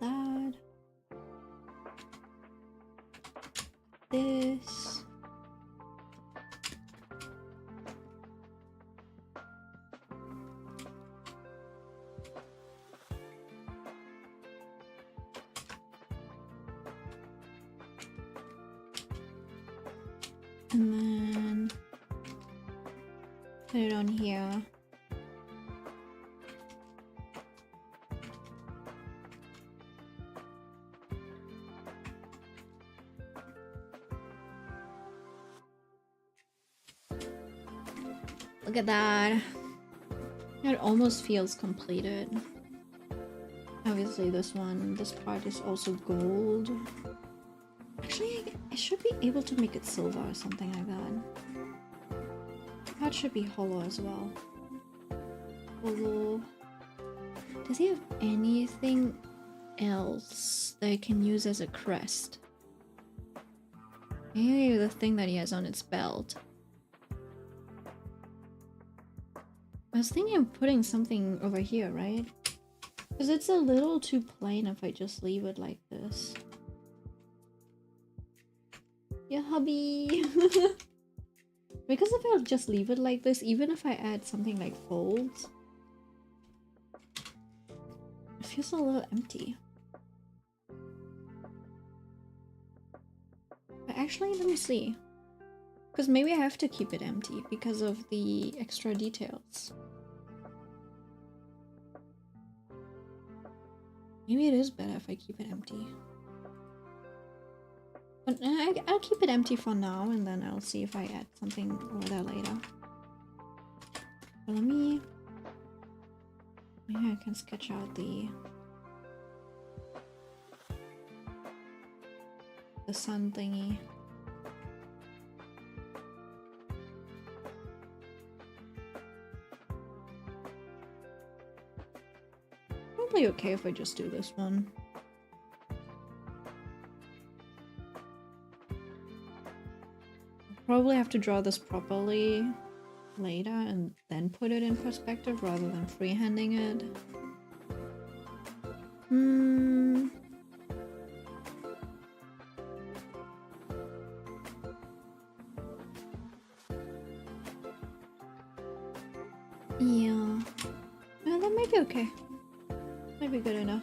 that, this. And then put it on here. Look at that. It almost feels completed. Obviously this part is also gold. Actually, I should be able to make it silver or something like that. Part should be hollow as well. Hollow. Does he have anything else that I can use as a crest? Maybe the thing that he has on its belt. I was thinking of putting something over here, right? Because it's a little too plain if I just leave it like this. Yeah, hubby! Because if I just leave it like this, even if I add something like folds, it feels a little empty. But actually, let me see. Because maybe I have to keep it empty because of the extra details. Maybe it is better if I keep it empty. But I'll keep it empty for now, and then I'll see if I add something over there later. But maybe I can sketch out the sun thingy. Probably okay if I just do this one. Probably have to draw this properly later and then put it in perspective rather than freehanding it. Yeah. That might be okay. Might be good enough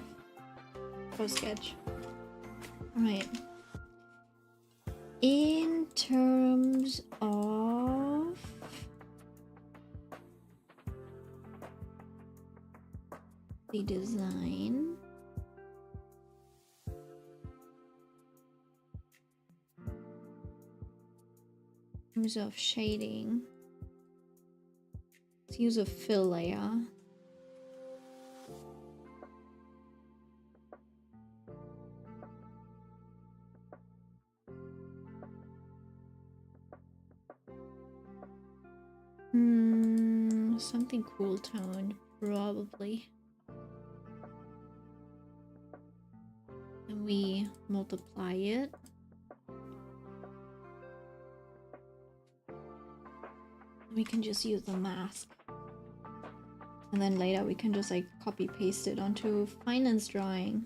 for a sketch. Alright. In terms of the design, in terms of shading, let's use a fill layer. Something cool toned, probably. And we multiply it. We can just use the mask. And then later we can just like copy paste it onto finance drawing.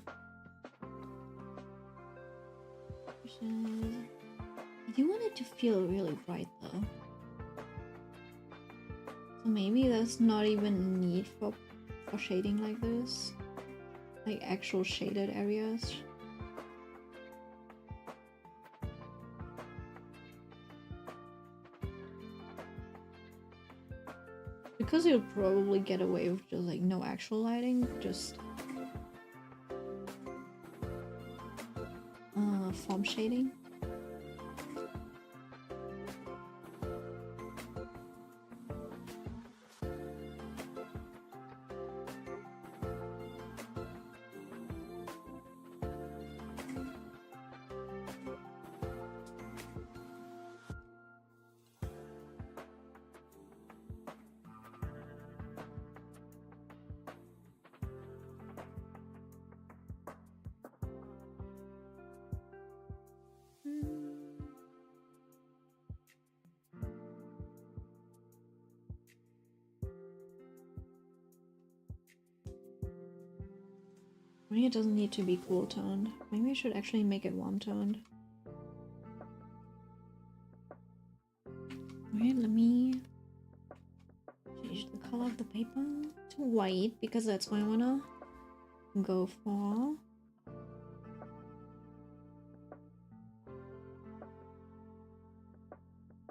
I do want it to feel really bright though. So maybe there's not even need for shading like this. Like actual shaded areas. Because you'll probably get away with just like no actual lighting, just form shading. Maybe it doesn't need to be cool toned. Maybe I should actually make it warm toned. Alright, let me change the color of the paper to white because that's what I wanna go for.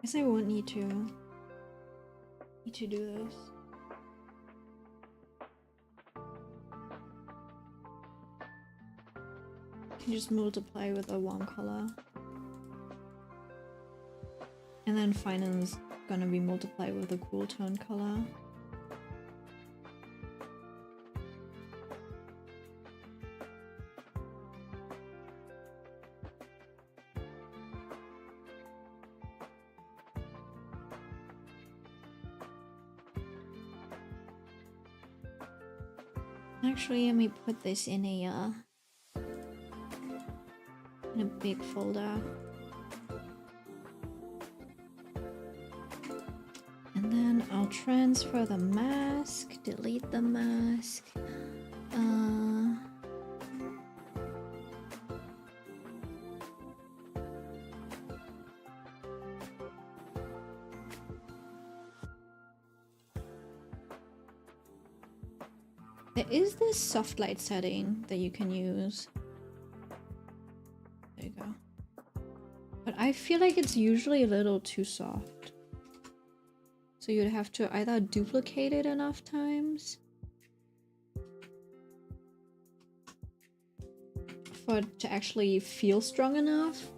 Guess I won't need to do this. Just multiply with a warm color, and then finance gonna be multiplied with a cool tone color. Actually, let me put this in a big folder, and then I'll transfer the mask, delete the mask. There is this soft light setting that you can use. There you go. But I feel like it's usually a little too soft. So you'd have to either duplicate it enough times for it to actually feel strong enough.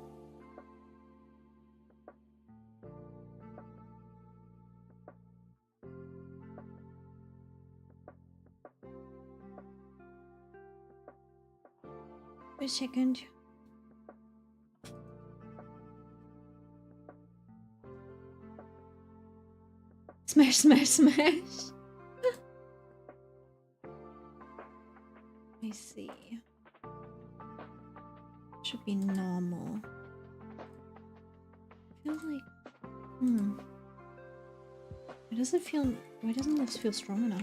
Wait a second. Smash, smash, smash. I see. Should be normal. Feels like Why doesn't this feel strong enough?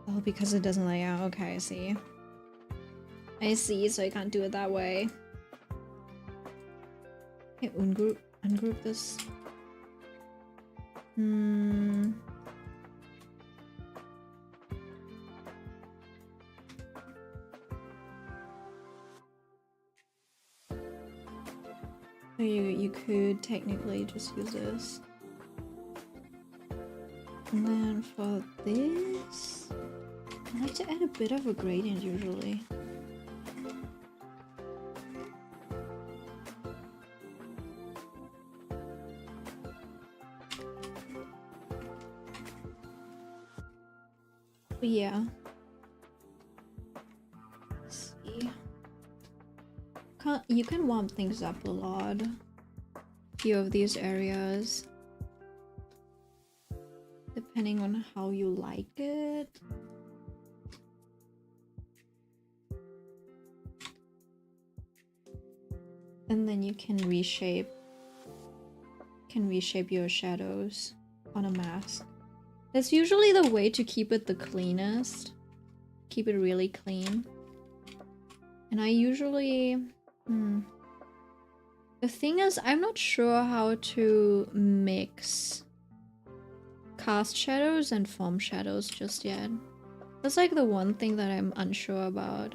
Oh, because it doesn't lay out. Okay, I see. I see, so I can't do it that way. Okay, ungroup this. So you could technically just use this. And then for this, I like to add a bit of a gradient usually. But yeah. Let's see. You can warm things up a lot. A few of these areas. Depending on how you like it. And then you can reshape your shadows on a mask. That's usually the way to keep it the cleanest. Keep it really clean. And I usually... The thing is, I'm not sure how to mix cast shadows and foam shadows just yet. That's like the one thing that I'm unsure about.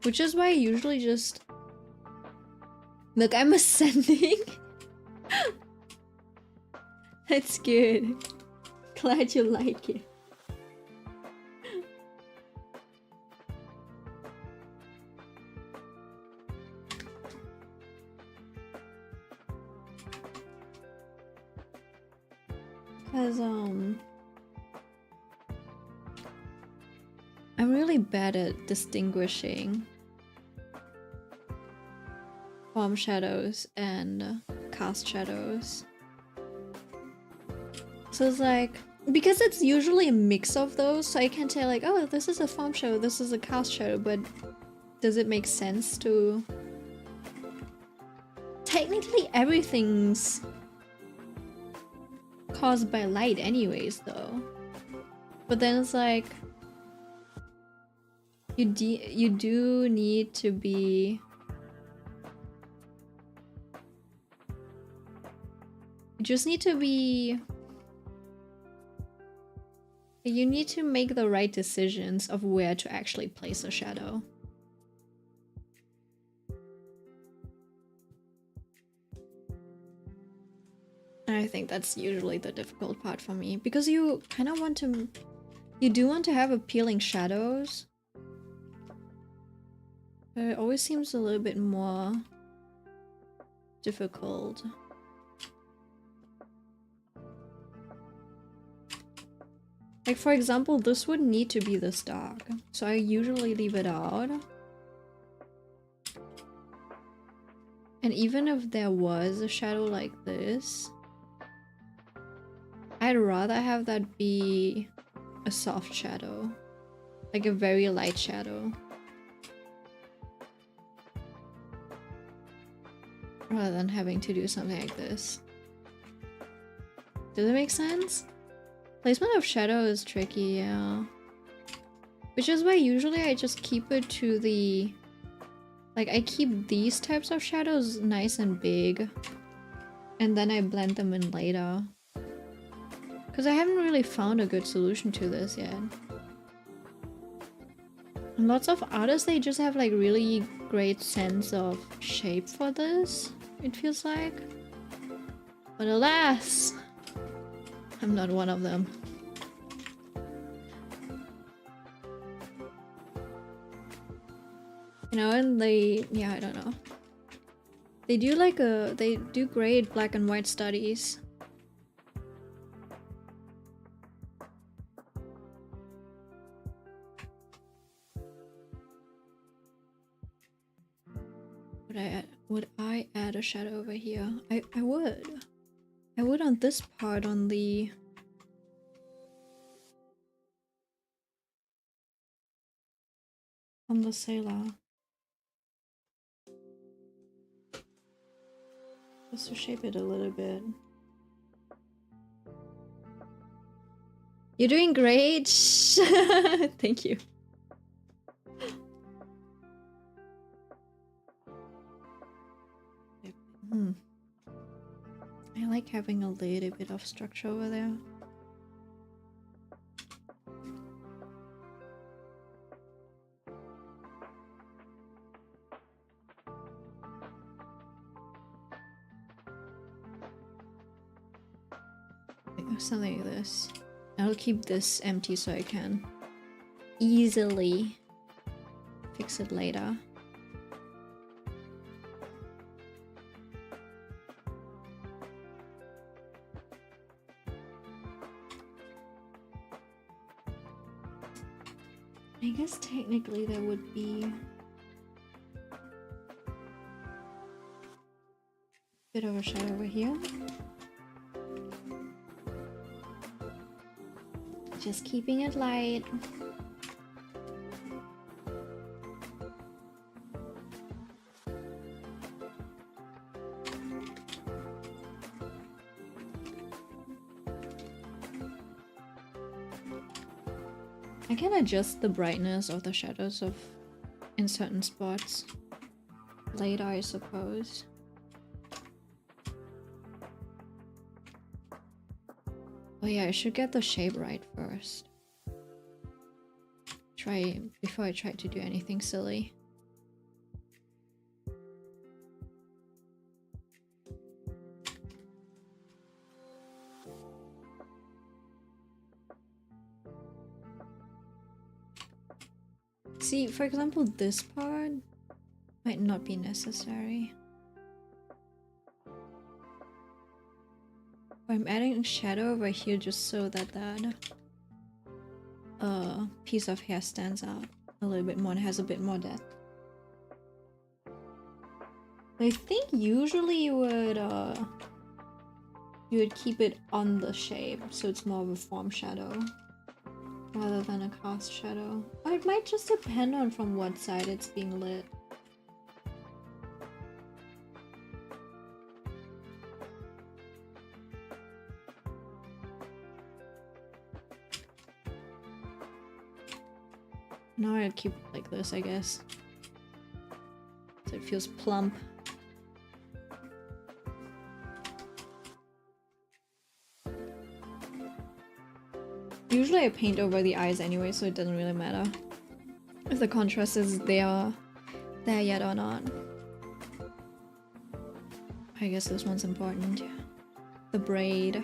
Which is why I usually just... Look, I'm ascending. That's good. Glad you like it. Cause I'm really bad at distinguishing foam shadows and cast shadows. So it's like, because it's usually a mix of those, so I can't tell like, oh, this is a foam shadow, this is a cast shadow, but does it make sense to... Technically everything's caused by light anyways though. But then it's like, you do need to be... You just need to be... You need to make the right decisions of where to actually place a shadow. And I think that's usually the difficult part for me, because you kind of want to... You do want to have appealing shadows. But it always seems a little bit more difficult. Like, for example, this would need to be this dark, so I usually leave it out. And even if there was a shadow like this, I'd rather have that be a soft shadow. Like a very light shadow. Rather than having to do something like this. Does it make sense? Placement of shadow is tricky, yeah. Which is why usually I just keep it to the... Like, I keep these types of shadows nice and big. And then I blend them in later. Because I haven't really found a good solution to this yet. And lots of artists, they just have like really great sense of shape for this, it feels like. But alas! I'm not one of them. You know, and they... Yeah, I don't know. They do like a... They do great black and white studies. Would I add a shadow over here? I would. I would on this part, on the... On the sailor. Just to shape it a little bit. You're doing great! Thank you. I like having a little bit of structure over there. Something like this. I'll keep this empty so I can easily fix it later. I guess technically there would be a bit of a shadow over here. Just keeping it light. I can adjust the brightness of the shadows of in certain spots later, I suppose. Oh yeah, I should get the shape right first. Before I try to do anything silly. See, for example, this part might not be necessary. I'm adding shadow over here just so that that piece of hair stands out a little bit more and has a bit more depth. I think usually you would keep it on the shape so it's more of a form shadow rather than a cast shadow. Or it might just depend on from what side it's being lit. Now I'll keep it like this, I guess. So it feels plump. Usually I paint over the eyes anyway, so it doesn't really matter if the contrast is there yet or not. I guess this one's important. The braid.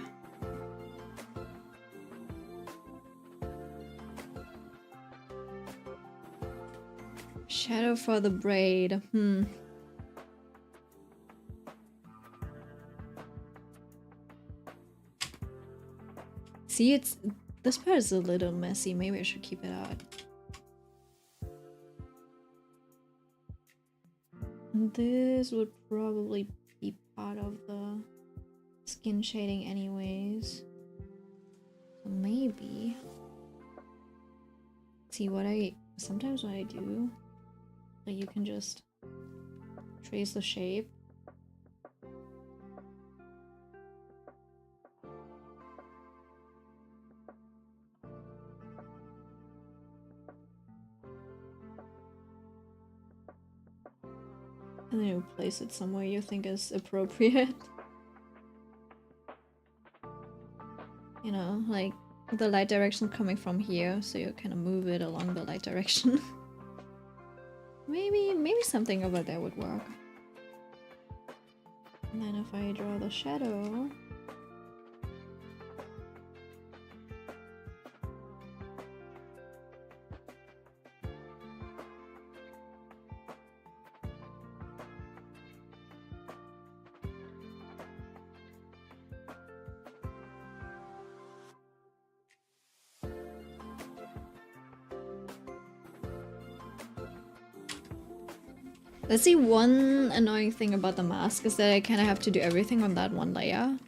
Shadow for the braid. See, this part is a little messy. Maybe I should keep it out. This would probably be part of the skin shading anyways. So maybe. See sometimes what I do, like you can just trace the shape. And then you place it somewhere you think is appropriate. You know, like the light direction coming from here, so you kind of move it along the light direction. maybe something over there would work. And then if I draw the shadow, let's see, one annoying thing about the mask is that I kind of have to do everything on that one layer.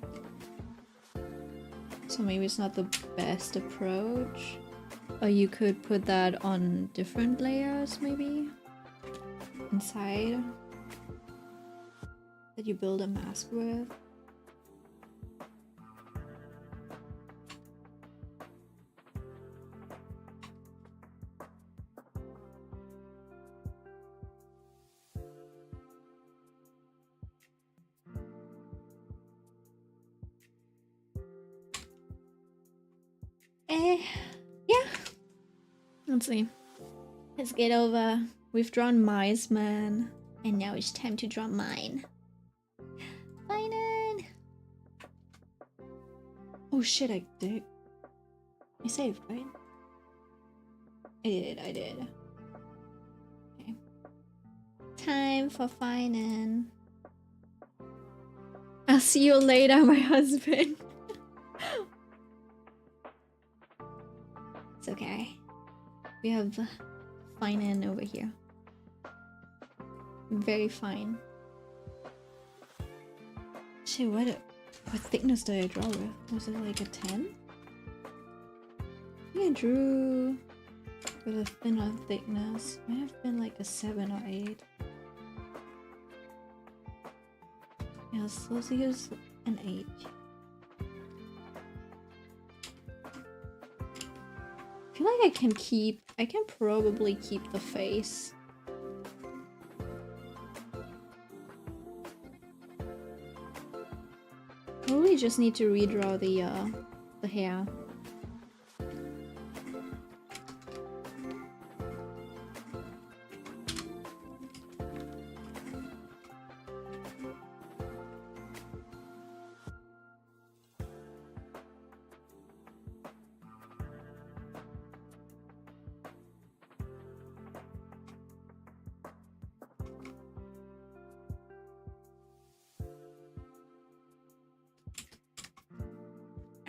So maybe it's not the best approach. Or you could put that on different layers, maybe? Inside. That you build a mask with. Yeah. Let's see. Let's get over. We've drawn Mice Man, and now it's time to draw mine. Fine. Oh shit! I did. I saved, right? I did. Okay. Time for fine. I'll see you later, my husband. It's okay. We have fine over here. Very fine. Shit, what thickness did I draw with? Was it like a 10? I think I drew with a thinner thickness. Might have been like a 7 or 8. Yeah, so let's use an 8. feel like I can probably keep the face. Probably just need to redraw the hair.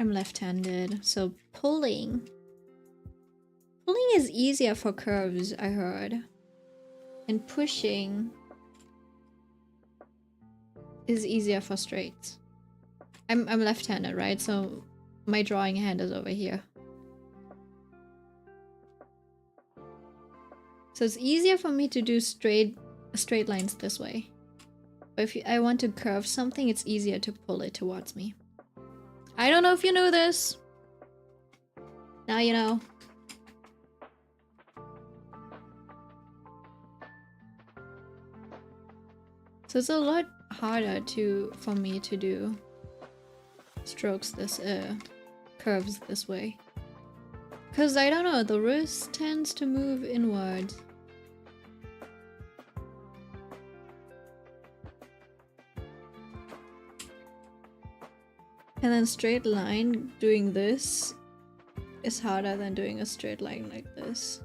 I'm left-handed, so pulling is easier for curves, I heard. And pushing is easier for straights. I'm left-handed, right? So my drawing hand is over here. So it's easier for me to do straight lines this way. But if I want to curve something, it's easier to pull it towards me. I don't know if you knew this. Now you know. So it's a lot harder for me to do strokes curves this way. Cause I don't know, the wrist tends to move inward. And then straight line, doing this is harder than doing a straight line like this.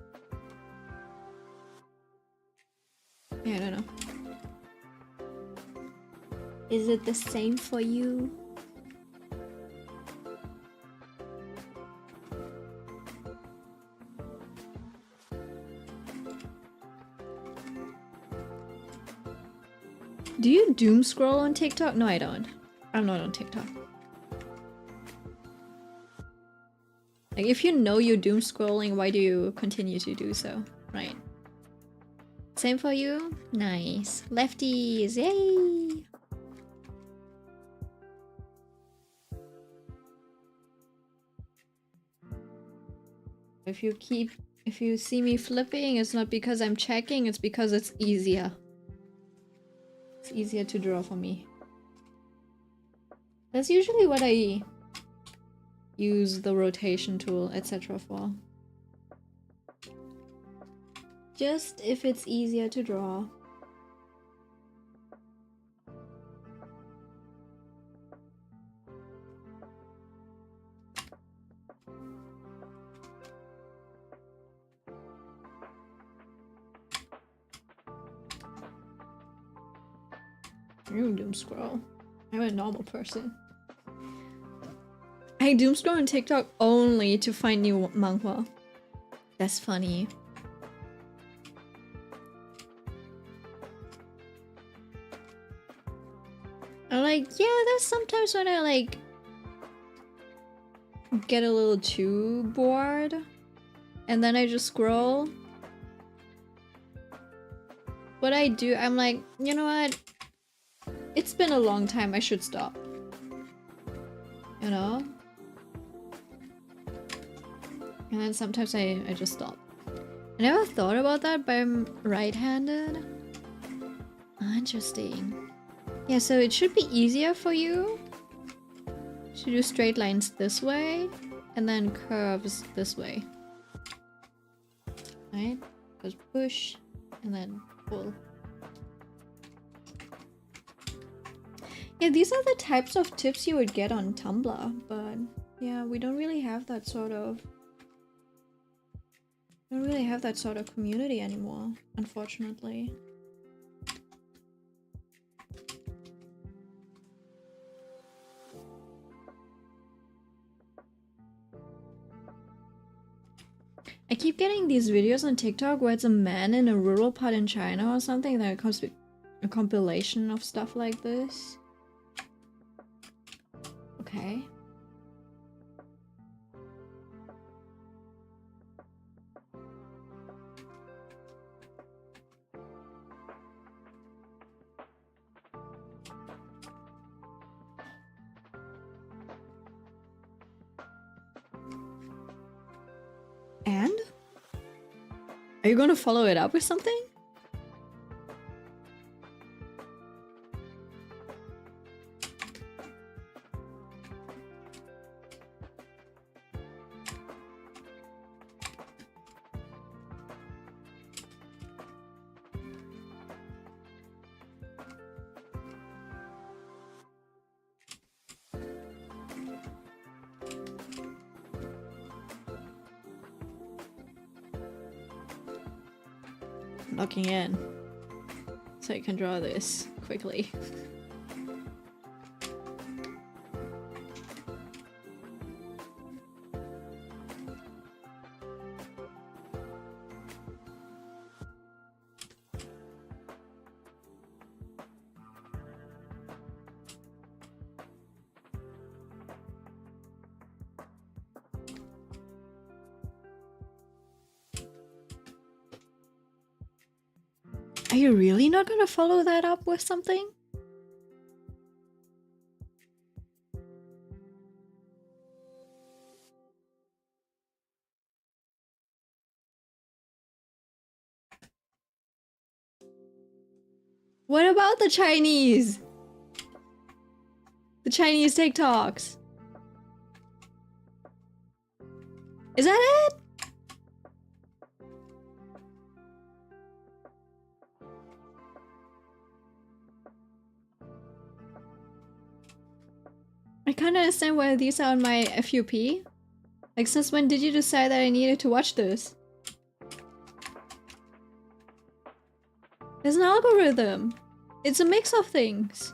Yeah, I don't know. Is it the same for you? Do you doom scroll on TikTok? No, I don't. I'm not on TikTok. Like, if you know you're doom scrolling, why do you continue to do so? Right. Same for you? Nice. Lefties, yay! If you see me flipping, it's not because I'm checking, it's because it's easier. It's easier to draw for me. That's usually what I use the rotation tool, etc. for. Just if it's easier to draw. You doom scroll. I'm a normal person. I doom scroll on TikTok only to find new manhwa. That's funny. I'm like, yeah, that's sometimes when I like get a little too bored and then I just scroll. What I do, I'm like, you know what? It's been a long time, I should stop. You know? And then sometimes I just stop. I never thought about that, but I'm right-handed. Interesting. Yeah, so it should be easier for you to do straight lines this way and then curves this way. Right? Goes push and then pull. Yeah, these are the types of tips you would get on Tumblr, but yeah, we don't really have that sort of community anymore, unfortunately. I keep getting these videos on TikTok where it's a man in a rural part in China or something, that comes with a compilation of stuff like this. Okay. Are you gonna follow it up with something? Locking in so I can draw this quickly. Are you really not gonna follow that up with something? What about the Chinese? The Chinese TikToks? Is that it? I can't understand why these are on my FUP. Like, since when did you decide that I needed to watch this? There's an algorithm. It's a mix of things.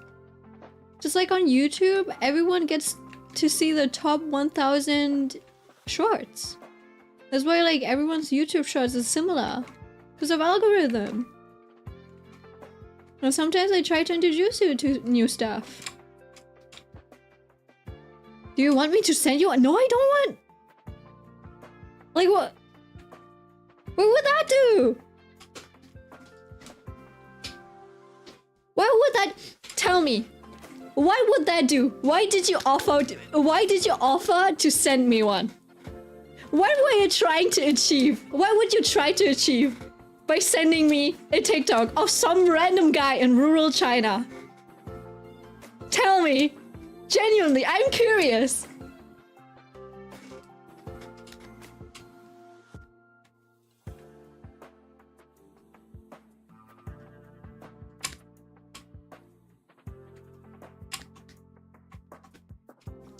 Just like on YouTube, everyone gets to see the top 1000 shorts. That's why like everyone's YouTube shorts is similar. Because of algorithm. And sometimes I try to introduce you to new stuff. Do you want me to send you? No, I don't want. Like what? What would that do? Why would that? Tell me. Why would that do? Why did you offer to send me one? What were you trying to achieve? What would you try to achieve by sending me a TikTok of some random guy in rural China? Tell me. Genuinely, I'm curious.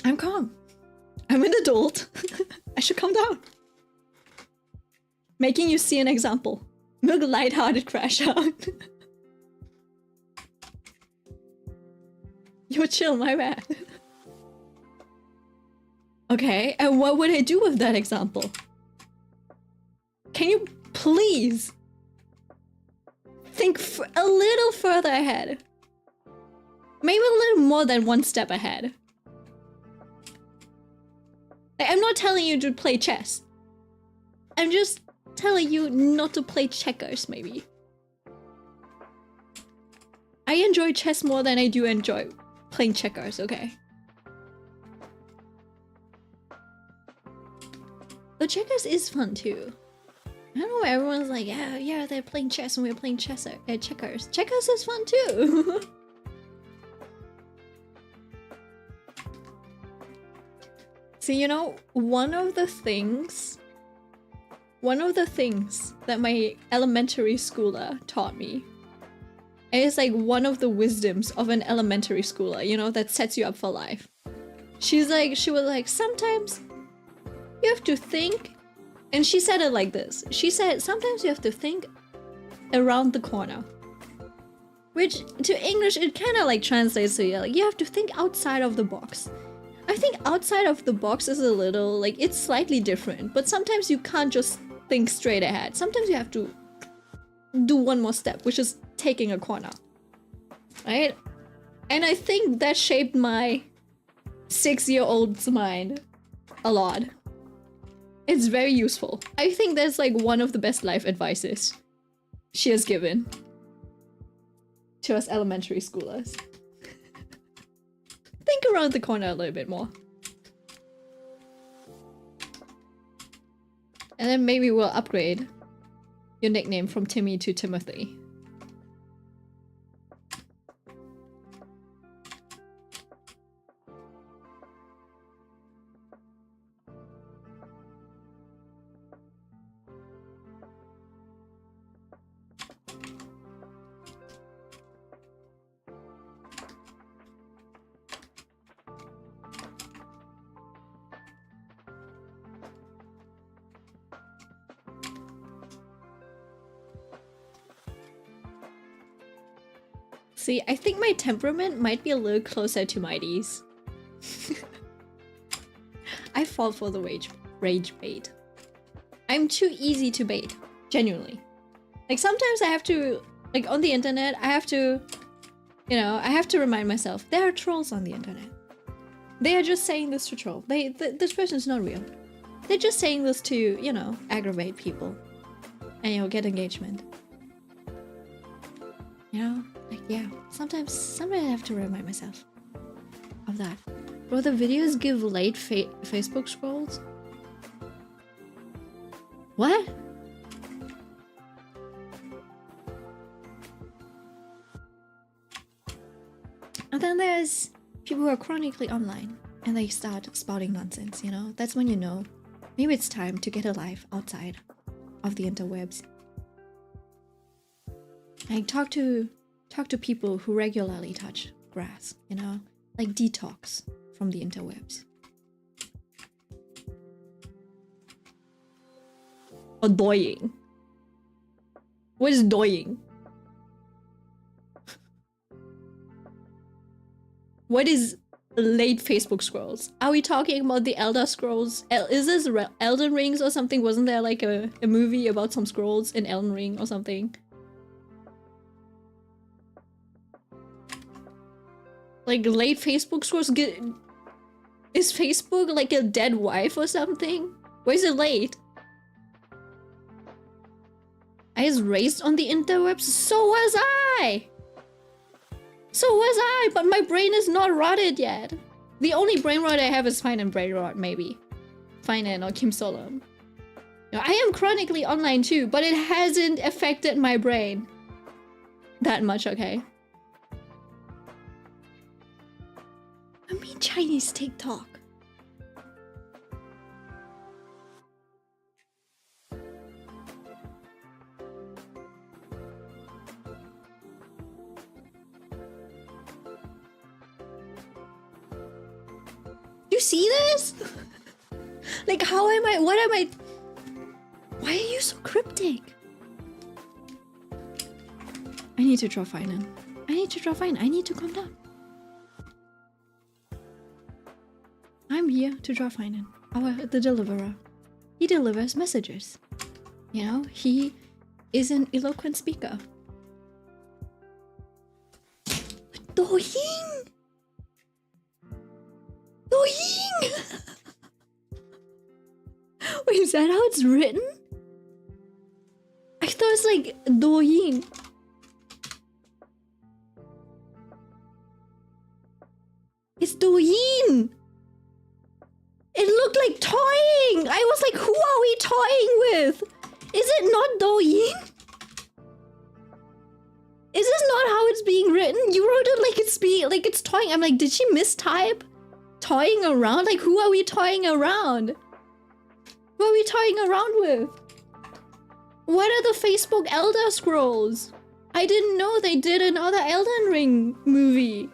I'm calm. I'm an adult. I should calm down. Making you see an example. Milk lighthearted crash out. You're chill, my bad. Okay, and what would I do with that example? Can you please think a little further ahead? Maybe a little more than one step ahead. Like, I'm not telling you to play chess. I'm just telling you not to play checkers, maybe. I enjoy chess more than I do enjoy playing checkers, okay? But checkers is fun too. I don't know why everyone's like, yeah, they're playing chess and we're playing checkers. Checkers is fun too. See, you know, one of the things that my elementary schooler taught me, and it's like one of the wisdoms of an elementary schooler, you know, that sets you up for life. She was like, sometimes you have to think, and she said it like this. She said, sometimes you have to think around the corner. Which, to English, it kind of like translates to, like, you have to think outside of the box. I think outside of the box is a little, like, it's slightly different, but sometimes you can't just think straight ahead. Sometimes you have to do one more step, which is taking a corner. Right? And I think that shaped my 6-year-old's mind a lot. It's very useful. I think that's like one of the best life advices she has given to us elementary schoolers. Think around the corner a little bit more. And then maybe we'll upgrade Your nickname from Timmy to Timothy. See, I think my temperament might be a little closer to Mighty's. I fall for the rage bait. I'm too easy to bait, genuinely. Like sometimes I have to, like on the internet, I have to, you know, I have to remind myself, there are trolls on the internet. They are just saying this to troll. This person's not real. They're just saying this to, you know, aggravate people. And, you know, get engagement. You know? Like, yeah, sometimes I have to remind myself of that. Bro, the videos give late Facebook scrolls? What? And then there's people who are chronically online and they start spouting nonsense, you know? That's when you know maybe it's time to get a life outside of the interwebs. Like talk to people who regularly touch grass, you know? Like detox from the interwebs. Or doying. What is doying? What is late Facebook scrolls? Are we talking about the Elder Scrolls? Is this Elden Rings or something? Wasn't there like a movie about some scrolls in Elden Ring or something? Like late Facebook scrolls? Is Facebook like a dead wife or something? Why is it late? I was raised on the interwebs, so was I! So was I, but my brain is not rotted yet. The only brain rot I have is Fine and brain rot, maybe. Fine and or Kim Solom. Now, I am chronically online too, but it hasn't affected my brain that much, okay? I mean Chinese TikTok. You see this? Like, how am I? What am I? Why are you so cryptic? I need to draw fine. I need to draw fine. I need to calm down. I'm here to draw fine. The deliverer. He delivers messages. You know, he is an eloquent speaker. Douyin! Douyin! Wait, is that how it's written? I thought it's like Douyin. It's Douyin! It looked like toying! I was like, who are we toying with? Is it not Douyin? Is this not how it's being written? You wrote it like it's toying. I'm like, did she mistype? Toying around? Like, who are we toying around? Who are we toying around with? What are the Facebook Elder Scrolls? I didn't know they did another Elden Ring movie.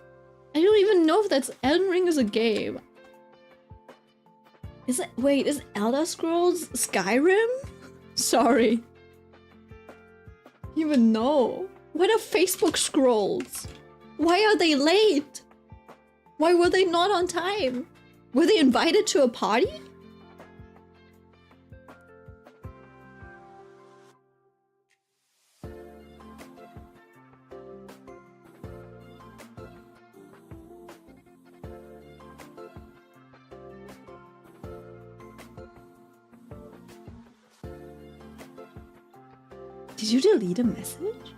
I don't even know if that's Elden Ring is a game. Is it? Wait, is Elder Scrolls Skyrim? Sorry. You even know. What are Facebook scrolls? Why are they late? Why were they not on time? Were they invited to a party? Did you delete a message?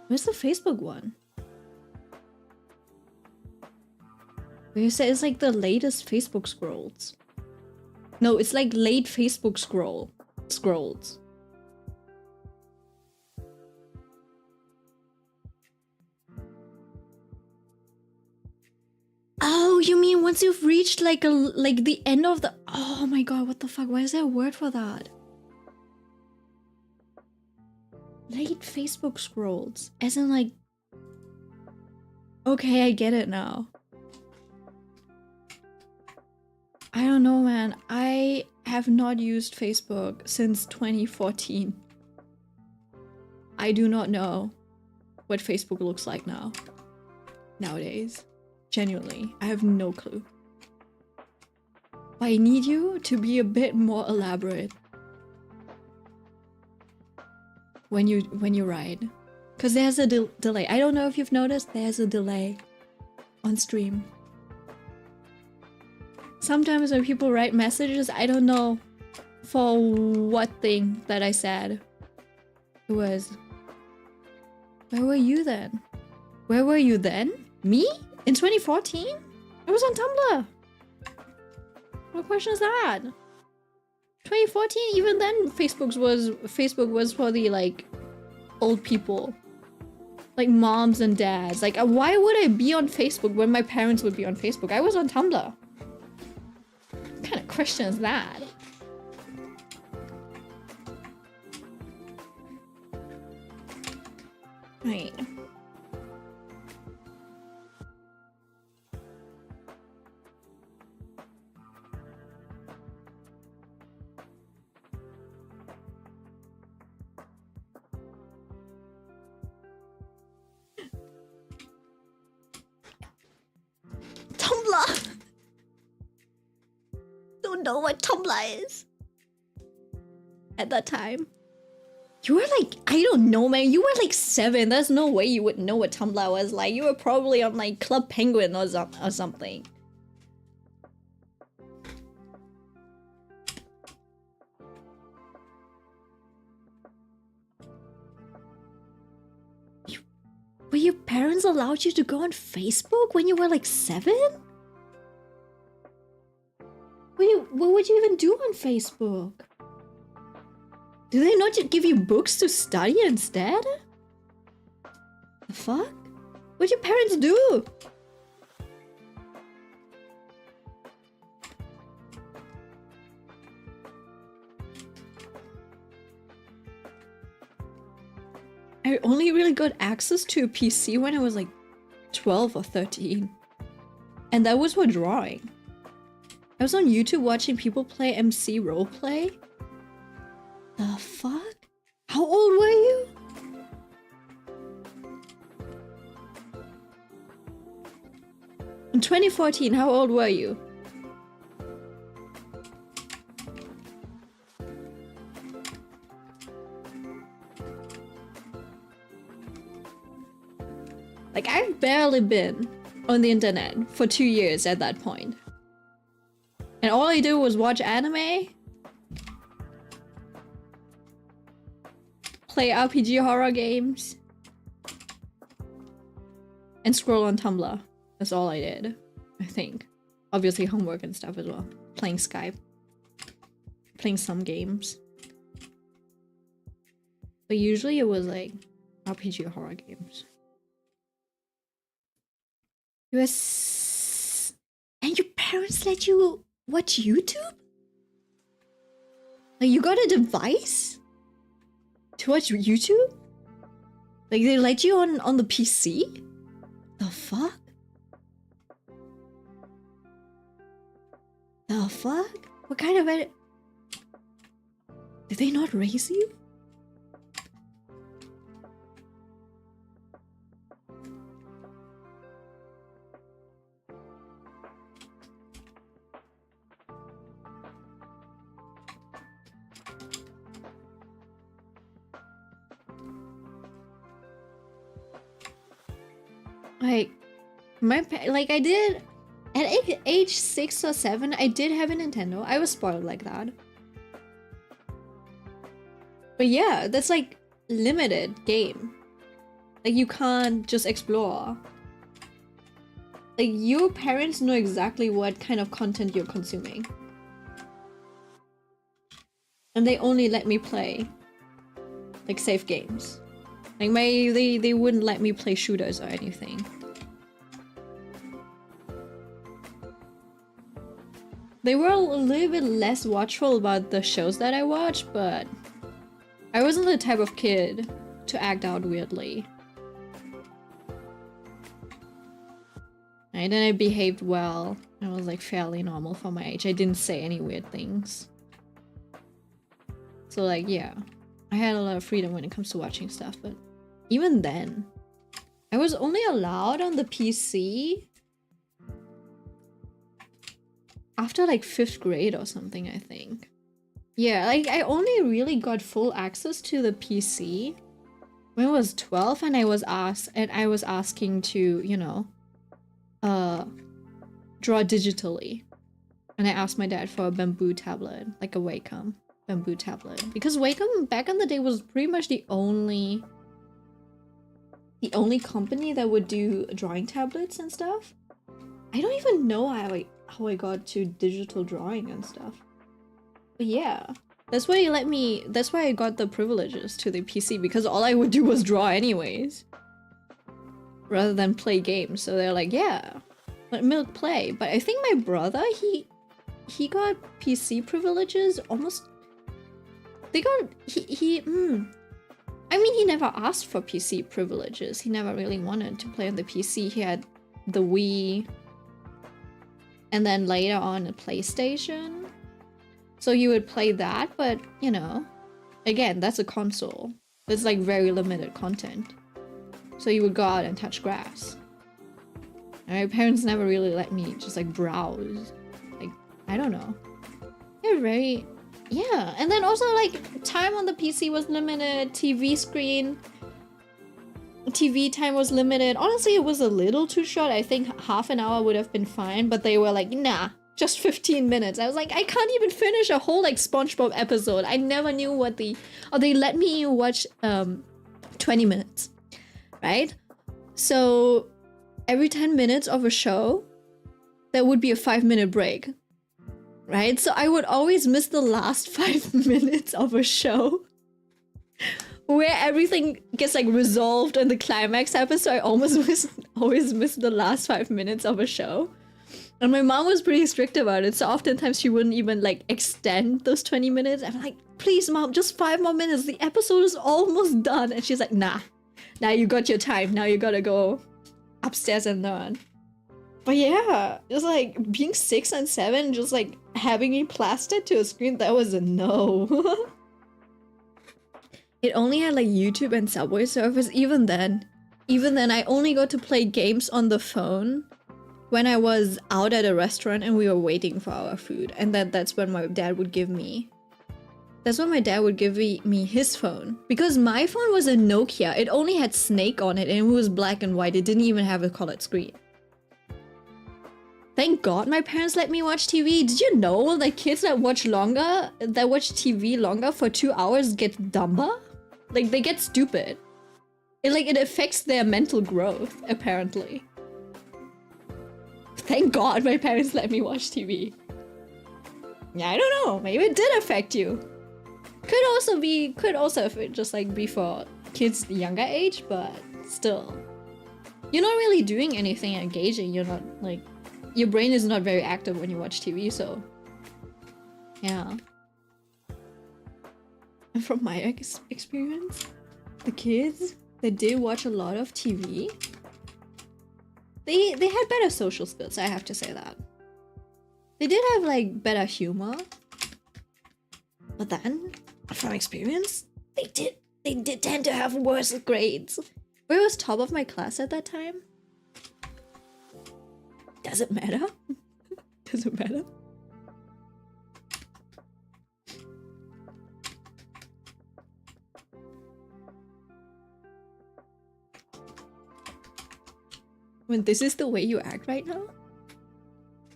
Where's the Facebook one? But you said it's like the latest Facebook scrolls. No, it's like late Facebook scrolls. Oh, you mean once you've reached like the end of the— oh my god, what the fuck? Why is there a word for that? Late Facebook scrolls. As in like— okay, I get it now. I don't know, man. I have not used Facebook since 2014. I do not know what Facebook looks like nowadays. Genuinely, I have no clue. But I need you to be a bit more elaborate when you write, because there's a delay. I don't know if you've noticed, there's a delay on stream. Sometimes when people write messages, I don't know for what thing that I said. It was— where were you then? Where were you then? Me? In 2014? I was on Tumblr. What question is that? 2014, even then Facebook was for the like old people. Like moms and dads. Like why would I be on Facebook when my parents would be on Facebook? I was on Tumblr. What kind of question is that? Right. Tumblr! Don't know what Tumblr is. At that time. You were like— I don't know, man. You were like 7. There's no way you would know what Tumblr was like. You were probably on like Club Penguin or something. Were your parents allowed you to go on Facebook when you were like 7? What would you even do on Facebook? Do they not just give you books to study instead? The fuck? What'd your parents do? I only really got access to a PC when I was like 12 or 13. And that was for drawing. I was on YouTube watching people play MC roleplay. The fuck? How old were you? In 2014, how old were you? Like, I've barely been on the internet for 2 years at that point. And all I did was watch anime, play RPG horror games, and scroll on Tumblr. That's all I did, I think. Obviously homework and stuff as well. Playing Skype. Playing some games. But usually it was like RPG horror games. And your parents let you watch YouTube? Like you got a device to watch YouTube? Like they let you on the PC? The fuck? The fuck? What kind of edit? Did they not raise you? Like I did at age 6 or 7, I did have a Nintendo. I was spoiled like that. But yeah, that's like limited game. Like you can't just explore. Like, your parents know exactly what kind of content you're consuming. And they only let me play, like, safe games. Like, they wouldn't let me play shooters or anything. They were a little bit less watchful about the shows that I watched, but I wasn't the type of kid to act out weirdly. And then I behaved well. I was like fairly normal for my age. I didn't say any weird things. So like, yeah, I had a lot of freedom when it comes to watching stuff, but even then, I was only allowed on the PC after like 5th grade or something, I think. Yeah, like I only really got full access to the PC when I was 12 and I was asking to, you know, draw digitally. And I asked my dad for a bamboo tablet, like a Wacom bamboo tablet. Because Wacom back in the day was pretty much the only company that would do drawing tablets and stuff. I don't even know how I got to digital drawing and stuff. But yeah, that's why I got the privileges to the PC, because all I would do was draw anyways. Rather than play games. So they're like, yeah, let Milk play. But I think my brother, he got PC privileges almost. I mean, he never asked for PC privileges. He never really wanted to play on the PC. He had the Wii, and then later on a PlayStation. So you would play that, but you know, again, that's a console. It's like very limited content. So you would go out and touch grass. And my parents never really let me just like browse. Like, I don't know. They're very... Yeah, and then also like time on the PC was limited, TV time was limited. Honestly, it was a little too short. I think half an hour would have been fine, but they were like, nah, just 15 minutes. I was like, I can't even finish a whole like SpongeBob episode. I never knew what they let me watch 20 minutes, right? So every 10 minutes of a show, there would be a 5-minute break. Right? So I would always miss the last 5 minutes of a show where everything gets like resolved in the climax episode. I always miss the last 5 minutes of a show. And my mom was pretty strict about it. So oftentimes she wouldn't even like extend those 20 minutes. I'm like, please mom, just 5 more minutes. The episode is almost done. And she's like, nah, now you got your time. Now you gotta go upstairs and learn. But yeah, just like being 6 and 7, just like having me plastered to a screen, that was a no. It only had like YouTube and Subway Surfers. Even then I only got to play games on the phone when I was out at a restaurant and we were waiting for our food. And that's when my dad would give me... That's when my dad would give me his phone. Because my phone was a Nokia. It only had Snake on it and it was black and white. It didn't even have a colored screen. Thank God my parents let me watch TV. Did you know that kids that watch TV longer for 2 hours get dumber? Like, they get stupid. It affects their mental growth, apparently. Thank God my parents let me watch TV. Yeah, I don't know. Maybe it did affect you. Could also just like be for kids younger age, but still. You're not really doing anything engaging. You're not like... Your brain is not very active when you watch TV, so... Yeah. And from my experience, the kids that did watch a lot of TV, they had better social skills, I have to say that. They did have like better humor. But then, from experience, they did tend to have worse grades. But I was top of my class at that time. Does it matter? Does it matter? When this is the way you act right now?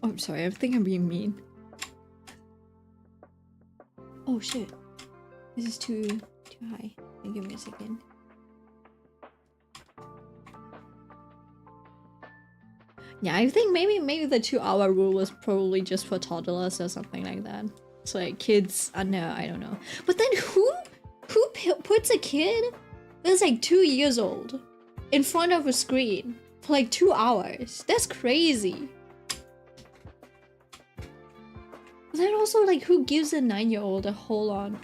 Oh, I'm sorry, I think I'm being mean. Oh shit. This is too high. Give me a second. Yeah, I think maybe the 2-hour rule was probably just for toddlers or something like that. So like kids under, I don't know. But then who puts a kid that's like 2 years old in front of a screen for like 2 hours? That's crazy. But then also like who gives a 9-year-old a full on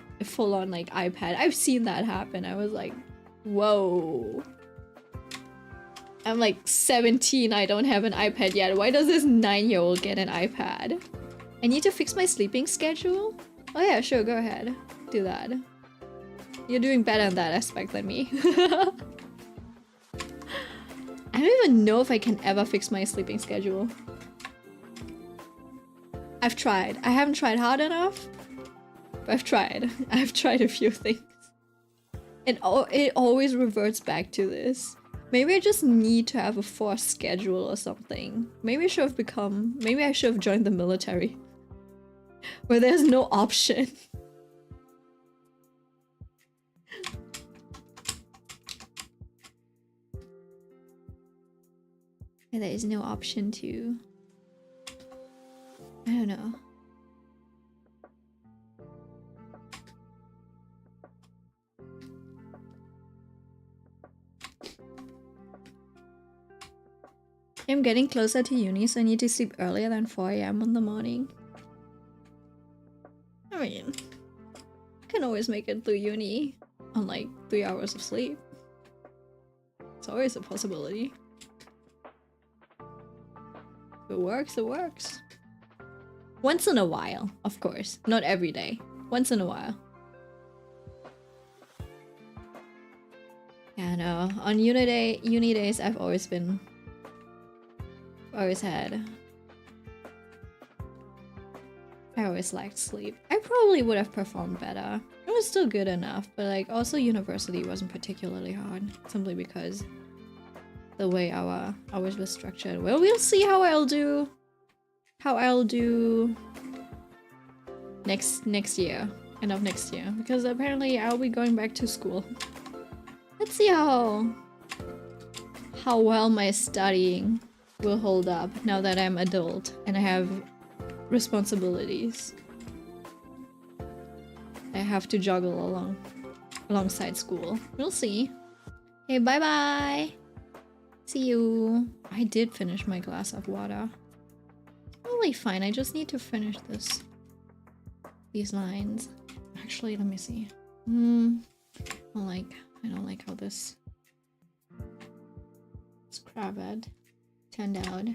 like iPad? I've seen that happen. I was like, whoa. I'm like 17, I don't have an iPad yet. Why does this 9-year-old get an iPad? I need to fix my sleeping schedule? Oh yeah, sure, go ahead. Do that. You're doing better in that aspect than me. I don't even know if I can ever fix my sleeping schedule. I've tried. I haven't tried hard enough, but I've tried. I've tried a few things. It always reverts back to this. Maybe I just need to have a forced schedule or something. Maybe I should have joined the military. Where there's no option. And there is no option to... I don't know. I'm getting closer to uni, so I need to sleep earlier than 4 AM in the morning. I mean, I can always make it through uni on like 3 hours of sleep. It's always a possibility. If it works, it works. Once in a while, of course. Not every day. Once in a while. Yeah, no. On uni days, I've always I always lacked sleep. I probably would have performed better. It was still good enough, but like also university wasn't particularly hard, simply because the way our hours were structured. Well, we'll see how I'll do next year, end of next year, because apparently I'll be going back to school. Let's see how well my studying will hold up now that I'm adult and I have responsibilities I have to juggle alongside school. We'll see. Okay, bye-bye. See you. I did finish my glass of water. Probably fine. I just need to finish these lines. Actually, let me see. I don't like how this cravat turned out.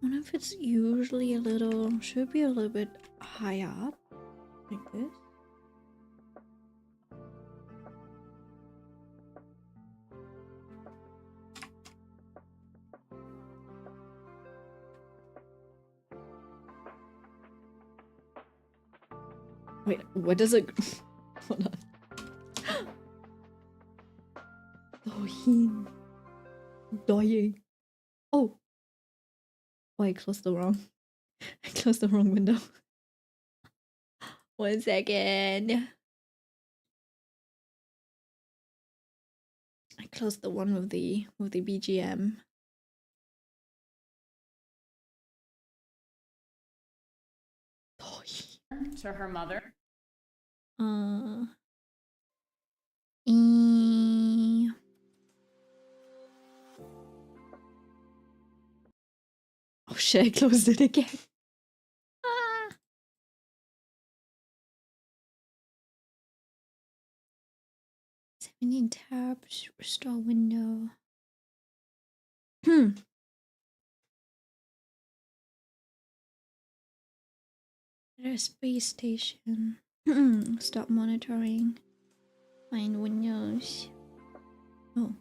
I wonder if it's usually should be a little bit higher up, like this. Wait, what does it... Hold on. Dohin. Dying. Oh! Oh, I closed the wrong... I closed the wrong window. 1 second. I closed the one with the BGM. To her mother. Oh shit, I closed it again. 17 tabs, restore window. There's space station. Stop monitoring. Find windows. Oh.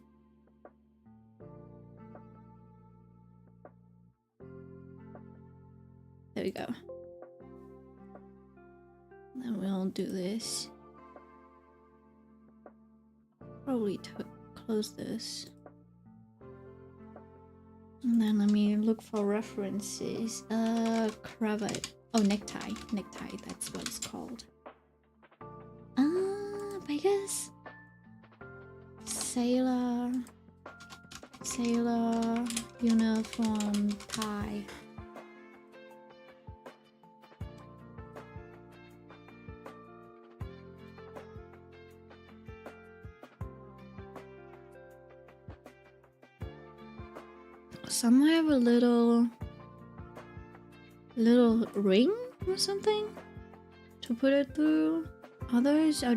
There we go. Then we'll do this. Probably close this. And then let me look for references. Cravat. Oh, necktie. Necktie, that's what it's called. I guess sailor uniform tie. Some have a little ring or something to put it through. Others are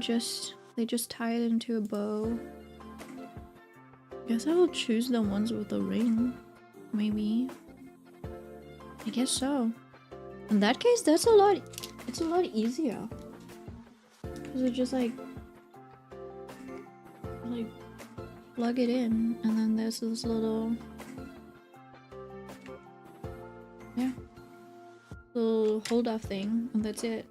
they just tie it into a bow. Guess I will choose the ones with the ring. Maybe. I guess so. In that case, it's a lot easier. Cause it just like plug it in, and then there's this little little hold off thing, and that's it.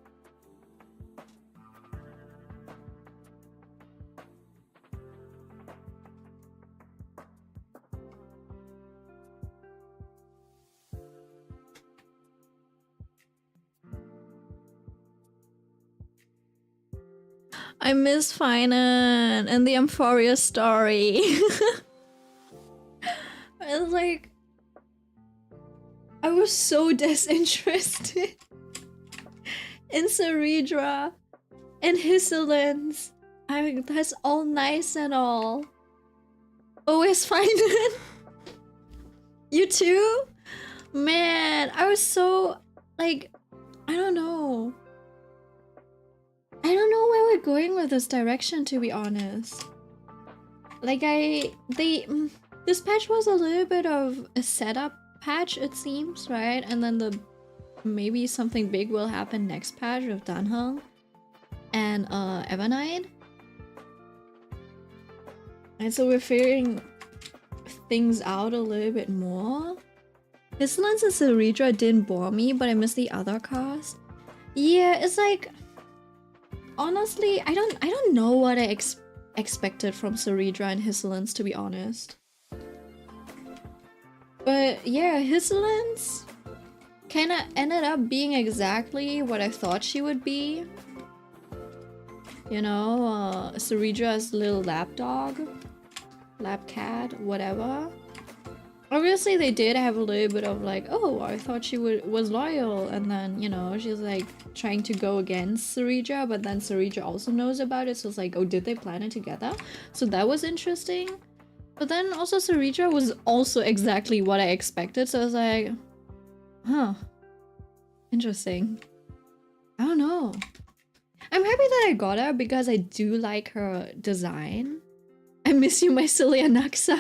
I miss Finan and the Amphoria story. It's like I was so disinterested in Ceridra and Hysolence. That's all nice and all. Always Finan. You too? Man, I was so like, I don't know. I don't know where we're going with this direction, to be honest. Like this patch was a little bit of a setup patch, it seems, right? And then maybe something big will happen next patch with Danheng and Ebonite. And so we're figuring things out a little bit more. Hysolence and Ceridra didn't bore me, but I miss the other cast. Yeah, it's like, honestly, I don't know what I expected from Ceridra and Hysolence, to be honest. But yeah, Hysolence kinda ended up being exactly what I thought she would be. You know, Ceridra's little lapdog, lap cat, whatever. Obviously they did have a little bit of like, oh, I thought she was loyal, and then, you know, she's like trying to go against Ceridra, but then Ceridra also knows about it, so it's like, oh, did they plan it together? So that was interesting. But then also Ceridra was also exactly what I expected, so I was like, huh, interesting. I don't know. I'm happy that I got her because I do like her design. I miss you, my silly Anaxa.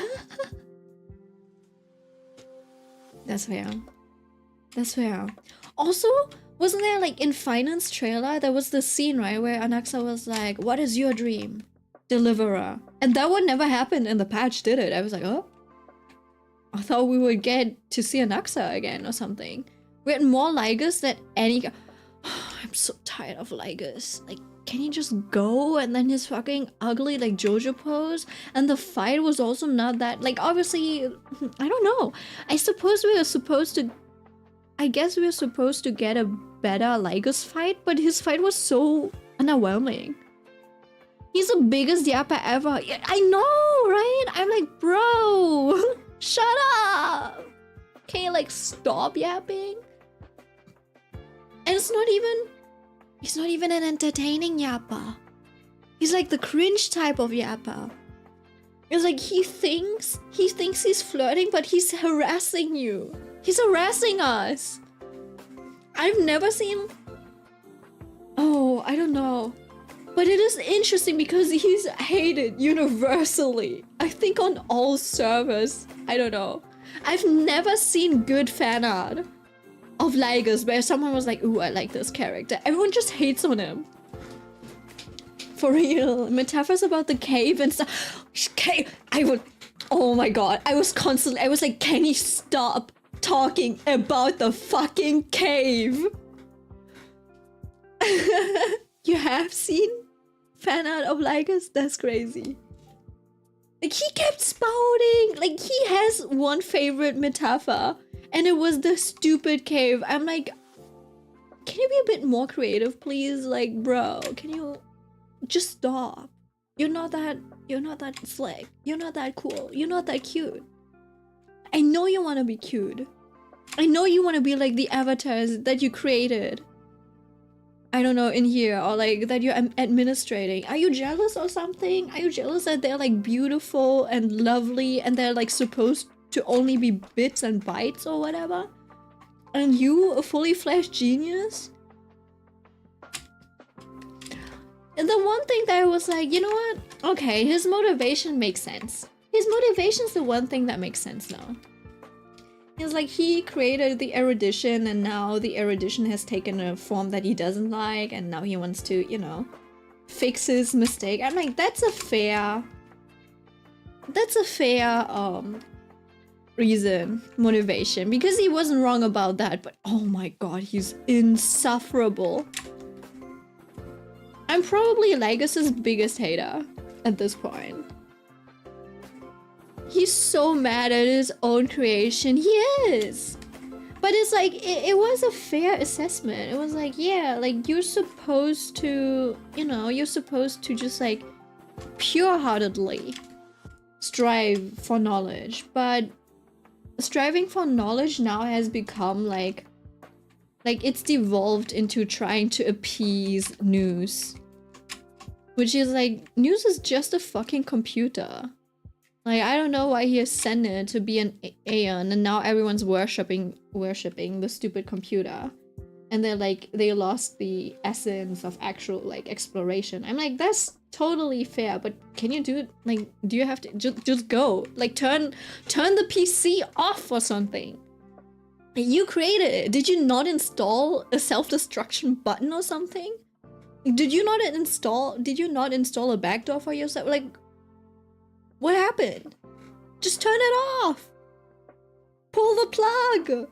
That's fair. That's fair. Also, wasn't there like in Finance trailer, there was this scene, right, where Anaxa was like, what is your dream? Deliverer. And that would never happen in the patch, did it? I was like, oh? I thought we would get to see Anaxa again or something. We had more Ligus than any... I'm so tired of Ligus. Like, can he just go? And then his fucking ugly like Jojo pose. And the fight was also not that... Like, obviously, I don't know. I suppose we were supposed to... I guess we were supposed to get a better Ligus fight, but his fight was so underwhelming. He's the biggest yapper ever. Yeah, I know, right? I'm like, bro, shut up. Can you like stop yapping? And it's not even... He's not even an entertaining yapper. He's like the cringe type of yapper. It's like he thinks he's flirting, but he's harassing you. He's harassing us. I've never seen... Oh, I don't know. But it is interesting because he's hated universally. I think on all servers. I don't know. I've never seen good fan art of Ligus where someone was like, ooh, I like this character. Everyone just hates on him. For real. Metaphors about the cave and stuff. Oh my god. I was like, can you stop talking about the fucking cave? You have seen fan art of Ligus? That's crazy. Like, he kept spouting. Like, he has one favorite metaphor, and it was the stupid cave. I'm like, can you be a bit more creative, please? Like, bro, can you just stop? You're not that slick. You're not that cool. You're not that cute. I know you want to be cute. I know you want to be like the avatars that you created. I don't know, in here, or like that you're administrating. Are you jealous or something? Are you jealous that they're like beautiful and lovely and they're like supposed to only be bits and bytes or whatever? And you, a fully fleshed genius? And the one thing that I was like, you know what? Okay, his motivation makes sense. His motivation's the one thing that makes sense now. It's like he created the erudition, and now the erudition has taken a form that he doesn't like, and now he wants to, you know, fix his mistake. I'm like, that's a fair reason, motivation, because he wasn't wrong about that. But oh my god, he's insufferable. I'm probably Lagos's biggest hater at this point. He's so mad at his own creation. He is. But it's like, it was a fair assessment. It was like, yeah, like you're supposed to, you know, you're supposed to just like pure-heartedly strive for knowledge. But striving for knowledge now has become like it's devolved into trying to appease news. Which is like, news is just a fucking computer. Like, I don't know why he ascended to be an Aeon, and now everyone's worshipping the stupid computer. And they're like, they lost the essence of actual, like, exploration. I'm like, that's totally fair, but can you do it? Like, do you have to just go? Like, turn the PC off or something. You created it. Did you not install a self-destruction button or something? Did you not install a backdoor for yourself? Like, what happened? Just turn it off. Pull the plug.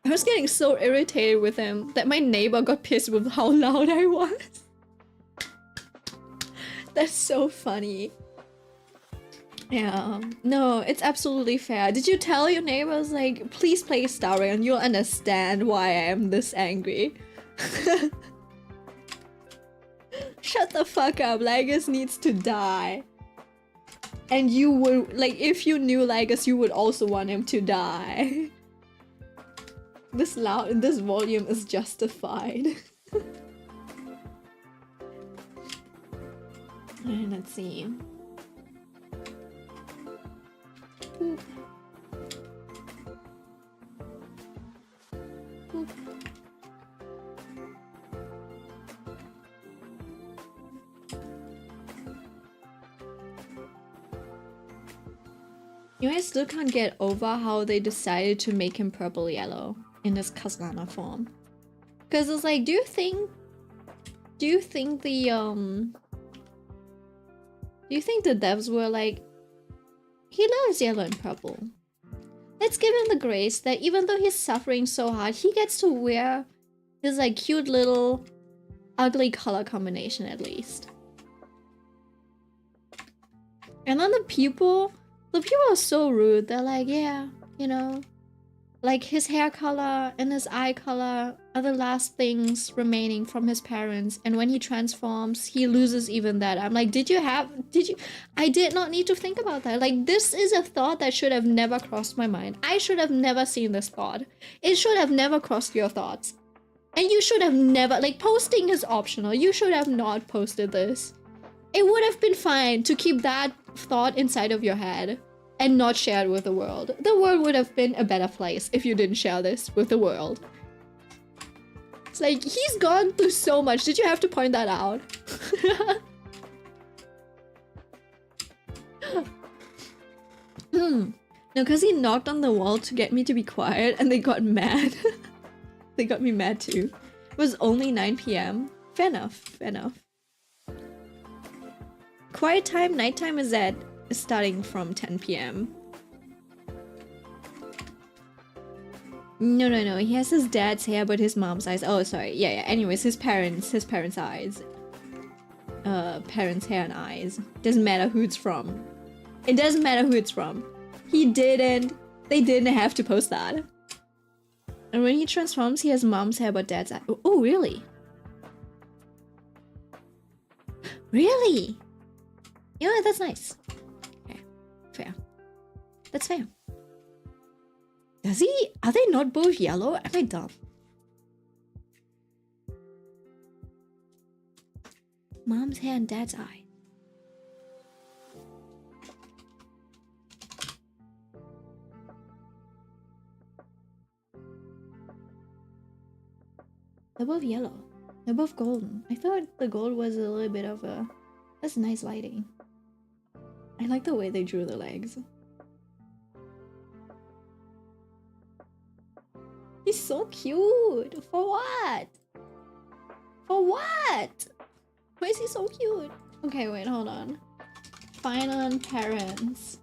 I was getting so irritated with him that my neighbor got pissed with how loud I was. That's so funny. Yeah, no, it's absolutely fair. Did you tell your neighbors, like, please play Star Rail and you'll understand why I am this angry? Shut the fuck up, Lagos needs to die. And you would, like, if you knew Lagos, you would also want him to die. This volume is justified. And let's see. Boop. Boop. You know, I still can't get over how they decided to make him purple yellow in his Kaslana form. Cause it's like, do you think the devs were like, he loves yellow and purple. Let's give him the grace that even though he's suffering so hard, he gets to wear his like cute little ugly color combination at least. And then the people are so rude. They're like, yeah, you know, like his hair color and his eye color are the last things remaining from his parents, and when he transforms, he loses even that. I'm like, I did not need to think about that. Like, this is a thought that should have never crossed my mind. I should have never seen this thought. It should have never crossed your thoughts. And you should have never, like, posting is optional. You should have not posted this. It would have been fine to keep that thought inside of your head and not share it with the world. The world would have been a better place if you didn't share this with the world. It's like, he's gone through so much. Did you have to point that out? No, because he knocked on the wall to get me to be quiet and they got mad. They got me mad too. It was only 9 PM. Fair enough, fair enough. Quiet time, nighttime is starting from 10 PM. No, he has his dad's hair but his mom's eyes. Oh, sorry. Yeah, anyways, his parents' eyes. parents' hair and eyes. Doesn't matter who it's from. It doesn't matter who it's from. They didn't have to post that. And when he transforms, he has mom's hair but dad's eye. Oh, really? Really? Yeah, that's nice. Okay, fair. That's fair. Does he? Are they not both yellow? Am I dumb? Mom's hair and dad's eye. They're both yellow. They're both golden. I thought the gold was a little bit of a... That's nice lighting. I like the way they drew the legs. He's so cute! For what? For what? Why is he so cute? Okay, wait, hold on. Final parents.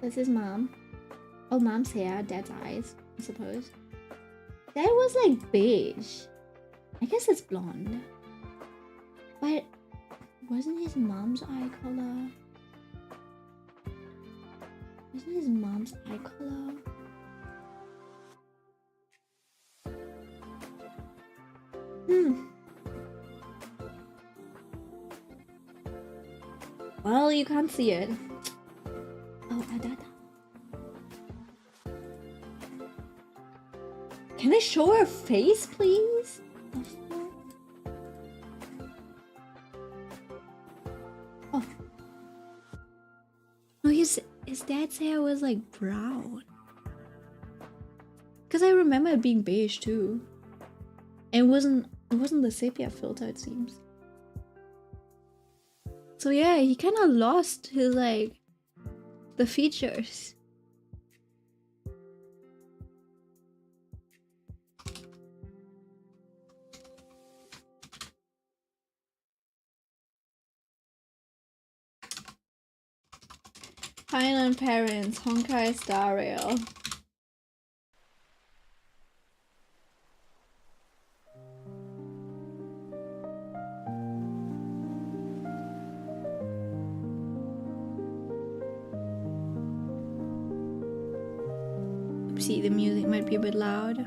This is mom. Oh, mom's hair, dad's eyes, I suppose. Dad was like beige. I guess it's blonde. But wasn't his mom's eye color? Wasn't his mom's eye color? Well, you can't see it. Oh, Adada. Can I show her face, please? Oh. No, his dad's hair was like brown. Because I remember it being beige too. And it wasn't the sepia filter, it seems. So yeah, he kind of lost his like the features. Final parents, Honkai Star Rail. Oopsie, the music might be a bit loud.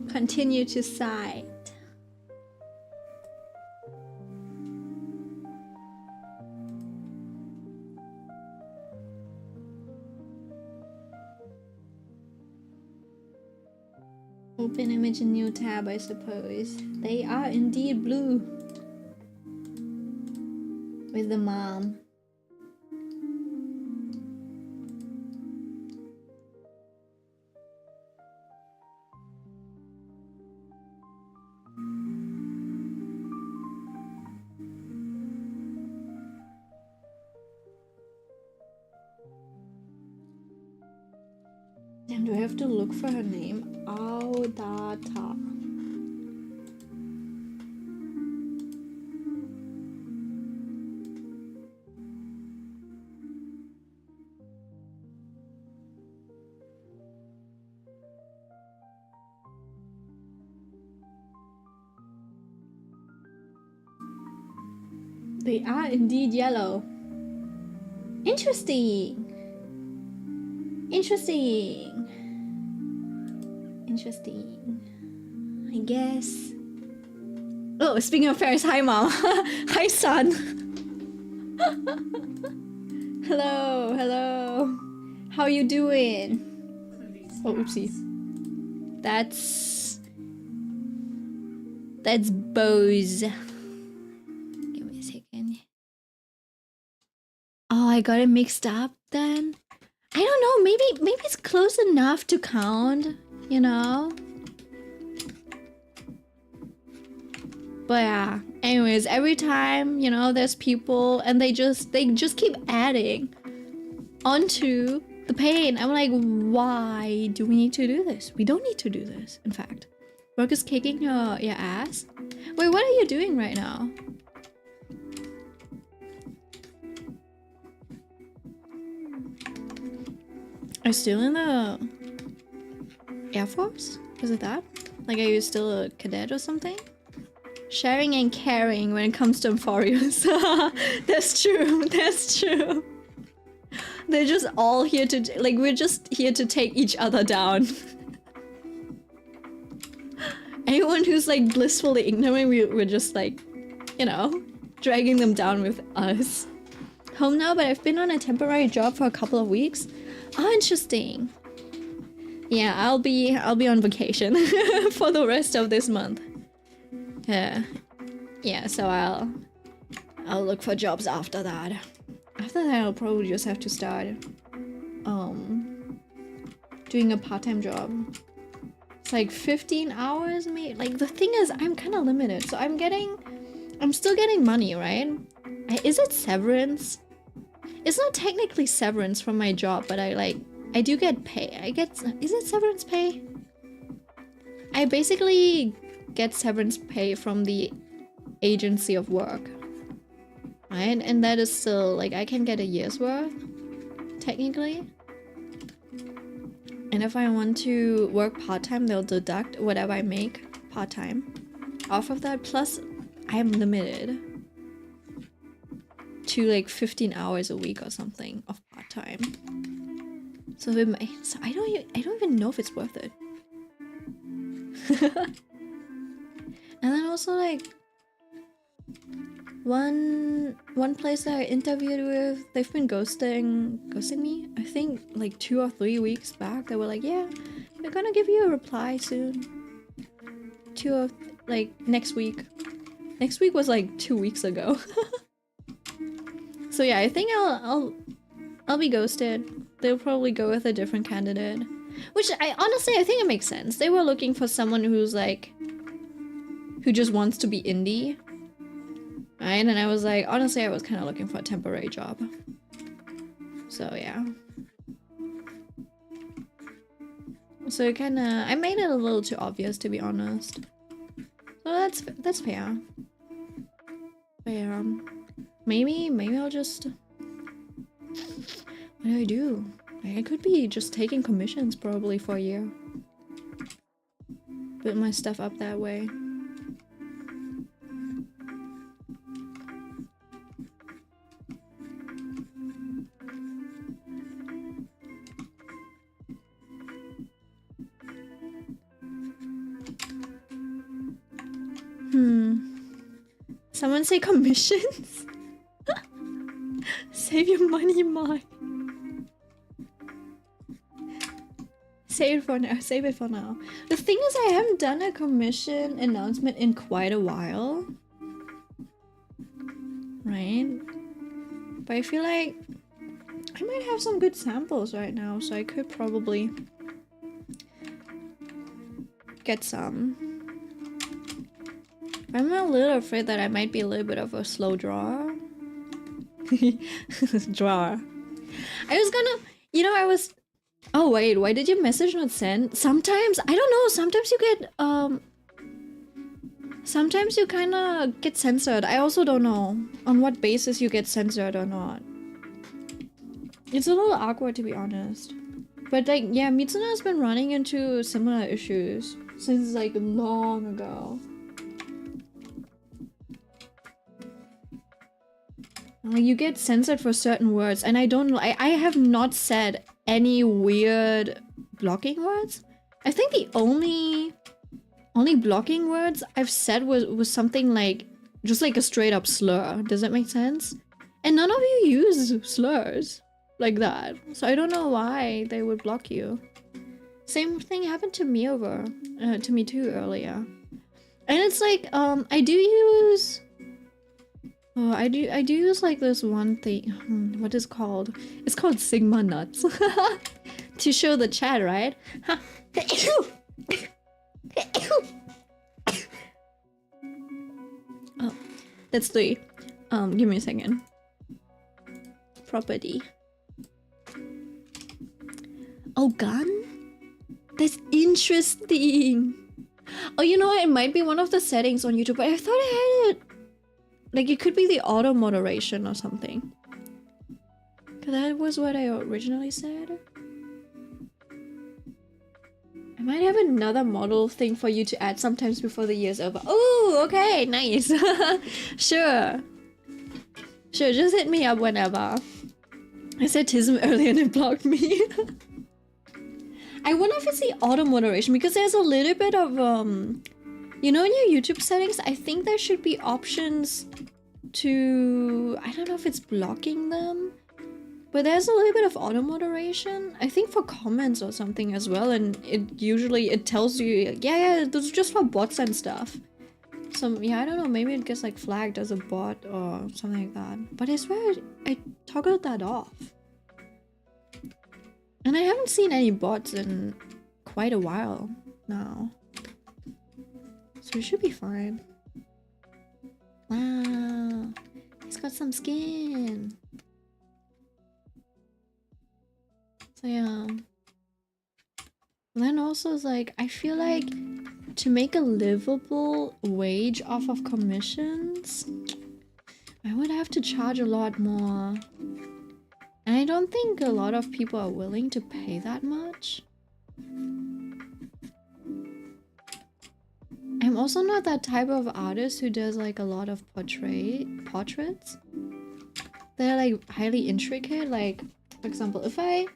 Continue to side. Open image in new tab, I suppose. They are indeed blue. With the mom. Damn, do I have to look for her name? Audata. They are indeed yellow. Interesting. Interesting. Interesting. I guess. Oh, speaking of Paris, hi mom. Hi son. Hello, hello. How you doing? Oh, oopsie. That's Bose. Give me a second. Oh, I got it mixed up then. I don't know, maybe it's close enough to count, you know? But yeah, anyways, every time, you know, there's people and they just keep adding onto the pain. I'm like, why do we need to do this? We don't need to do this, in fact. Work is kicking your ass. Wait, what are you doing right now? Are you still in the Air Force? Is it that? Like, are you still a cadet or something? Sharing and caring when it comes to Amphorius. That's true, that's true. They're just all here to, like, we're just here to take each other down. Anyone who's like blissfully ignorant, we're just like, you know, dragging them down with us. Home now, but I've been on a temporary job for a couple of weeks. Oh, interesting. Yeah, I'll be on vacation for the rest of this month. Yeah, so I'll look for jobs after that. After that, I'll probably just have to start doing a part-time job. It's like 15 hours, maybe. Like, the thing is, I'm kind of limited, so I'm still getting money, right? Is it severance? It's not technically severance from my job, but I do get pay. Is it severance pay? I basically get severance pay from the agency of work, right? And that is still, like, I can get a year's worth, technically. And if I want to work part-time, they'll deduct whatever I make part-time off of that. Plus, I'm limited to like 15 hours a week or something of part-time. So I don't even know if it's worth it. And then also, like, one place that I interviewed with, they've been ghosting me. I think like 2 or 3 weeks back, they were like, yeah, we're gonna give you a reply soon. Next week. Next week was like 2 weeks ago. So yeah, I think I'll be ghosted. They'll probably go with a different candidate. Which honestly I think it makes sense. They were looking for someone who's like, who just wants to be indie. Right? And I was like, honestly, I was kind of looking for a temporary job. So yeah. So it kind of, I made it a little too obvious, to be honest. So that's fair. But yeah, maybe I'll just, what do I do? I could be just taking commissions probably for a year. Build my stuff up that way. Someone say commissions? Save your money, Mike. Save it for now. Save it for now. The thing is, I haven't done a commission announcement in quite a while. Right? But I feel like I might have some good samples right now, so I could probably get some. I'm a little afraid that I might be a little bit of a slow drawer. Drawer. I was gonna, you know, I was, oh wait, why did your message not send? Sometimes, I don't know, sometimes you get, sometimes you kind of get censored. I also don't know on what basis you get censored or not. It's a little awkward, to be honest. But like, yeah, Mitsuna has been running into similar issues since like long ago. Like, you get censored for certain words, and I don't know. I have not said any weird blocking words. I think the only blocking words I've said was something like just like a straight up slur. Does that make sense? And none of you use slurs like that, so I don't know why they would block you. Same thing happened to me to me too earlier, and it's like I do use. Oh, I do use like this one thing. What is called? It's called Sigma nuts. To show the chat, right? Oh, that's 3. Give me a second. Property. Oh, gun? That's interesting. Oh, you know what? It might be one of the settings on YouTube, but I thought I had it. Like, it could be the auto moderation or something. Cause that was what I originally said. I might have another model thing for you to add sometimes before the year's over. Oh, okay, nice. Sure. Sure, just hit me up whenever. I said Tism earlier and it blocked me. I wonder if it's the auto moderation because there's a little bit of you know, in your YouTube settings, I think there should be options to, I don't know if it's blocking them, but there's a little bit of auto moderation. I think for comments or something as well, and it tells you, yeah, this is just for bots and stuff. So yeah, I don't know, maybe it gets like flagged as a bot or something like that. But I swear I toggled that off. And I haven't seen any bots in quite a while now. So it should be fine. Wow, he's got some skin. So yeah. And then also it's like, I feel like to make a livable wage off of commissions, I would have to charge a lot more. And I don't think a lot of people are willing to pay that much. I'm also not that type of artist who does like a lot of portraits. They're like highly intricate. Like, for example, if I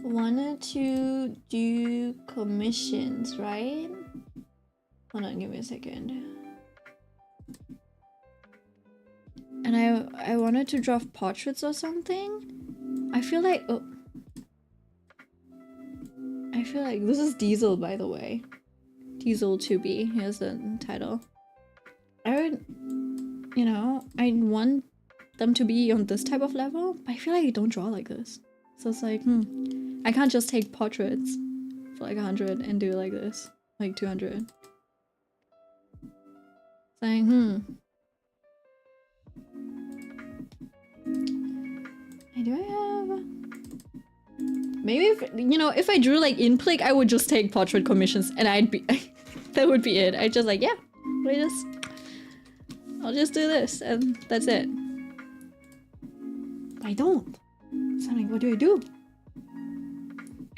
wanted to do commissions, right? Hold on, give me a second. And I wanted to draw portraits or something. I feel like this is Diesel, by the way. Diesel 2B, here's the title. I would, you know, I want them to be on this type of level, but I feel like I don't draw like this. So it's like, I can't just take portraits for like 100 and do like this, like 200. Saying, do I have... Maybe if, you know, if I drew like in Plick, I would just take portrait commissions and I'd be... that would be it. I'd just like, yeah, I'll just do this and that's it. I don't. So I'm like, what do I do?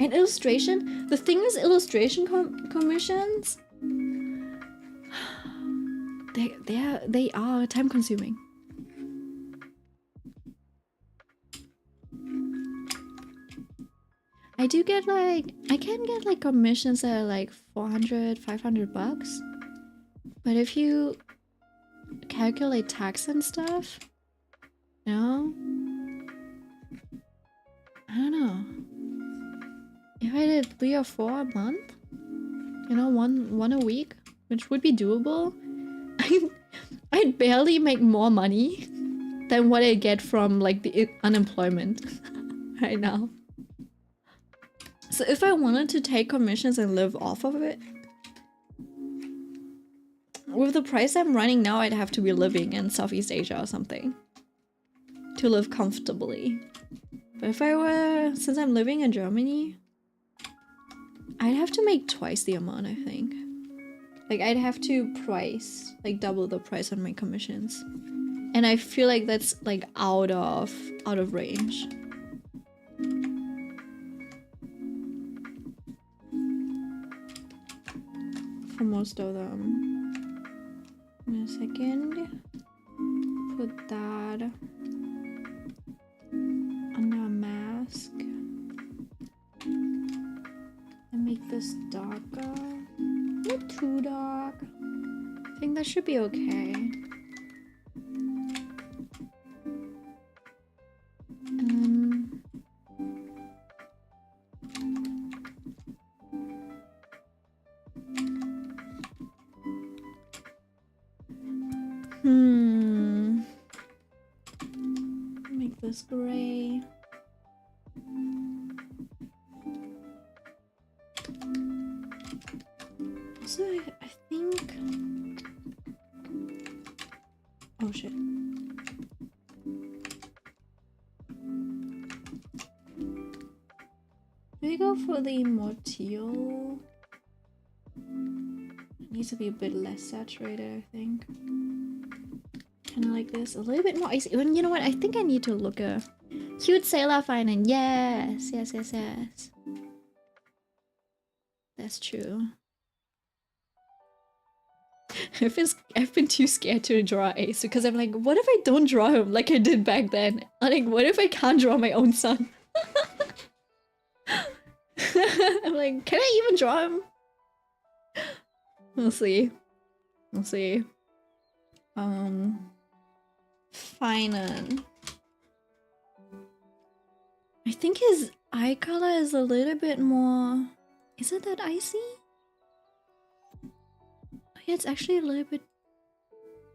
And illustration? The thing is, illustration commissions... They are time consuming. I do get like, I can get like commissions that are like 400, 500 bucks. But if you calculate tax and stuff, you know, I don't know. If I did 3 or 4 a month, you know, one a week, which would be doable, I'd barely make more money than what I get from like the unemployment right now. So if I wanted to take commissions and live off of it, with the price I'm running now, I'd have to be living in Southeast Asia or something to live comfortably. But if I were, since I'm living in Germany, I'd have to make twice the amount, I think. Like I'd have to price, like double the price on my commissions. And I feel like that's like out of range. For most of them. In a second. Put that under a mask. And make this darker. Not too dark. I think that should be okay. Make this gray. So I think... Oh shit. Maybe go for the more teal. It needs to be a bit less saturated, I think. Kind of like this, a little bit more icy. And you know what? I think I need to look a cute sailor fine and yes. That's true. I've been too scared to draw Ace because I'm like, what if I don't draw him like I did back then? Like, what if I can't draw my own son? I'm like, can I even draw him? We'll see. We'll see. Finan. I think his eye color is a little bit more... Is it that icy? Yeah, it's actually a little bit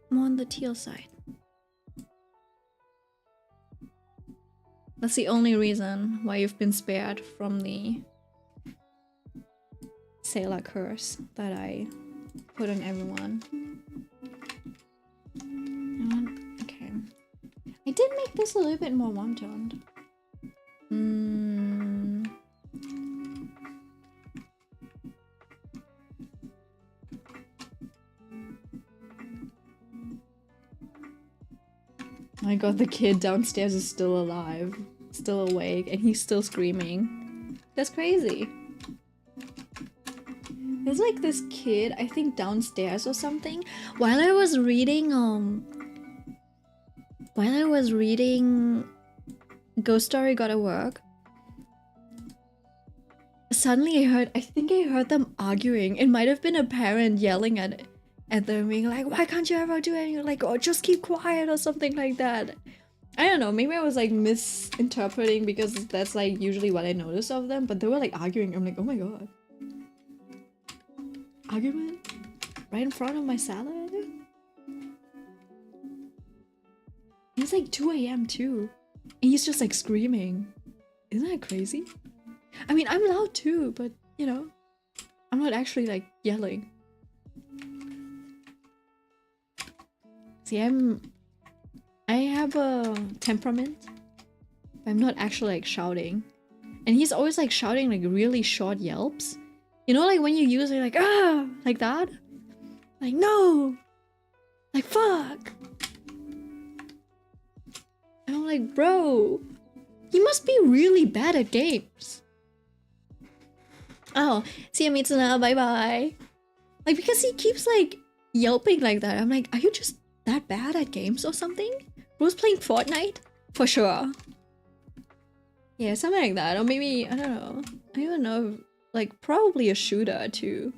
more on the teal side. That's the only reason why you've been spared from the sailor curse that I put on everyone. Okay. I did make this a little bit more one-toned. My god, the kid downstairs is still alive, still awake, and he's still screaming. That's crazy. There's like this kid, I think downstairs or something. While I was reading Ghost Story Gotta Work, suddenly I think I heard them arguing. It might have been a parent yelling at them, being like, why can't you ever do anything? Like, oh, just keep quiet or something like that. I don't know, maybe I was like misinterpreting because that's like usually what I notice of them, but they were like arguing. I'm like, oh my god. Argument? Right in front of my salad? It's like 2 AM too. And he's just like screaming. Isn't that crazy? I mean, I'm loud too, but you know, I'm not actually like yelling. See, I have a temperament. I'm not actually like shouting. And he's always like shouting like really short yelps. You know, like when you use it like, ah, like that? Like, no! Like, fuck! And I'm like, bro, he must be really bad at games. Oh, see you, Mitsuna, bye bye. Like, because he keeps like yelping like that. I'm like, are you just that bad at games or something? Bro's playing Fortnite? For sure. Yeah, something like that. Or maybe, I don't know. I don't know. Like, probably a shooter too.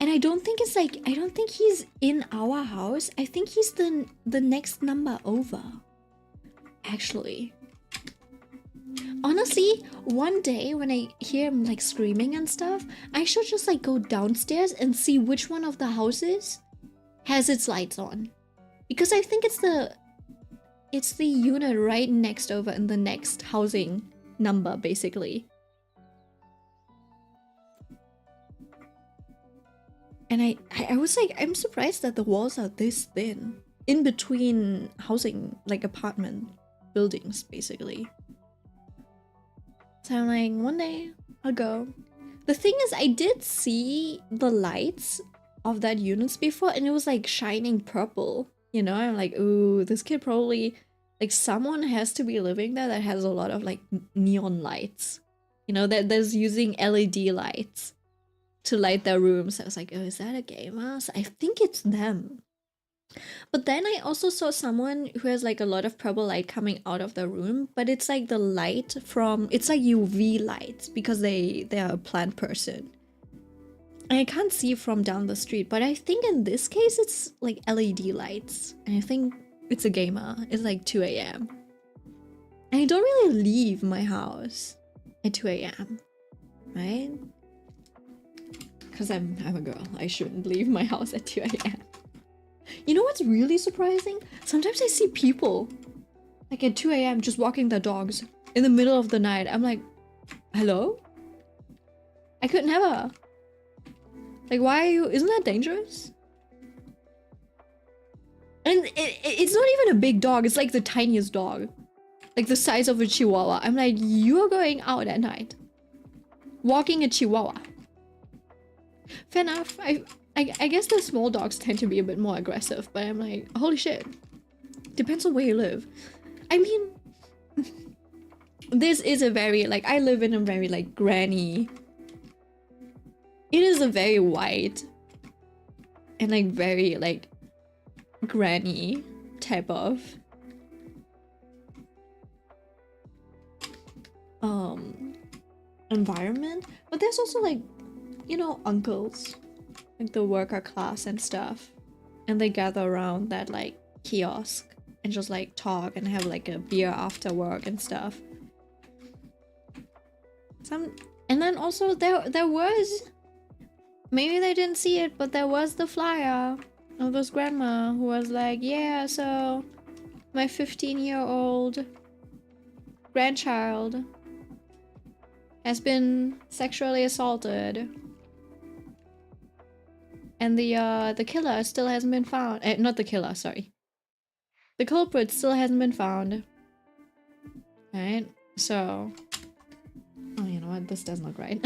And I don't think it's like, I don't think he's in our house. I think he's the next number over. Actually. Honestly, one day when I hear him like screaming and stuff, I should just like go downstairs and see which one of the houses has its lights on. Because I think it's the unit right next over in the next housing number, basically. And I was like, I'm surprised that the walls are this thin. In between housing, like apartment buildings, basically. So I'm like, one day, I'll go. The thing is, I did see the lights of that units before, and it was like shining purple. You know, I'm like, ooh, this kid probably... Like, someone has to be living there that has a lot of, like, neon lights. You know, that there's using LED lights to light their rooms. I was like, oh, is that a gamer? So I think it's them. But then I also saw someone who has, like, a lot of purple light coming out of their room. But it's, like, the light from... It's, like, UV lights because they are a plant person. And I can't see from down the street. But I think in this case, it's, like, LED lights. And I think... It's a gamer. It's like 2 AM. And I don't really leave my house at 2 AM. Right? Because I'm a girl. I shouldn't leave my house at 2 AM. You know what's really surprising? Sometimes I see people like at 2 AM just walking their dogs in the middle of the night. I'm like, hello? I could never. Like, why are you... Isn't that dangerous? And it's not even a big dog, it's like the tiniest dog. Like the size of a chihuahua. I'm like, you're going out at night. Walking a chihuahua. Fair enough. I guess the small dogs tend to be a bit more aggressive, but I'm like, holy shit. Depends on where you live. I mean, This is a very, like, I live in a very, like, granny. It is a very white and, like, very, like, granny type of environment. But there's also, like, you know, uncles, like the worker class and stuff. And they gather around that, like, kiosk and just, like, talk and have, like, a beer after work and stuff. And then also there was, maybe they didn't see it, but there was the flyer of this grandma who was like, yeah, so my 15-year-old grandchild has been sexually assaulted, and the killer still hasn't been found. Not the killer, sorry. The culprit still hasn't been found. Right? So, oh, you know what? This doesn't look right.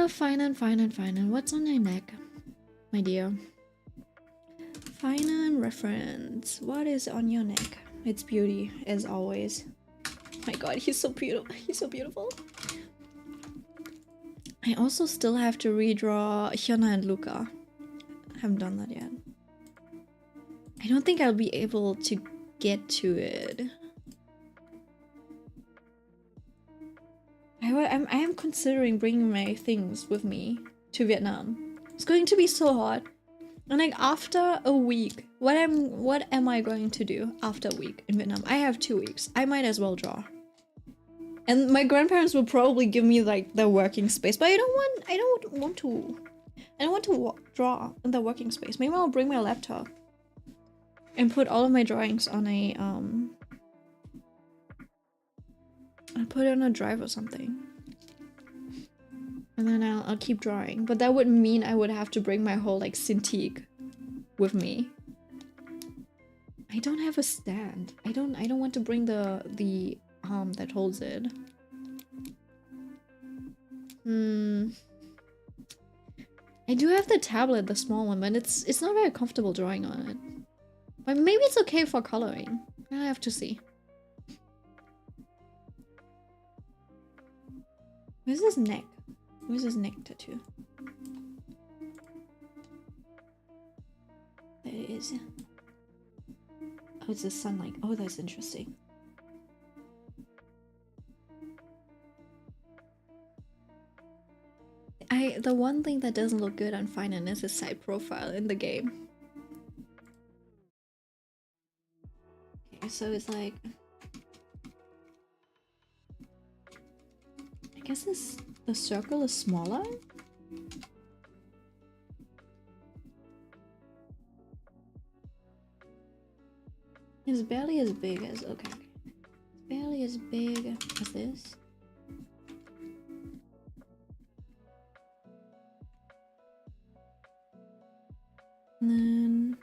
Fine and fine and fine. And what's on your neck, my dear? Fine and reference. What is on your neck? It's beauty, as always. My god, he's so beautiful. He's so beautiful. I also still have to redraw Hyuna and Luca. I haven't done that yet. I don't think I'll be able to get to it. I am considering bringing my things with me to Vietnam. It's going to be so hot. And like after a week, what am I going to do after a week in Vietnam? I have 2 weeks. I might as well draw. And my grandparents will probably give me like the working space, but I don't want to draw in the working space. Maybe I'll bring my laptop and put all of my drawings on a I'll put it on a drive or something. And then I'll keep drawing. But that would mean I would have to bring my whole like Cintiq with me. I don't have a stand. I don't want to bring the arm that holds it. I do have the tablet, the small one, but it's not very comfortable drawing on it. But maybe it's okay for coloring. I have to see. Where's his neck? Where's his neck tattoo? There it is. Oh, it's the sunlight. Oh, that's interesting. The one thing that doesn't look good on Finan is his side profile in the game. Okay, so it's like, I guess the circle is smaller. It's barely as big as, okay. It's barely as big as this. And then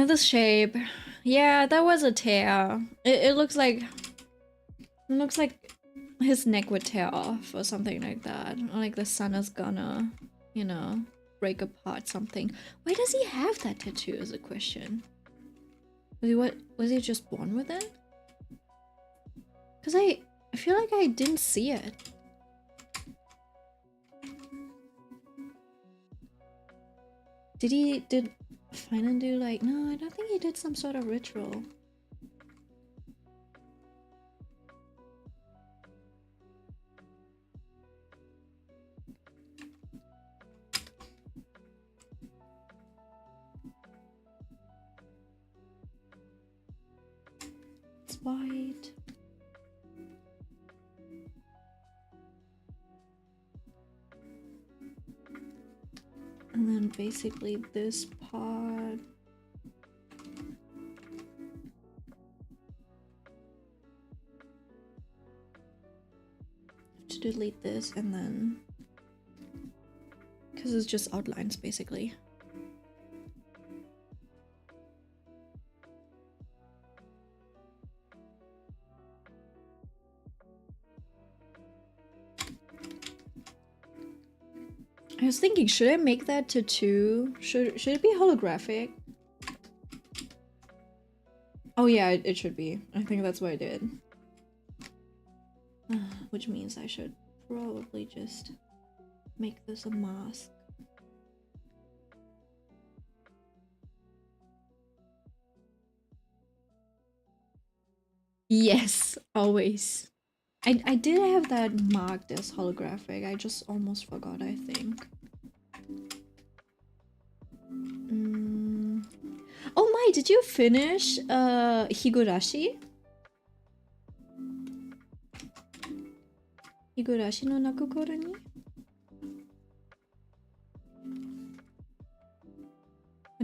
this shape. Yeah, that was a tear. It looks like his neck would tear off or something like that. Or like the sun is gonna, you know, break apart something. Why does he have that tattoo is a question. Was he just born with it? Cause I feel like I didn't see it. Did Finan do like, no, I don't think he did some sort of ritual. It's white. And then basically this part. To delete this and then, because it's just outlines basically. was thinking, should I make that to 2? Should it be holographic? Oh yeah, it should be. I think that's what I did. Which means I should probably just make this a mask. Yes, always. I did have that marked as holographic. I just almost forgot, I think. Oh my, did you finish Higurashi? Higurashi no Nakukora ni?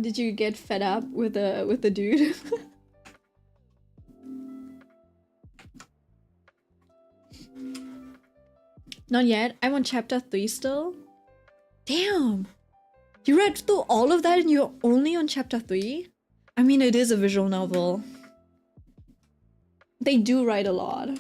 Did you get fed up with the dude? Not yet. I'm on chapter 3 still. Damn! You read through all of that and you're only on chapter 3? I mean, it is a visual novel. They do write a lot.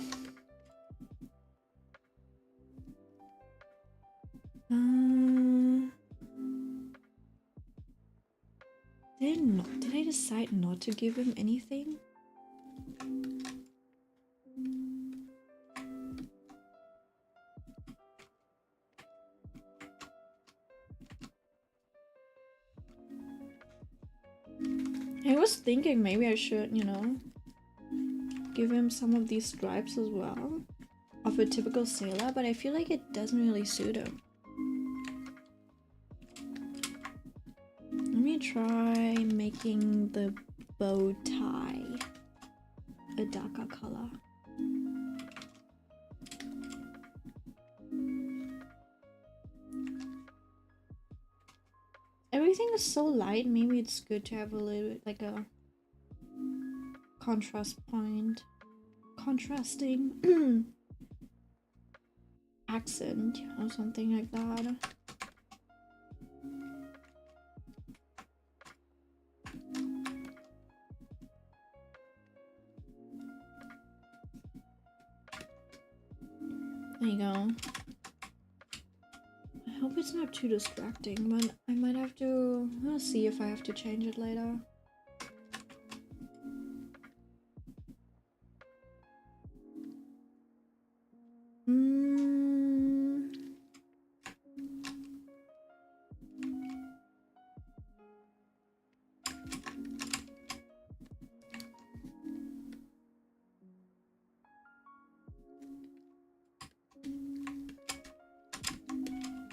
Did I decide not to give him anything? I was thinking maybe I should, you know, give him some of these stripes as well of a typical sailor, but I feel like it doesn't really suit him. Let me try making the bow tie a darker color. Everything is so light, maybe it's good to have a little bit like a contrast point. Contrasting accent or something like that. There you go. I hope it's not too distracting, but I might have to... I'll see if I have to change it later.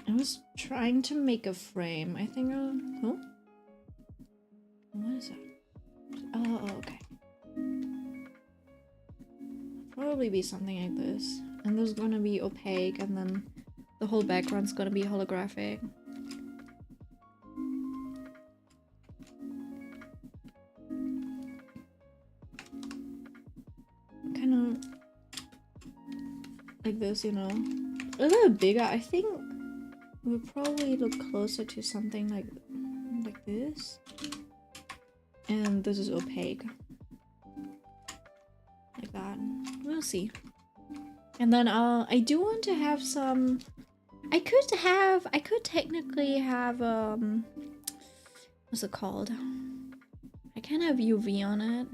I was trying to make a frame. I think oh? What is that? Oh, okay. Probably be something like this. And this is gonna be opaque, and then the whole background's gonna be holographic. Kind of like this, you know. A little bigger. I think we'll probably look closer to something like this. And this is opaque. Like that. We'll see. And then I do want to have some... I could technically have what's it called? I can't have UV on it.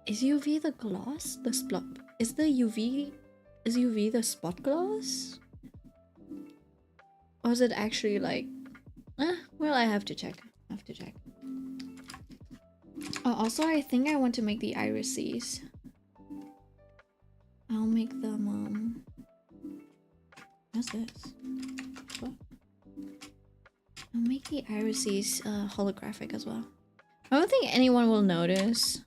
Is UV the gloss? The spot? Is UV the spot gloss? Or is it actually like... well, I have to check. Oh, also, I think I want to make the irises. I'll make them, what's this? What? I'll make the irises holographic as well. I don't think anyone will notice.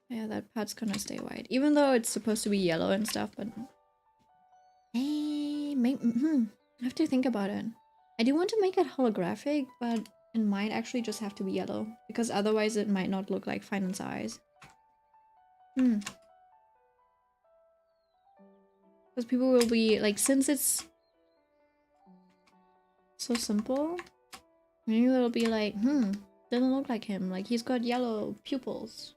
Yeah, that part's gonna stay white. Even though it's supposed to be yellow and stuff, but... Hey, I have to think about it. I do want to make it holographic, but it might actually just have to be yellow. Because otherwise it might not look like Finance eyes. Because people will be like, since it's so simple, maybe they'll be like, doesn't look like him. Like, he's got yellow pupils.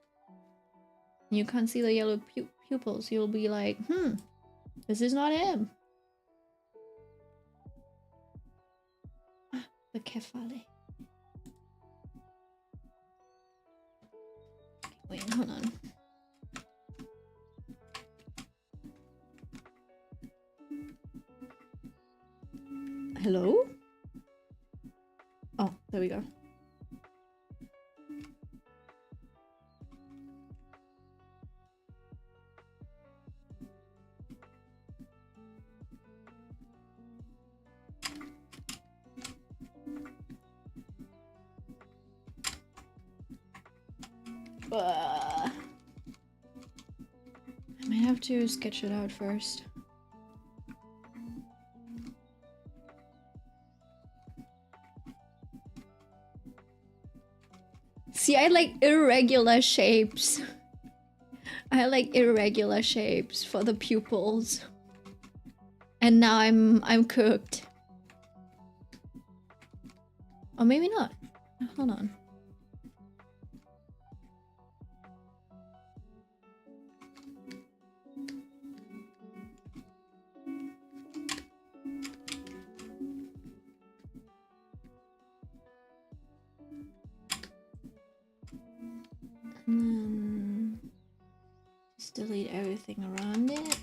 You can't see the yellow pupils. You'll be like, this is not him. The kefale. Wait, hold on. Hello? Oh, there we go. I might have to sketch it out first. See, I like irregular shapes. I like irregular shapes for the pupils. And now I'm cooked. Or maybe not. Hold on. And then just delete everything around it.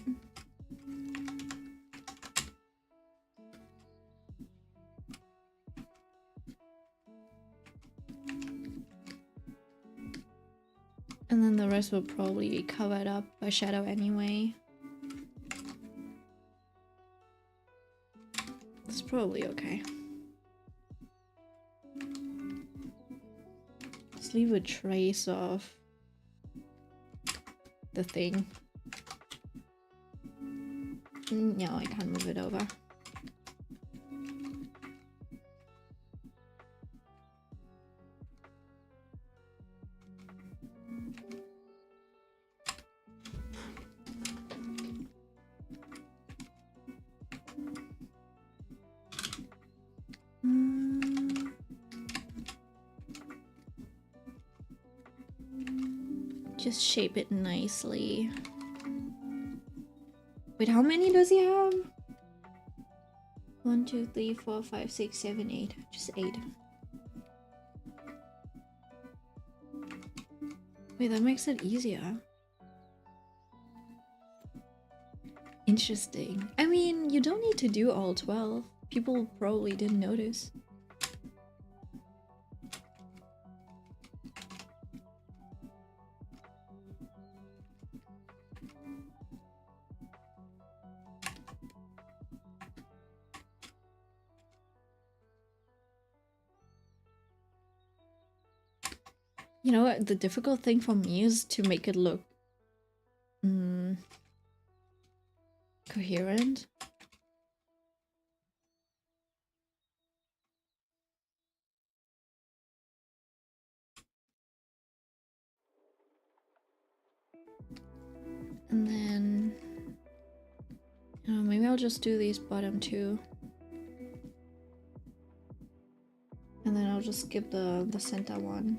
And then the rest will probably be covered up by shadow anyway. It's probably okay. Just leave a trace of the thing. No, I can't move it over. Just shape it nicely. Wait, how many does he have? 1, 2, 3, 4, 5, 6, 7, 8. Just 8. Wait, that makes it easier. Interesting. I mean, you don't need to do all 12. People probably didn't notice. You know what? The difficult thing for me is to make it look coherent. And then maybe I'll just do these bottom two. And then I'll just skip the center one.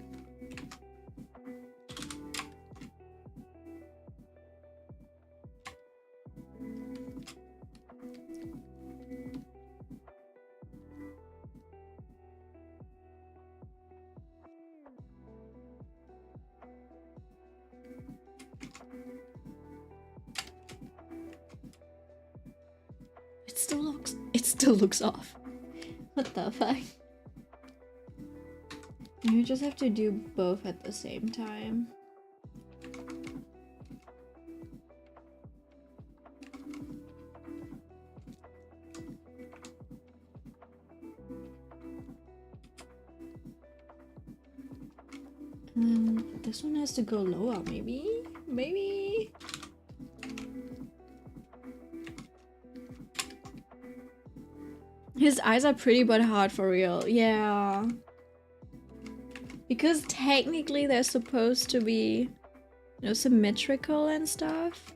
It still looks off. What the fuck? You just have to do both at the same time. And then this one has to go lower, maybe? Maybe? His eyes are pretty but hard for real. Yeah. Because technically they're supposed to be, you know, symmetrical and stuff.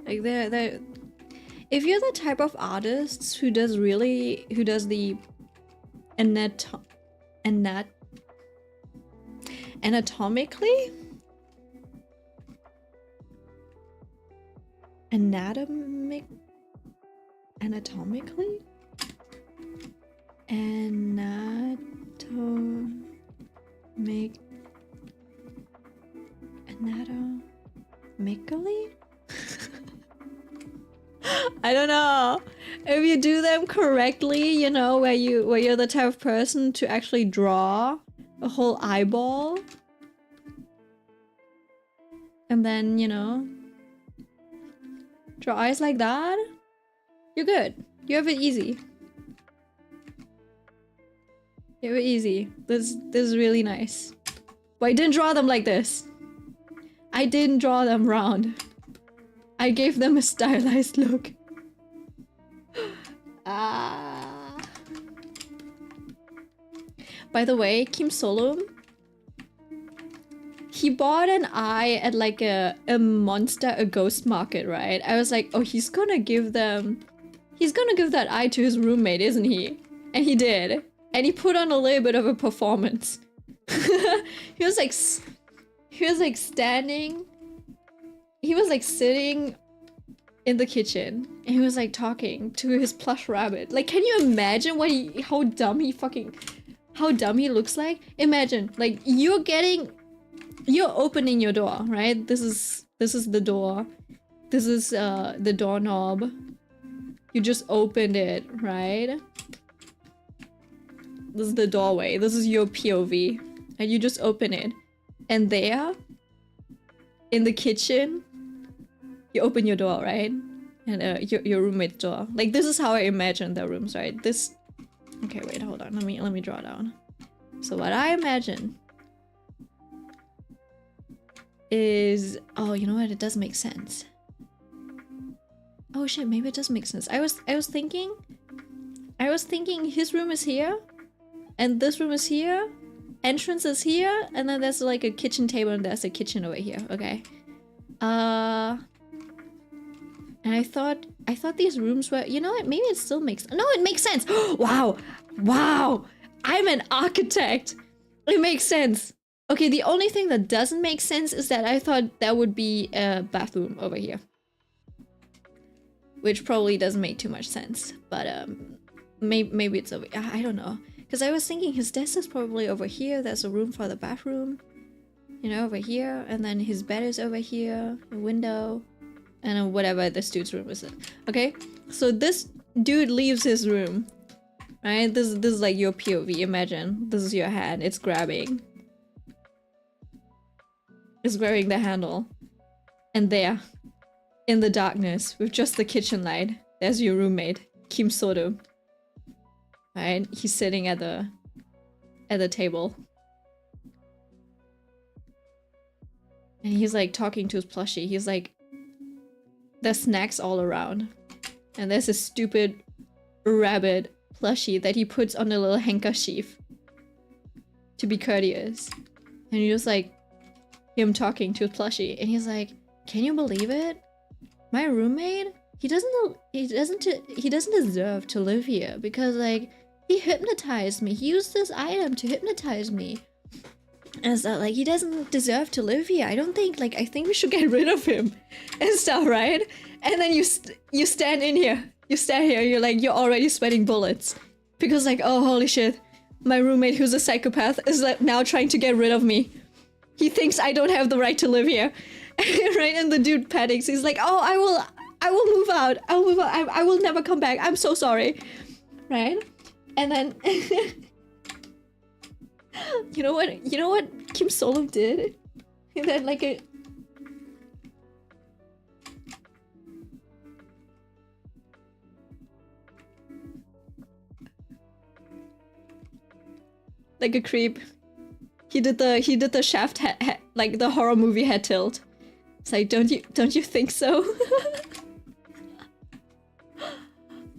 Like they're if you're the type of artists who does the anatomically Anatomically? I don't know. If you do them correctly, you know, where you're the type of person to actually draw a whole eyeball. And then, you know, draw eyes like that. You're good. You have it easy. You have it easy. This is really nice. But I didn't draw them like this. I didn't draw them round. I gave them a stylized look. Ah. By the way, Kim Solum, he bought an eye at like a ghost market, right? I was like, oh, he's gonna give that eye to his roommate, isn't he? And he did. And he put on a little bit of a performance. He was like standing. He was like sitting in the kitchen and he was like talking to his plush rabbit. Like, can you imagine how dumb he looks like? Imagine, like, you're opening your door, right? This is the door. This is the doorknob. You just opened it, right? This is the doorway. This is your POV. And you just open it. And there, in the kitchen, you open your door, right? And your roommate's door. Like, this is how I imagine their rooms, right? This... Okay, wait, hold on. Let me draw down. So what I imagine is... Oh, you know what? It does make sense. Oh shit, maybe it does make sense. I was thinking his room is here, and this room is here, entrance is here, and then there's like a kitchen table and there's a kitchen over here. Okay. And I thought these rooms were, you know what, maybe it still makes, no, it makes sense. Wow. I'm an architect. It makes sense. Okay, the only thing that doesn't make sense is that I thought that would be a bathroom over here. Which probably doesn't make too much sense, but maybe it's over, I don't know. Because I was thinking his desk is probably over here, there's a room for the bathroom. You know, over here, and then his bed is over here, a window, and then whatever this dude's room is in. Okay, so this dude leaves his room, right? This is like your POV, imagine. This is your hand, it's grabbing. It's grabbing the handle. And there, in the darkness, with just the kitchen light, there's your roommate, Kim Sodo. Right? He's sitting at the table. And he's like talking to his plushie. He's like, there's snacks all around. And there's a stupid rabbit plushie that he puts on a little handkerchief to be courteous. And you just like him talking to his plushie. And he's like, can you believe it? My roommate, he doesn't deserve to live here because like he hypnotized me. He used this item to hypnotize me. And so like he doesn't deserve to live here. I think we should get rid of him and stuff, right? And then you stand in here. You stand here, you're already sweating bullets. Because like, oh holy shit, my roommate who's a psychopath is like now trying to get rid of me. He thinks I don't have the right to live here. Right? And the dude panics. He's like, oh, I will move out. I will never come back. I'm so sorry. Right? And then you know what Kim Solum did? And then like a creep. He did the shaft like the horror movie head tilt. It's like, don't you think so?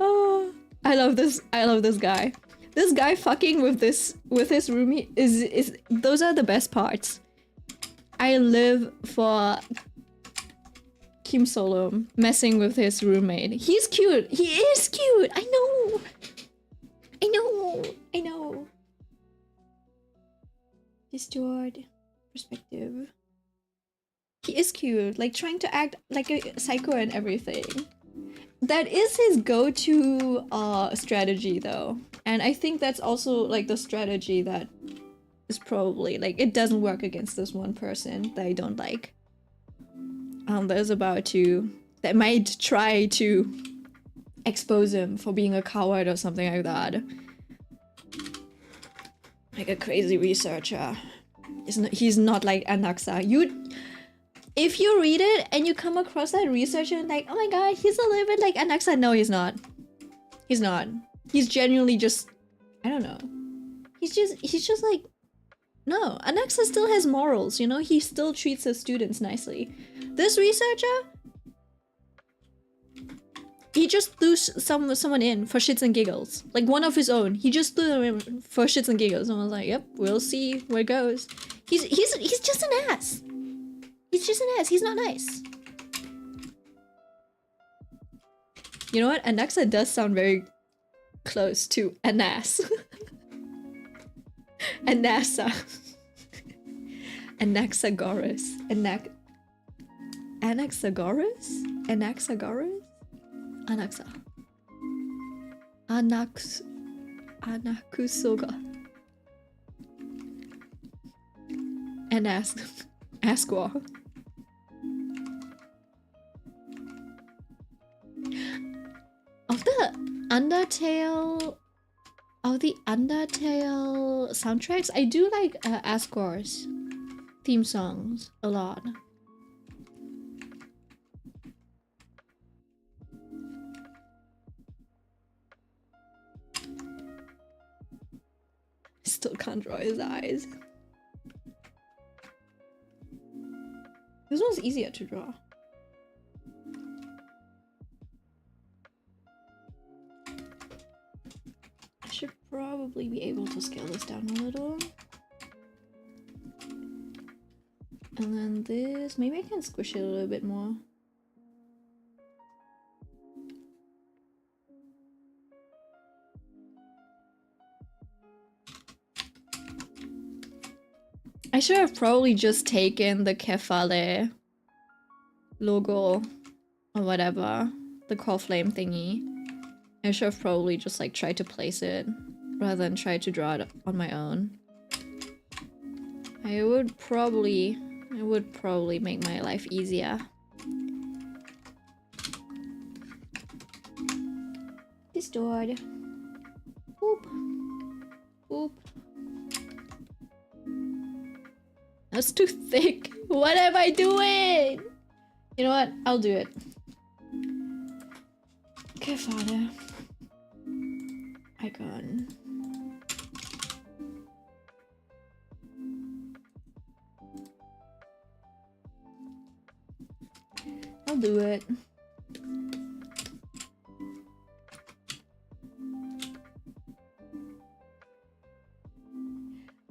Oh, I love this guy. This guy fucking with his roomie is those are the best parts. I live for Kim Solum messing with his roommate. He's cute. He is cute. I know. Distorted perspective. He is cute, like trying to act like a psycho and everything. That is his go-to strategy though. And I think that's also like the strategy that is probably like it doesn't work against this one person that I don't like. That might try to expose him for being a coward or something like that. Like a crazy researcher. He's not like Anaxa. If you read it and you come across that researcher and like, oh my god, he's a little bit like Anaxa. No, he's not. He's not. He's genuinely just, I don't know. He's just like, no, Anaxa still has morals, you know? He still treats his students nicely. This researcher, he just threw someone in for shits and giggles. Like one of his own. He just threw them in for shits and giggles. And I was like, yep, we'll see where it goes. He's just an ass. He's just an ass. He's not nice. You know what? Anaxa does sound very close to an ass. Anasa. Anaxagoras. Anaxagoras? Anaxagoras? Anaxa. Anakusoga. Asqua. Of the Undertale soundtracks, I do like Asqor's theme songs a lot. Still can't draw his eyes. This one's easier to draw. I should probably be able to scale this down a little. And then this, maybe I can squish it a little bit more. I should have probably just taken the Kefale logo or whatever, the core flame thingy. I should have probably just like tried to place it rather than try to draw it on my own. It would probably make my life easier. Distorted. Boop. Boop. That's too thick. What am I doing? You know what? I'll do it. Okay, father. Icon. I'll do it.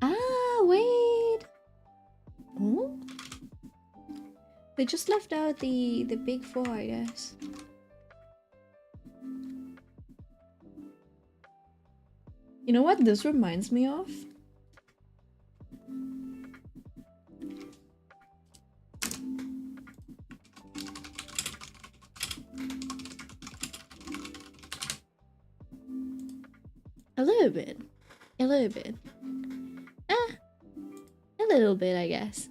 Ah, wait. Oh? They just left out the big four, I guess. You know what this reminds me of? A little bit. A little bit. A little bit, I guess.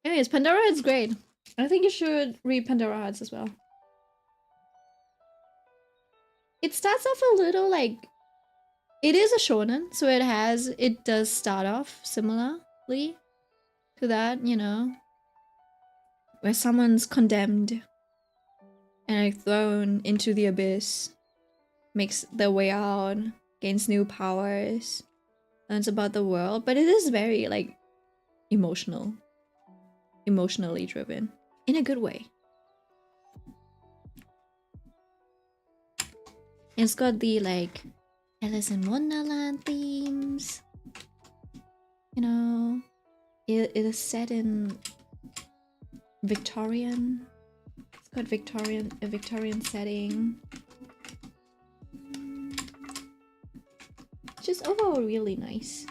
Anyways, Pandora Heart's great. I think you should read Pandora Hearts as well. It starts off a little like... It is a shonen, so it does start off similarly to that, you know? Where someone's condemned and like thrown into the abyss, makes their way out, gains new powers, learns about the world, but it is very like emotionally driven in a good way. And it's got the like Alice in Wonderland themes, you know. It is set in Victorian. It's got a Victorian setting. Just overall really nice.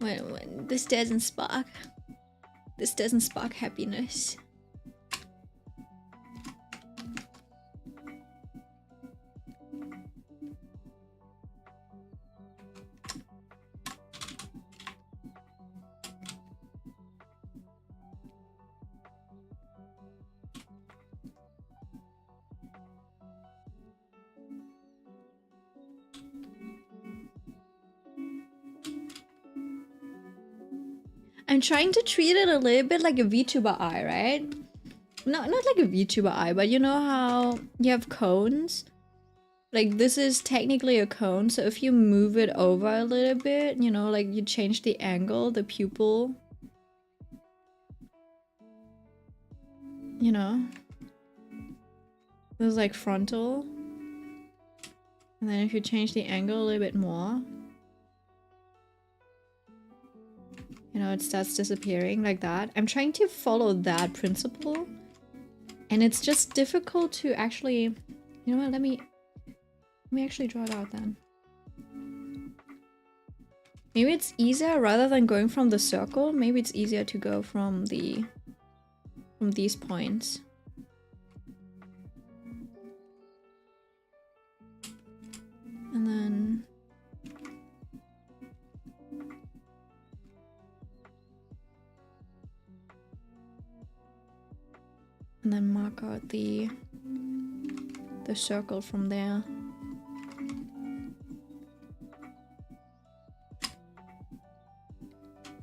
When this doesn't spark. This doesn't spark happiness. I'm trying to treat it a little bit like a VTuber eye, right? Not like a VTuber eye, but you know how you have cones? Like this is technically a cone, so if you move it over a little bit, you know, like you change the angle, the pupil. You know? This is like frontal. And then if you change the angle a little bit more, you know, it starts disappearing like that. I'm trying to follow that principle. And it's just difficult to actually... You know what, let me actually draw it out then. Maybe it's easier rather than going from the circle. Maybe it's easier to go from these points. And then... And then mark out the circle from there.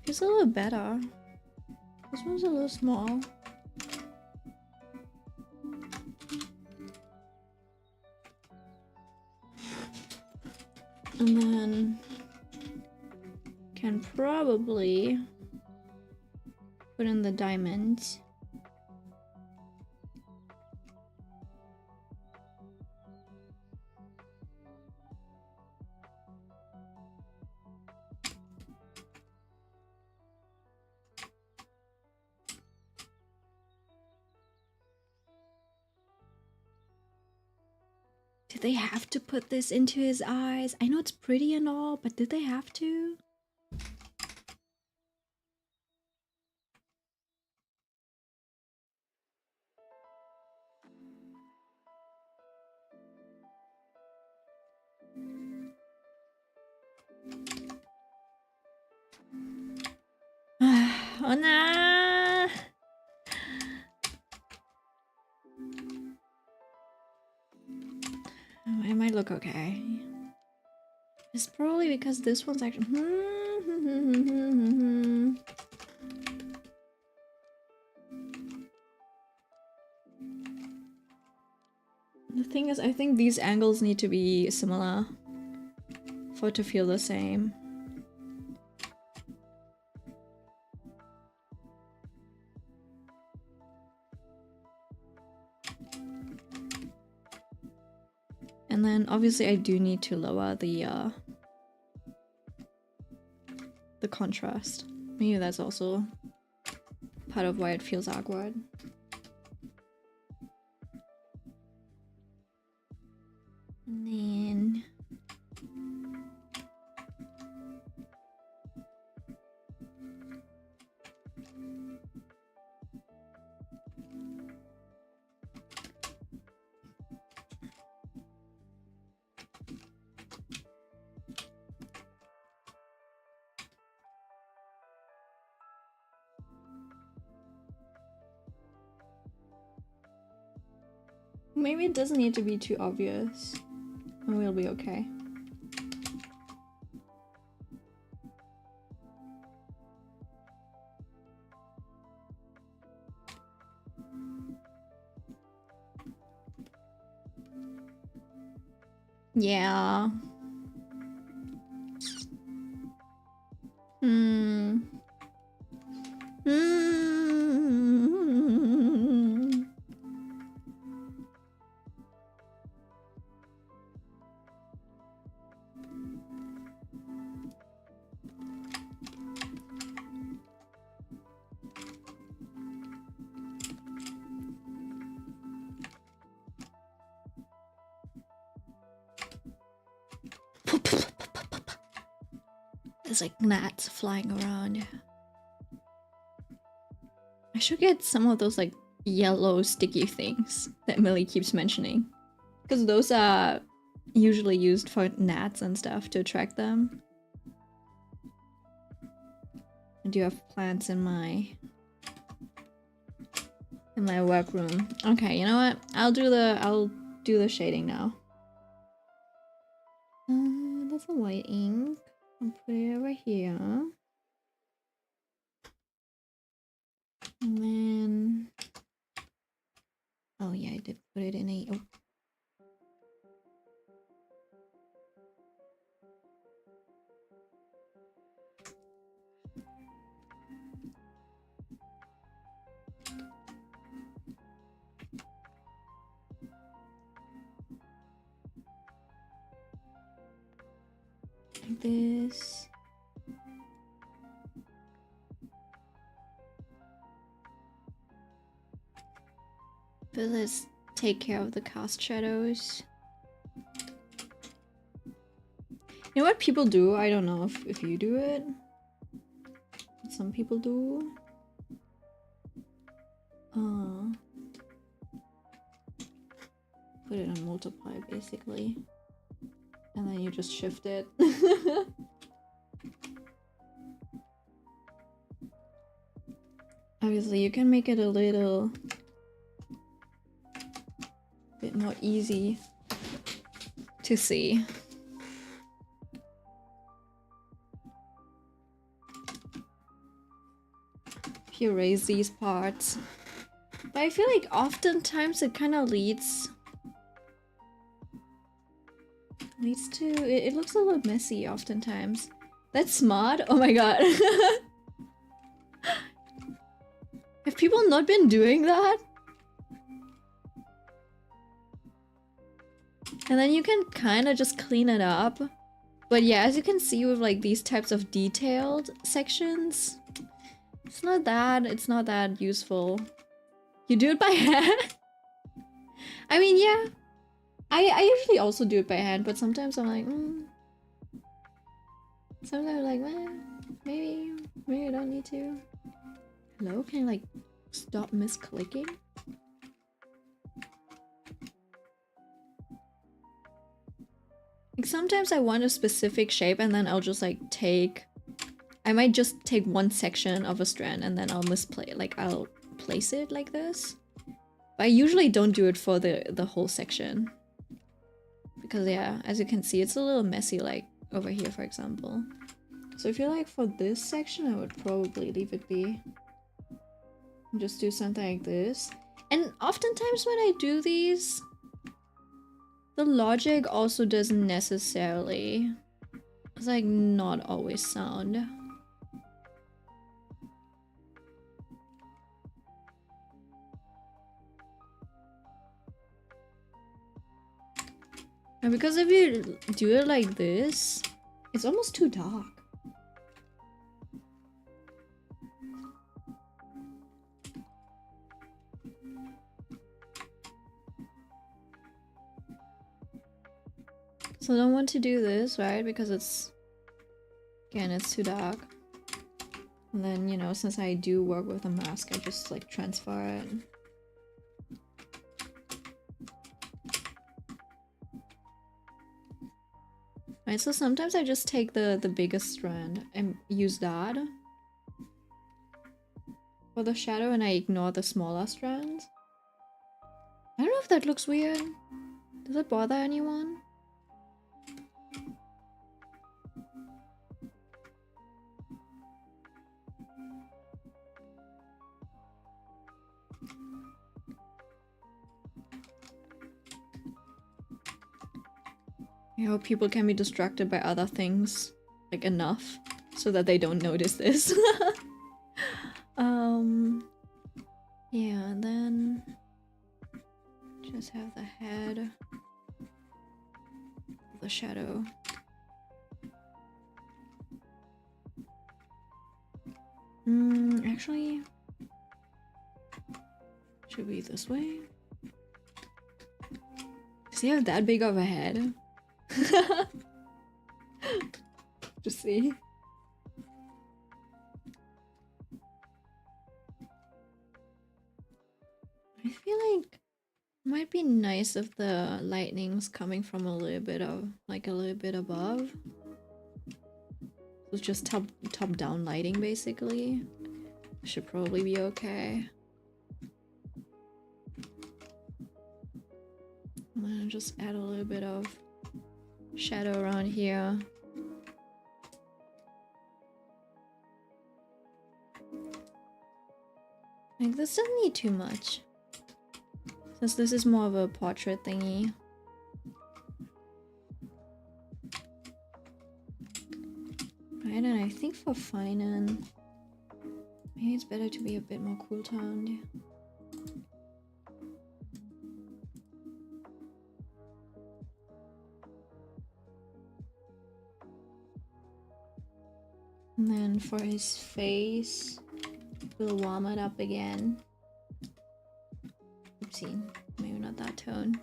Feels a little better. This one's a little small. And then can probably put in the diamonds. Did they have to put this into his eyes? I know it's pretty and all, but did they have to? Oh nah! Oh, it might look okay. It's probably because this one's actually... The thing is, I think these angles need to be similar for it to feel the same. And then obviously I do need to lower the contrast. Maybe that's also part of why it feels awkward. And then maybe it doesn't need to be too obvious, and we'll be okay. Yeah. There's like gnats flying around. I should get some of those like yellow sticky things that Millie keeps mentioning. Because those are usually used for gnats and stuff to attract them. I do have plants in my workroom. Okay, you know what? I'll do the shading now. That's a white ink. I'll put it over here. And then... oh yeah, I did put it in a... oh. Like this. But let's take care of the cast shadows. You know what people do? I don't know if you do it. But some people do. Put it on multiply basically. And then you just shift it. Obviously you can make it a little bit more easy to see. If you erase these parts. But I feel like oftentimes it kind of leads to... it looks a little messy oftentimes. That's smart? Oh my god. Have people not been doing that? And then you can kind of just clean it up. But yeah, as you can see with like these types of detailed sections, it's not that useful. You do it by hand? I mean, yeah. I usually also do it by hand, but sometimes I'm like, sometimes I'm like, maybe I don't need to. Hello? Can I like stop misclicking? Like sometimes I want a specific shape and then I'll just like I might just take one section of a strand and then I'll I'll place it like this. But I usually don't do it for the whole section. Because yeah, as you can see, it's a little messy, like over here, for example. So I feel like for this section, I would probably leave it be. And just do something like this. And oftentimes when I do these, the logic also doesn't necessarily... it's like not always sound. And because if you do it like this, it's almost too dark. So I don't want to do this, right? Because it's... again, it's too dark. And then, you know, since I do work with a mask, I just like transfer it. Right, so sometimes I just take the biggest strand and use that for the shadow and I ignore the smaller strands. I don't know if that looks weird. Does it bother anyone? I hope people can be distracted by other things, like enough, so that they don't notice this. Yeah, and then just have the head, the shadow. Actually, should be this way. Does he have that big of a head? Just see. I feel like it might be nice if the lightning's coming from a little bit of, like a little bit above. So it's just top down lighting basically. Should probably be okay. I'm gonna just add a little bit of shadow around here. Like, this doesn't need too much, since this is more of a portrait thingy. Right, and I think for Finan, maybe it's better to be a bit more cool toned. And then for his face, we'll warm it up again. Oopsie, maybe not that tone.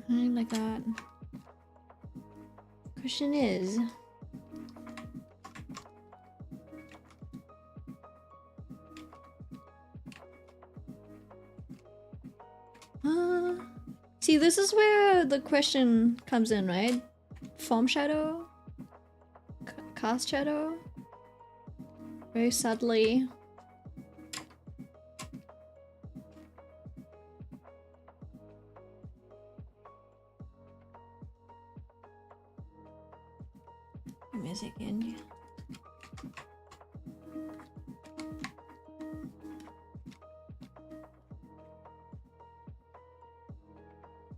Like that. Question is, see, this is where the question comes in, right? Form shadow? Cast shadow? Very subtly. Give me a second.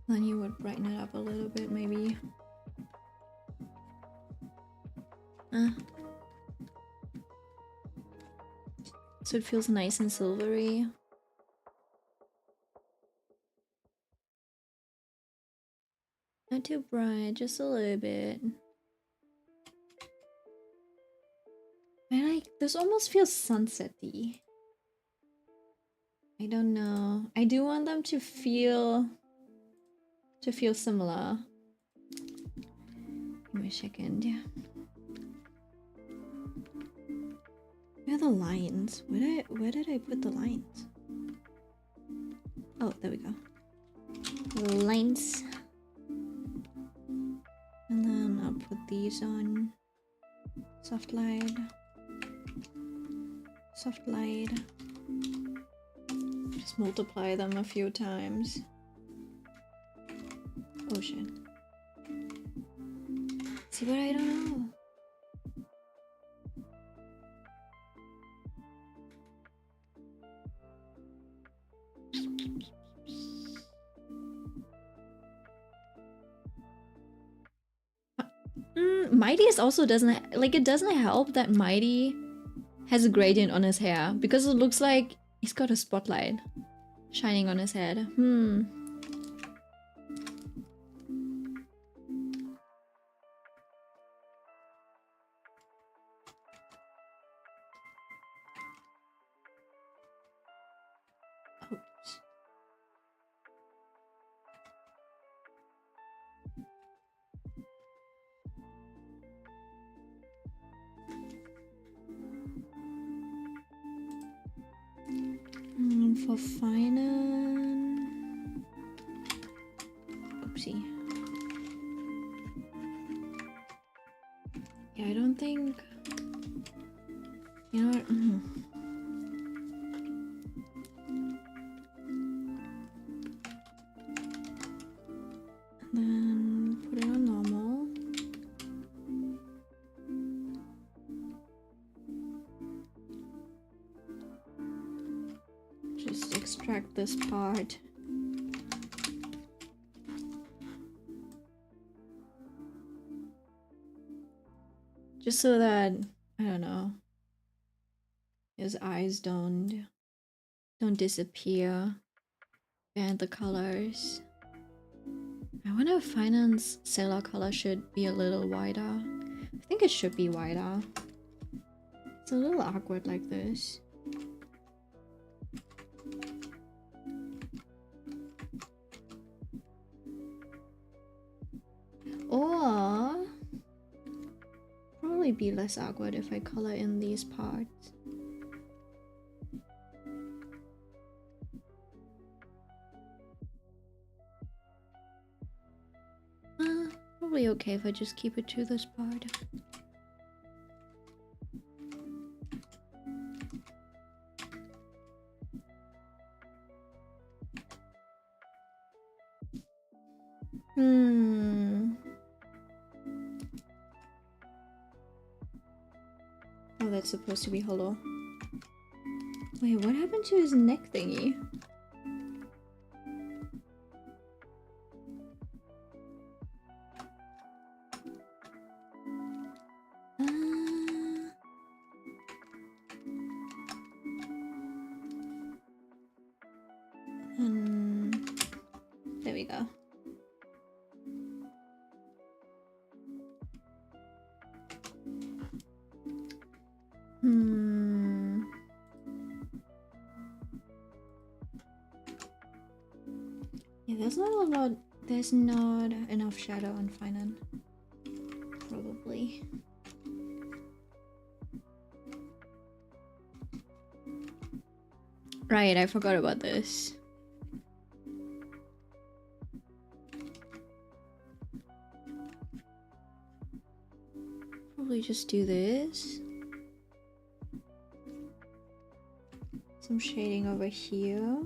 Then you would brighten it up a little bit, maybe. So it feels nice and silvery. Not too bright, just a little bit. I like, this almost feels sunset-y. I don't know. I do want them to feel similar. Give me a second. Where are the lines? Where did I put the lines? Oh, there we go. Lines. And then I'll put these on. Soft light. Soft light. Just multiply them a few times. Oh shit. See, but I don't know. Mighty is also doesn't, like, it doesn't help that Mighty has a gradient on his hair, because it looks like he's got a spotlight shining on his head. For Finan... Oopsie. Yeah, I don't think... You know what? And then put it on normal. Just extract this part. Just so that, I don't know, his eyes don't disappear and the colors. I wonder if Finance sailor color should be a little wider. I think it should be wider. It's a little awkward like this. Or might be less awkward if I color in these parts. Probably okay if I just keep it to this part. Oh, that's supposed to be hollow. Wait, what happened to his neck thingy? There we go. Yeah, there's not enough shadow on Finan. Probably. Right, I forgot about this. Probably just do this. Some shading over here.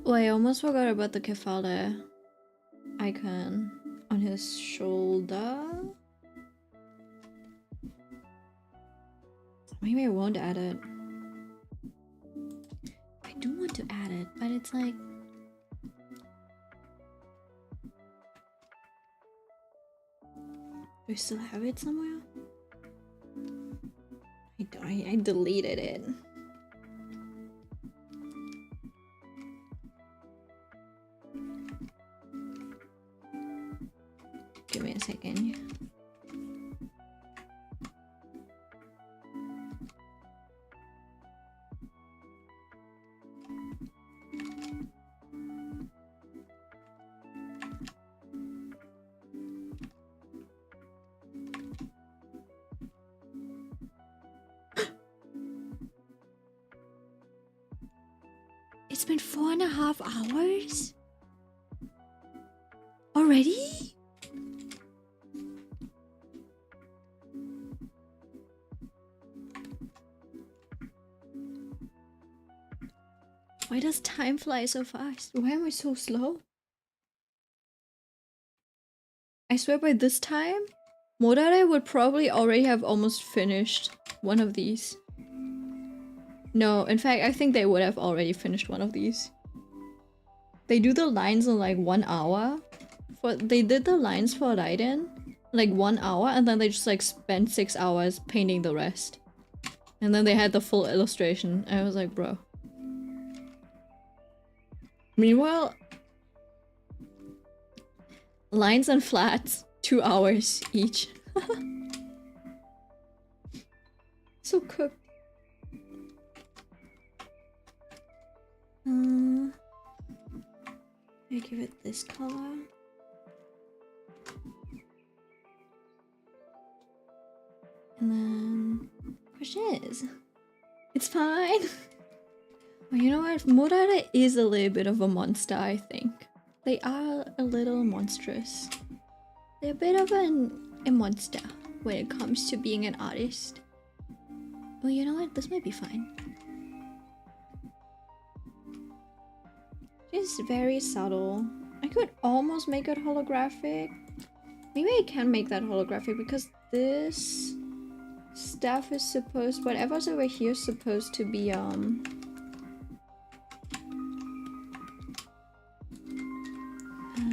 Oh, I almost forgot about the Kefale icon on his shoulder. Maybe I won't add it. I do want to add it, but it's like... Do I still have it somewhere? I deleted it. Give me a second. It's been 4.5 hours? Already? Why does time fly so fast? Why am I so slow? I swear by this time, Modare would probably already have almost finished one of these. No, in fact, I think they would have already finished one of these. They do the lines in like 1 hour. They did the lines for Raiden like 1 hour, and then they just like spent 6 hours painting the rest. And then they had the full illustration. I was like, bro. Meanwhile, lines and flats, 2 hours each. So cooked. I give it this color. And then question is, it's fine. Well, you know what? Murara is a little bit of a monster, I think. They are a little monstrous. They're a bit of a monster when it comes to being an artist. Well, you know what? This might be fine. Just very subtle. I could almost make it holographic. Maybe I can make that holographic because this stuff is supposed... Whatever's over here is supposed to be,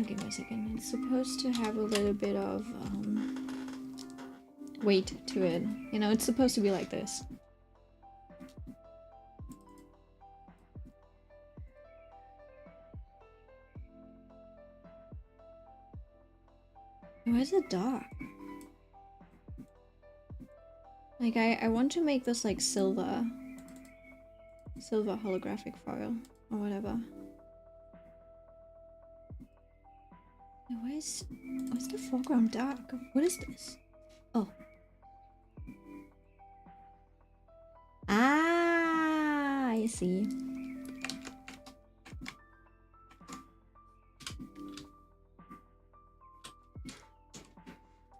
give me a second. It's supposed to have a little bit of, weight to it. You know, it's supposed to be like this. Why is it dark? Like, I want to make this like silver holographic foil or whatever. Why is the foreground dark? What is this? Oh. Ah, I see.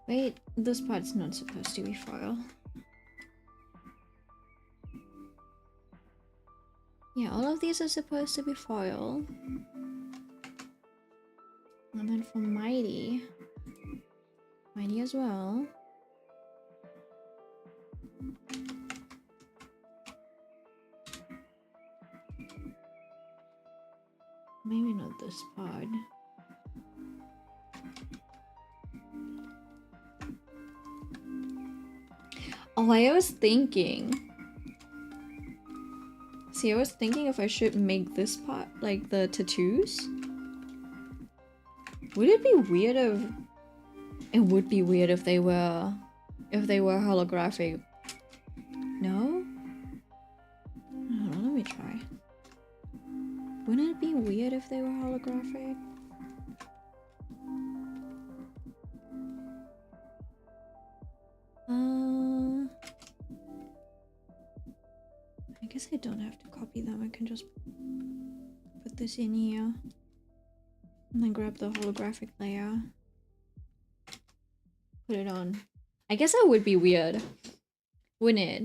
Wait, this part's not supposed to be foil. Yeah, all of these are supposed to be foil. And then for Mighty as well. Maybe not this part. Oh, I was thinking. See, I was thinking if I should make this part, like the tattoos. Would it be weird if... It would be weird if they were holographic. No? I don't know, let me try. Wouldn't it be weird if they were holographic? I guess I don't have to copy them. I can just put this in here. And then grab the holographic layer. Put it on. I guess that would be weird, wouldn't it?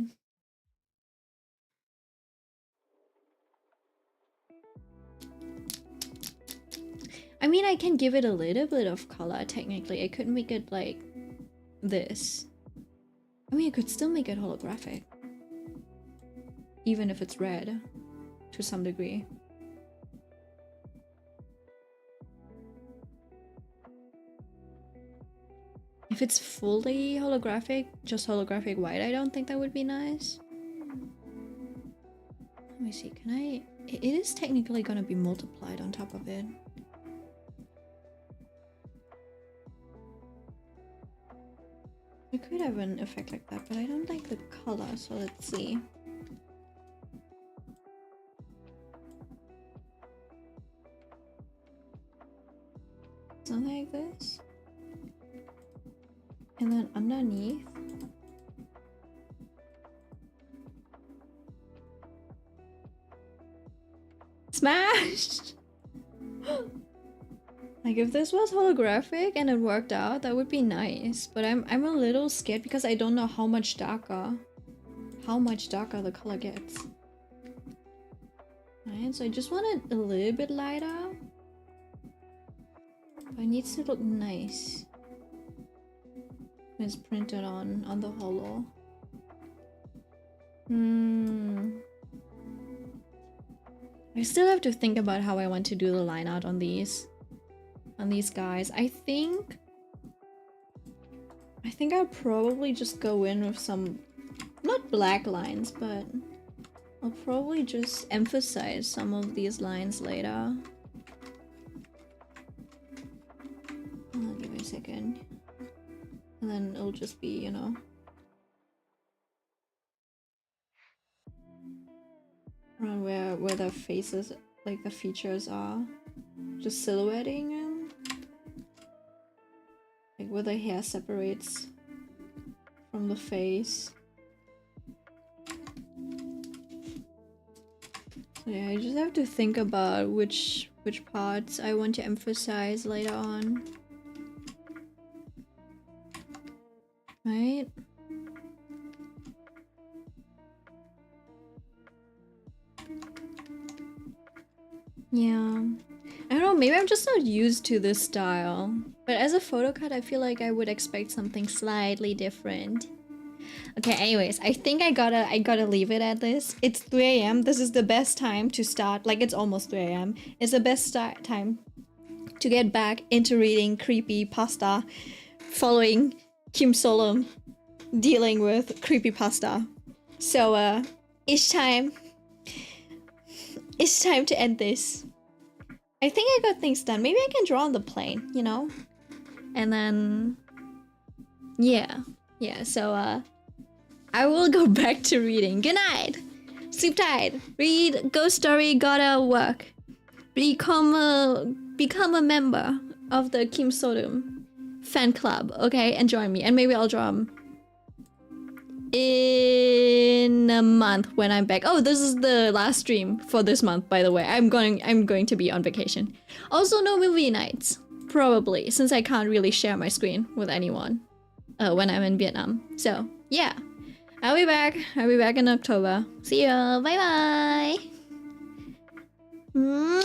I mean, I can give it a little bit of color, technically. I could make it like this. I mean, I could still make it holographic. Even if it's red, to some degree. If it's fully holographic, just holographic white, I don't think that would be nice. Let me see, can I... It is technically gonna be multiplied on top of it. I could have an effect like that, but I don't like the color, so let's see. Something like this. And then underneath. Smashed! Like if this was holographic and it worked out, that would be nice. But I'm a little scared because I don't know how much darker the color gets. Right, so I just want it a little bit lighter. But it needs to look nice. It's printed on the holo. I still have to think about how I want to do the line art on these guys. I think I'll probably just go in with some, not black lines, but I'll probably just emphasize some of these lines later. Give me a second. And then it'll just be, you know, around where the faces, like the features are, just silhouetting them, like where the hair separates from the face. So yeah, I just have to think about which parts I want to emphasize later on. Right? Yeah. I don't know, maybe I'm just not used to this style. But as a photo cut, I feel like I would expect something slightly different. Okay, anyways, I think I gotta leave it at this. It's 3 AM. This is the best time to start. Like, it's almost 3 AM. It's the best time to get back into reading creepypasta, following Kim Solom dealing with creepypasta. So, it's time to end this. I think I got things done. Maybe I can draw on the plane, you know? And then yeah, so I will go back to reading. Good night. Sleep tight. Read Ghost Story Gotta Work. Become a member of the Kim Sodom fan club, okay? And join me. And maybe I'll drum in a month when I'm back. Oh, this is the last stream for this month, by the way. I'm going to be on vacation. Also, no movie nights, probably, since I can't really share my screen with anyone when I'm in Vietnam. So yeah, I'll be back. I'll be back in October. See ya. Bye bye.